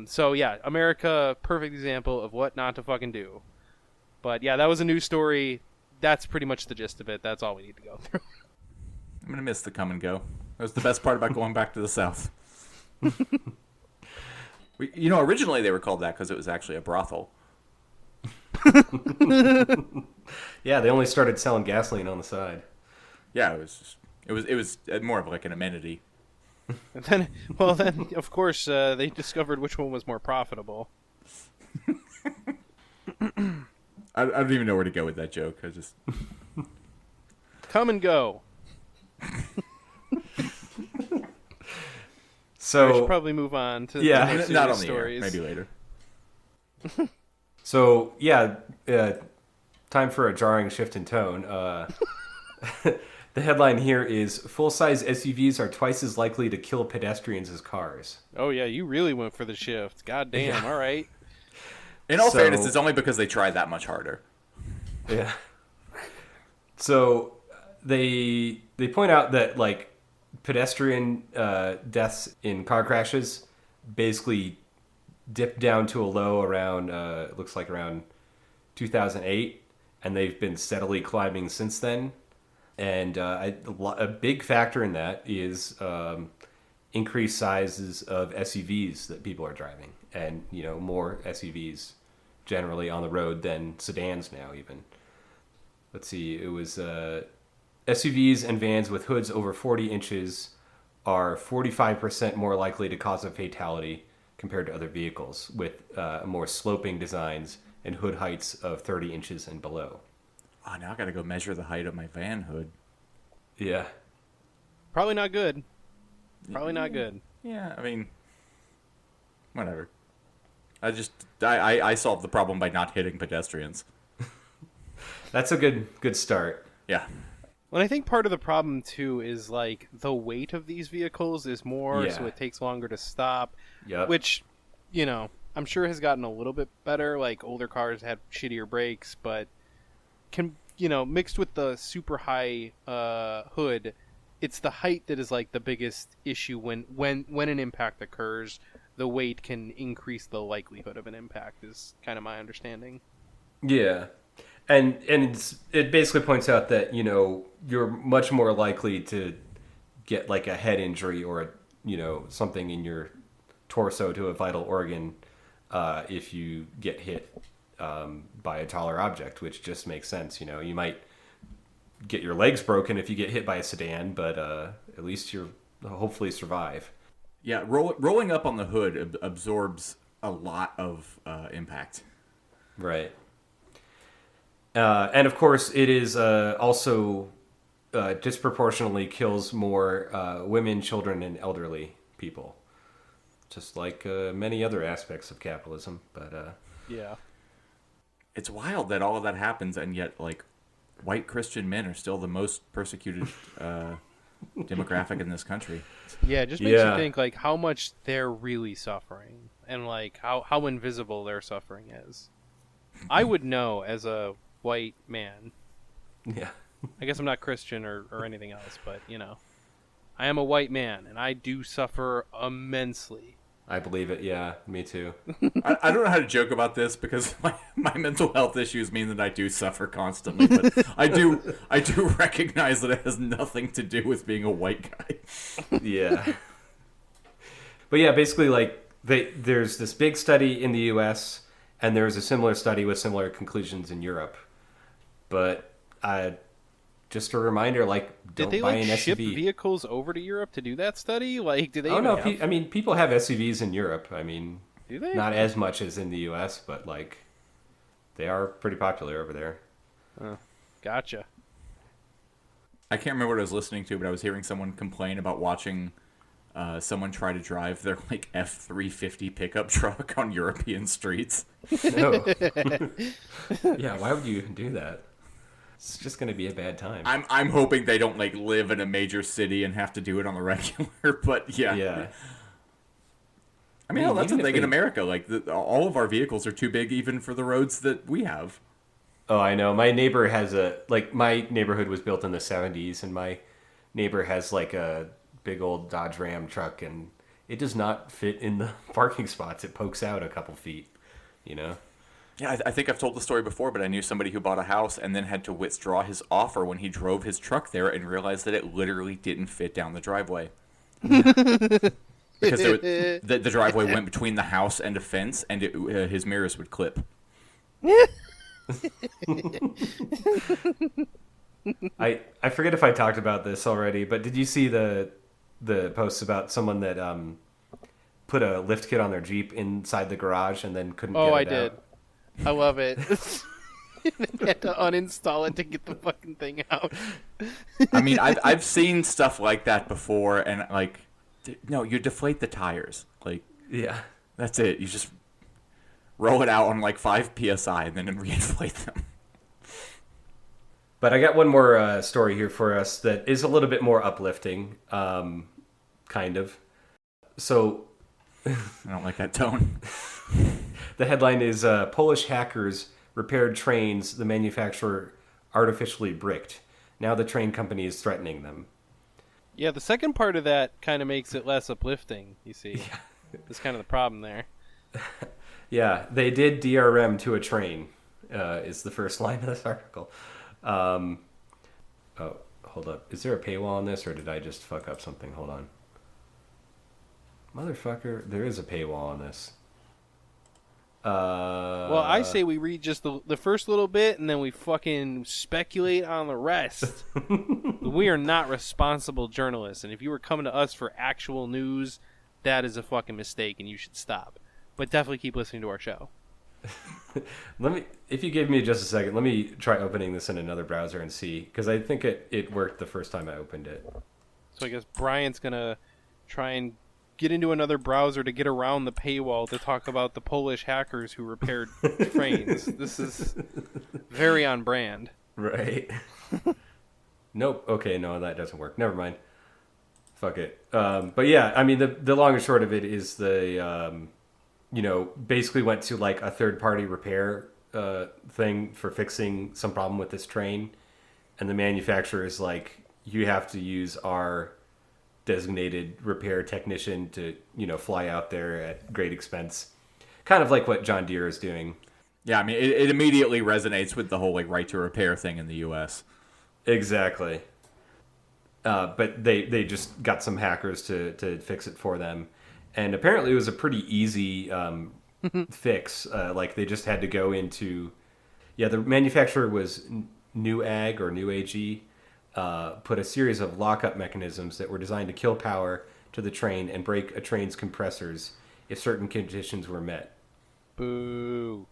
F: So yeah, America, perfect example of what not to fucking do. But yeah, that was a news story. That's pretty much the gist of it. That's all we need to go through.
E: I'm gonna miss the Kum Go. That was the best part about going back to the South. Originally they were called that because it was actually a brothel.
D: Yeah, they only started selling gasoline on the side.
E: Yeah, it was more of like an amenity.
F: And then of course they discovered which one was more profitable.
E: I don't even know where to go with that joke. I just
F: Kum Go.
D: So
F: I should probably move on to the next
E: not on the
F: stories.
E: air, maybe later.
D: So yeah, time for a jarring shift in tone. The headline here is full-size SUVs are twice as likely to kill pedestrians as cars.
F: Oh yeah, you really went for the shift. God damn. All right.
E: In all fairness, it's only because they tried that much harder.
D: Yeah. So they point out that like pedestrian deaths in car crashes basically dipped down to a low around it looks like around 2008, and they've been steadily climbing since then. And a big factor in that is increased sizes of SUVs that people are driving, and more SUVs generally on the road than sedans now. Even let's see, it was SUVs and vans with hoods over 40 inches are 45% more likely to cause a fatality compared to other vehicles with more sloping designs and hood heights of 30 inches and below.
E: Oh, now I gotta go measure the height of my van hood.
D: Yeah.
F: Probably not good. Not good.
E: Yeah, I mean, whatever. I solved the problem by not hitting pedestrians.
D: That's a good start.
E: Yeah.
F: Well, I think part of the problem too is like the weight of these vehicles is more, so it takes longer to stop.
D: Yep.
F: Which, I'm sure has gotten a little bit better. Like older cars had shittier brakes, but mixed with the super high hood, it's the height that is like the biggest issue when an impact occurs. The weight can increase the likelihood of an impact is kind of my understanding.
D: Yeah. And it basically points out that, you're much more likely to get like a head injury or, something in your torso to a vital organ if you get hit by a taller object, which just makes sense. You might get your legs broken if you get hit by a sedan, but at least you'll hopefully survive.
E: Yeah, rolling up on the hood absorbs a lot of impact.
D: Right. And of course, it is also disproportionately kills more women, children, and elderly people. Just like many other aspects of capitalism. But
F: yeah.
E: It's wild that all of that happens, and yet, like, white Christian men are still the most persecuted demographic in this country.
F: Yeah, it just makes you think, like, how much they're really suffering, and, like, how invisible their suffering is. I would know as a white man.
D: Yeah.
F: I guess I'm not Christian or anything else, but, I am a white man, and I do suffer immensely.
D: I believe it, yeah. Me too.
E: I don't know how to joke about this because my mental health issues mean that I do suffer constantly, but I do recognize that it has nothing to do with being a white guy.
D: Yeah. But yeah, basically, like, there's this big study in the U.S., and there's a similar study with similar conclusions in Europe. But just a reminder, like, don't buy an SUV.
F: Did they ship vehicles over to Europe to do that study? Like, did they?
D: Oh no, people have SUVs in Europe. I mean,
F: do they?
D: Not as much as in the U.S., but like, they are pretty popular over there.
F: Gotcha.
E: I can't remember what I was listening to, but I was hearing someone complain about watching someone try to drive their like F-350 pickup truck on European streets.
D: No. Yeah, why would you do that? It's just going to be a bad time.
E: I'm hoping they don't like live in a major city and have to do it on the regular, but yeah.
D: Yeah.
E: I mean, that's the thing in America. Like, all of our vehicles are too big even for the roads that we have.
D: Oh, I know. My neighbor has my neighborhood was built in the 70s, and my neighbor has like a big old Dodge Ram truck, and it does not fit in the parking spots. It pokes out a couple feet,
E: Yeah, I think I've told the story before, but I knew somebody who bought a house and then had to withdraw his offer when he drove his truck there and realized that it literally didn't fit down the driveway. Because the driveway went between the house and a fence, and his mirrors would clip.
D: I forget if I talked about this already, but did you see the posts about someone that put a lift kit on their Jeep inside the garage and then couldn't get it out?
F: Oh, I did. I love it. They had to uninstall it to get the fucking thing out.
E: I mean, I've seen stuff like that before, and like, no, you deflate the tires. Like,
D: yeah,
E: that's it. You just roll it out on like 5 psi and then reinflate them.
D: But I got one more story here for us that is a little bit more uplifting, kind of. So,
E: I don't like that tone.
D: The headline is Polish hackers repaired trains the manufacturer artificially bricked. Now the train company is threatening them.
F: Yeah, the second part of that kind of makes it less uplifting, you see. Yeah. That's kind of the problem there.
D: Yeah, they did DRM to a train, is the first line of this article. Oh, hold up. Is there a paywall on this, or did I just fuck up something? Hold on. Motherfucker, there is a paywall on this.
F: Well, I say we read just the first little bit, and then we fucking speculate on the rest. We are not responsible journalists, and if you were coming to us for actual news, that is a fucking mistake, and you should stop. But definitely keep listening to our show.
D: If you give me just a second, let me try opening this in another browser and see, because I think it worked the first time I opened it.
F: So I guess Brian's gonna try and get into another browser to get around the paywall to talk about the Polish hackers who repaired trains. This is very on brand.
D: Right. Nope. Okay, no, that doesn't work. Never mind. Fuck it. But yeah, I mean, the long and short of it is the basically went to like a third-party repair thing for fixing some problem with this train, and the manufacturer is like, you have to use our designated repair technician to fly out there at great expense, kind of like what John Deere is doing.
E: Yeah, I mean, it immediately resonates with the whole like right to repair thing in the U.S.
D: Exactly. But they just got some hackers to fix it for them, and apparently it was a pretty easy fix. Like they just had to go into, the manufacturer was Newag or Newag, put a series of lockup mechanisms that were designed to kill power to the train and break a train's compressors if certain conditions were met.
F: Boo.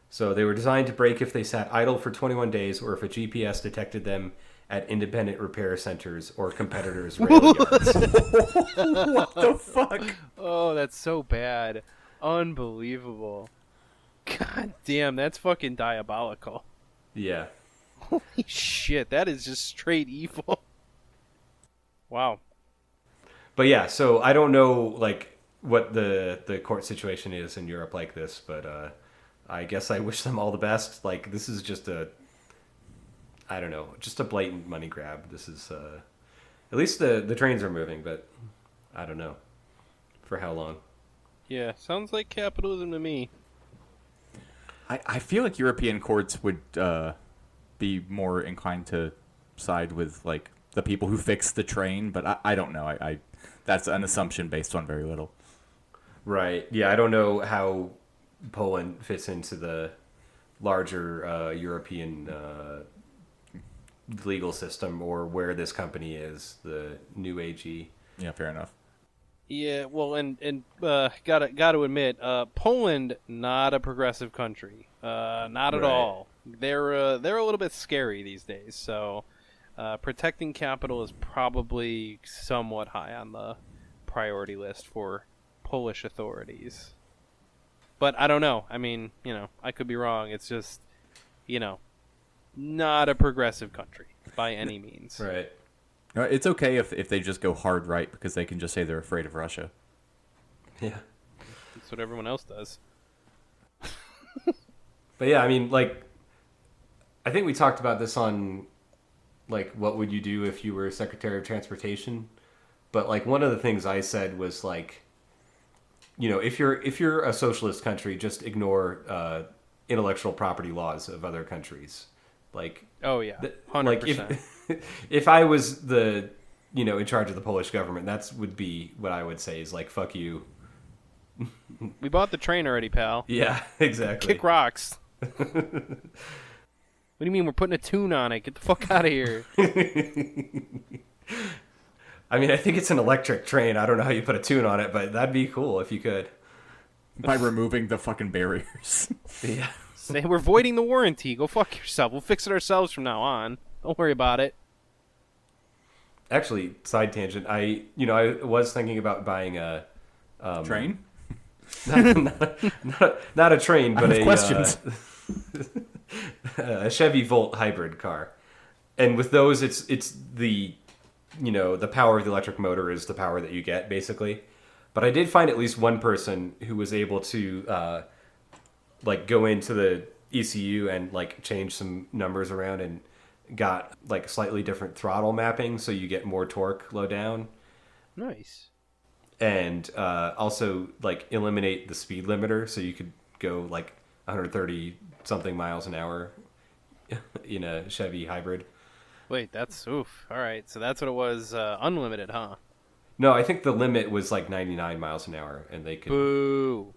D: So they were designed to break if they sat idle for 21 days or if a GPS detected them at independent repair centers or competitors' rail yards.
E: What the fuck?
F: Oh, that's so bad. Unbelievable. God damn, that's fucking diabolical.
D: Yeah.
F: Holy shit, that is just straight evil. Wow.
D: But yeah, so I don't know like what the court situation is in Europe like this, but I guess I wish them all the best. Like this is just I don't know, just a blatant money grab. This is at least the trains are moving, but I don't know for how long.
F: Yeah, sounds like capitalism to me.
E: I feel like European courts would be more inclined to side with like the people who fixed the train, but I don't know. I that's an assumption based on very little.
D: Right. Yeah, I don't know how Poland fits into the larger European legal system or where this company is, the New AG.
E: Yeah, fair enough.
F: Yeah, well, and gotta admit, Poland not a progressive country, not at all. They're a little bit scary these days. So, protecting capital is probably somewhat high on the priority list for Polish authorities. But I don't know. I mean, I could be wrong. It's just, not a progressive country by any means.
D: Right.
E: It's okay if they just go hard right because they can just say they're afraid of Russia.
D: Yeah.
F: That's what everyone else does.
D: But yeah, I mean, like, I think we talked about this on, like, what would you do if you were Secretary of Transportation? But, like, one of the things I said was, like, if you're a socialist country, just ignore intellectual property laws of other countries. Like,
F: oh yeah, 100%.
D: Like if I was the in charge of the Polish government, that would be what I would say is like, fuck you.
F: We bought the train already, pal.
D: Yeah, exactly.
F: Kick rocks. What do you mean we're putting a tune on it? Get the fuck out of here.
D: I mean, I think it's an electric train. I don't know how you put a tune on it, but that'd be cool if you could.
E: By removing the fucking barriers.
D: Yeah.
F: Say we're voiding the warranty. Go fuck yourself. We'll fix it ourselves from now on. Don't worry about it.
D: Actually, side tangent. I was thinking about buying a
E: train.
D: Not a train, but
E: questions.
D: A Chevy Volt hybrid car. And with those, it's the the power of the electric motor is the power that you get basically. But I did find at least one person who was able to like go into the ECU and like change some numbers around and got like slightly different throttle mapping, so you get more torque low down.
F: Nice.
D: And also like eliminate the speed limiter, so you could go like 130 something miles an hour in a Chevy hybrid.
F: Wait, that's oof. All right, so that's what it was. Unlimited, huh?
D: No, I think the limit was like 99 miles an hour, and they could.
F: Boo.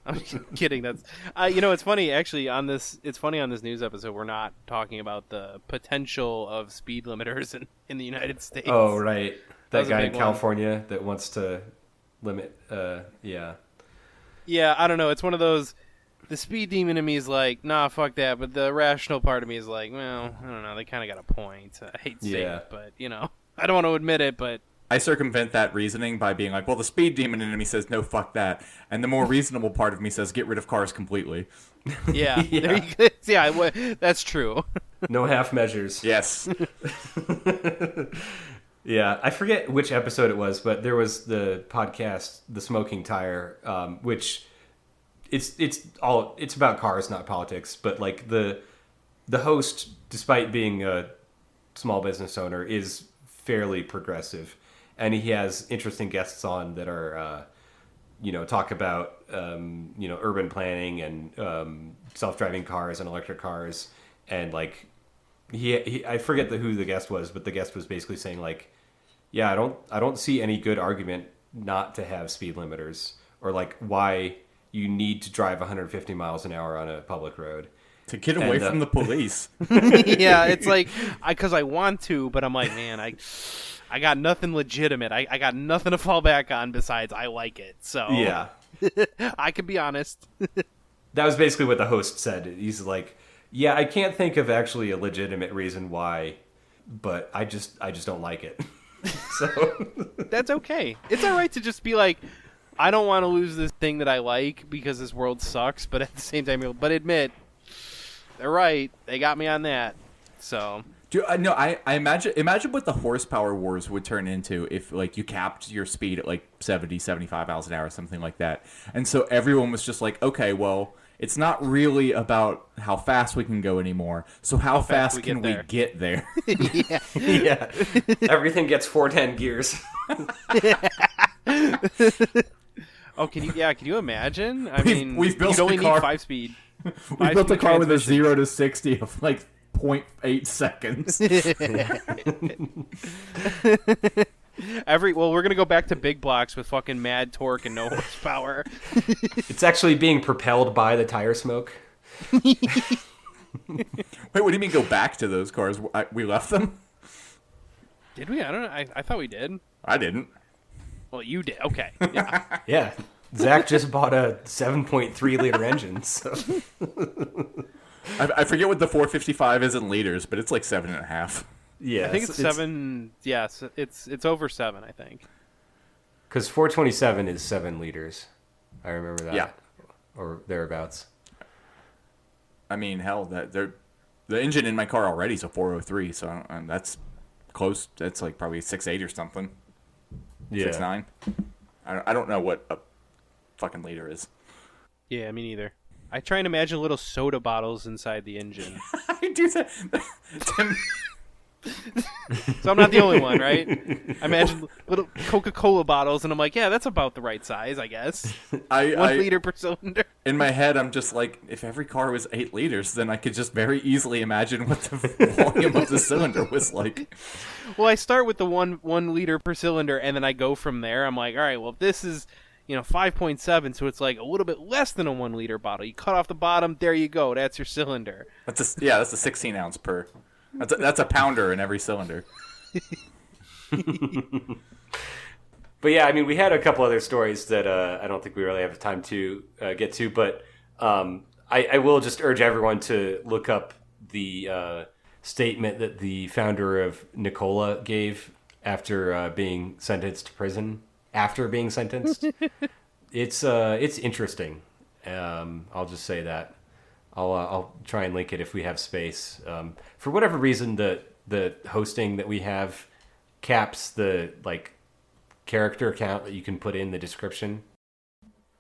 F: I'm kidding. That's it's funny actually on this. It's funny on this news episode we're not talking about the potential of speed limiters in the United States.
D: Oh right, that guy in
F: one.
D: California that wants to limit. Yeah.
F: Yeah, I don't know. It's one of those. The speed demon in me is like, nah, fuck that. But the rational part of me is like, well, I don't know. They kind of got a point. I hate to say it, but I don't want to admit it, but.
E: I circumvent that reasoning by being like, well, the speed demon in me says, no, fuck that. And the more reasonable part of me says, get rid of cars completely.
F: Yeah, there you go. Yeah, that's true.
D: No half measures.
E: Yes.
D: Yeah, I forget which episode it was, but there was the podcast, The Smoking Tire, which it's about cars, not politics. But like the host, despite being a small business owner, is fairly progressive, and he has interesting guests on that are talk about urban planning and self-driving cars and electric cars, and like he I forget who the guest was, but the guest was basically saying like, yeah, I don't see any good argument not to have speed limiters, or like why you need to drive 150 miles an hour on a public road
E: to get away from the police.
F: Yeah, it's like because I want to, but I'm like, man, I got nothing legitimate. I got nothing to fall back on besides I like it. So
D: yeah,
F: I can be honest.
D: That was basically what the host said. He's like, yeah, I can't think of actually a legitimate reason why, but I just don't like it. So
F: that's okay. It's all right to just be like, I don't want to lose this thing that I like because this world sucks, but at the same time, but admit they're right. They got me on that. So
E: I imagine what the horsepower wars would turn into if like you capped your speed at like 70, 75 miles an hour, something like that. And so everyone was just like, okay, well, it's not really about how fast we can go anymore. So how fast can we get there?
F: Yeah.
D: Yeah. Everything gets 410 gears.
F: Oh, can you imagine?
E: We've built
F: you'd only
E: a car.
F: need 5-speed.
E: We built a car with a 0 to 60 of like 0.8 seconds.
F: We're gonna go back to big blocks with fucking mad torque and no horsepower.
D: It's actually being propelled by the tire smoke.
E: Wait, what do you mean go back to those cars? We left them?
F: Did we? I don't know. I thought we did.
E: I didn't.
F: Well, you did. Okay. Yeah.
D: Yeah. Zach just bought a 7.3 liter engine. So.
E: I forget what the 455 is in liters, but it's like 7.5.
D: Yeah,
F: I think it's 7. Yes, it's over 7. I think.
D: Because 427 is 7 liters. I remember that.
E: Yeah.
D: Or thereabouts.
E: I mean, hell, the engine in my car already is a 403, so that's close. That's like probably 6.8 or something.
D: Yeah.
E: 6.9. I don't know what a fucking liter is.
F: Yeah, me neither. I try and imagine little soda bottles inside the engine.
E: I do that.
F: So I'm not the only one, right? I imagine little Coca-Cola bottles, and I'm like, yeah, that's about the right size, I guess. 1 liter per cylinder.
E: In my head, I'm just like, if every car was 8 liters, then I could just very easily imagine what the volume of the cylinder was like.
F: Well, I start with the one liter per cylinder, and then I go from there. I'm like, all right, well, if this is 5.7, so it's like a little bit less than a 1 liter bottle. You cut off the bottom, there you go. That's your cylinder.
E: That's a 16 ounce per. That's a pounder in every cylinder.
D: But yeah, I mean, we had a couple other stories that I don't think we really have time to get to, but I will just urge everyone to look up the statement that the founder of Nikola gave after being sentenced to prison. After being sentenced, it's interesting. I'll just say that. I'll try and link it if we have space. For whatever reason, the hosting that we have caps the character count that you can put in the description.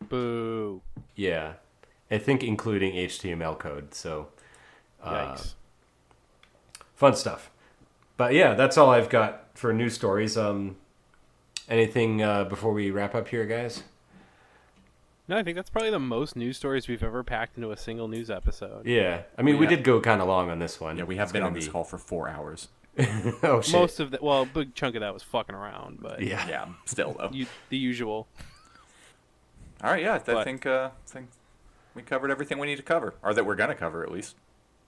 F: Boo.
D: Yeah, I think including HTML code. So,
F: Yikes.
D: Fun stuff. But yeah, that's all I've got for news stories. Anything before we wrap up here, guys?
F: No, I think that's probably the most news stories we've ever packed into a single news episode.
D: Yeah. I mean, we did go kind of long on this one.
E: Yeah, we have been on this call for 4 hours.
D: Oh, shit.
F: Most of a big chunk of that was fucking around, but
E: Yeah, still, though.
F: The usual.
E: All right, yeah, I think we covered everything we need to cover, or that we're going to cover, at least.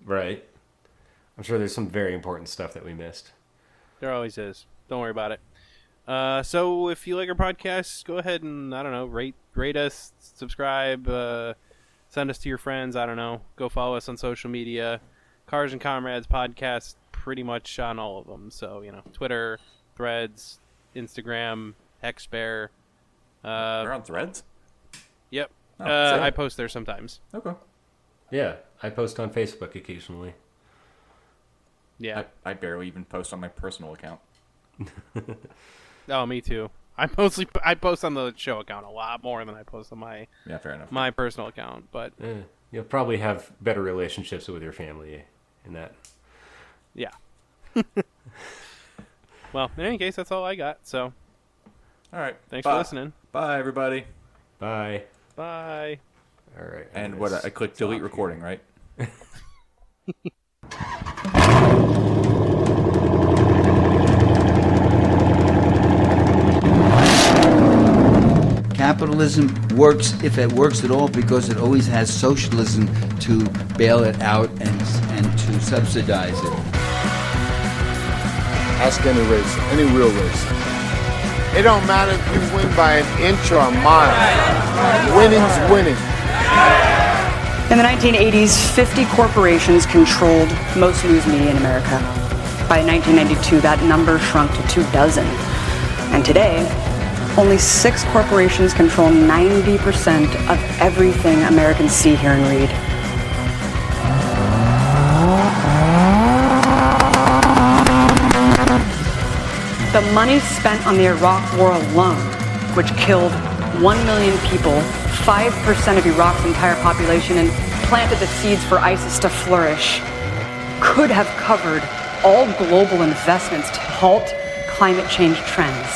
D: Right. I'm sure there's some very important stuff that we missed.
F: There always is. Don't worry about it. So if you like our podcast, go ahead and, I don't know, rate us, subscribe, send us to your friends, I don't know. Go follow us on social media. Cars and Comrades podcast, pretty much on all of them. So, Twitter, Threads, Instagram, Hexbear.
E: You're on Threads?
F: Yep.
E: Oh,
F: I post there sometimes.
E: Okay.
D: Yeah, I post on Facebook occasionally.
F: Yeah.
E: I barely even post on my personal account.
F: Oh, me too. I post on the show account a lot more than I post on my
E: fair enough.
F: my personal account. But
D: You'll probably have better relationships with your family in that.
F: yeah. Well, in any case, that's all I got. So,
E: All right.
F: thanks for listening.
E: Bye, everybody.
D: Bye.
F: Bye.
D: All right.
E: And what I clicked delete recording, right?
B: Capitalism works, if it works at all, because it always has socialism to bail it out and to subsidize it.
H: Ask any racer, any real racer. It don't matter if you win by an inch or a mile. Winning's winning.
I: In the 1980s, 50 corporations controlled most news media in America. By 1992, that number shrunk to 24. And today, only 6 corporations control 90% of everything Americans see, hear, and read. The money spent on the Iraq War alone, which killed 1 million people, 5% of Iraq's entire population, and planted the seeds for ISIS to flourish, could have covered all global investments to halt climate change trends.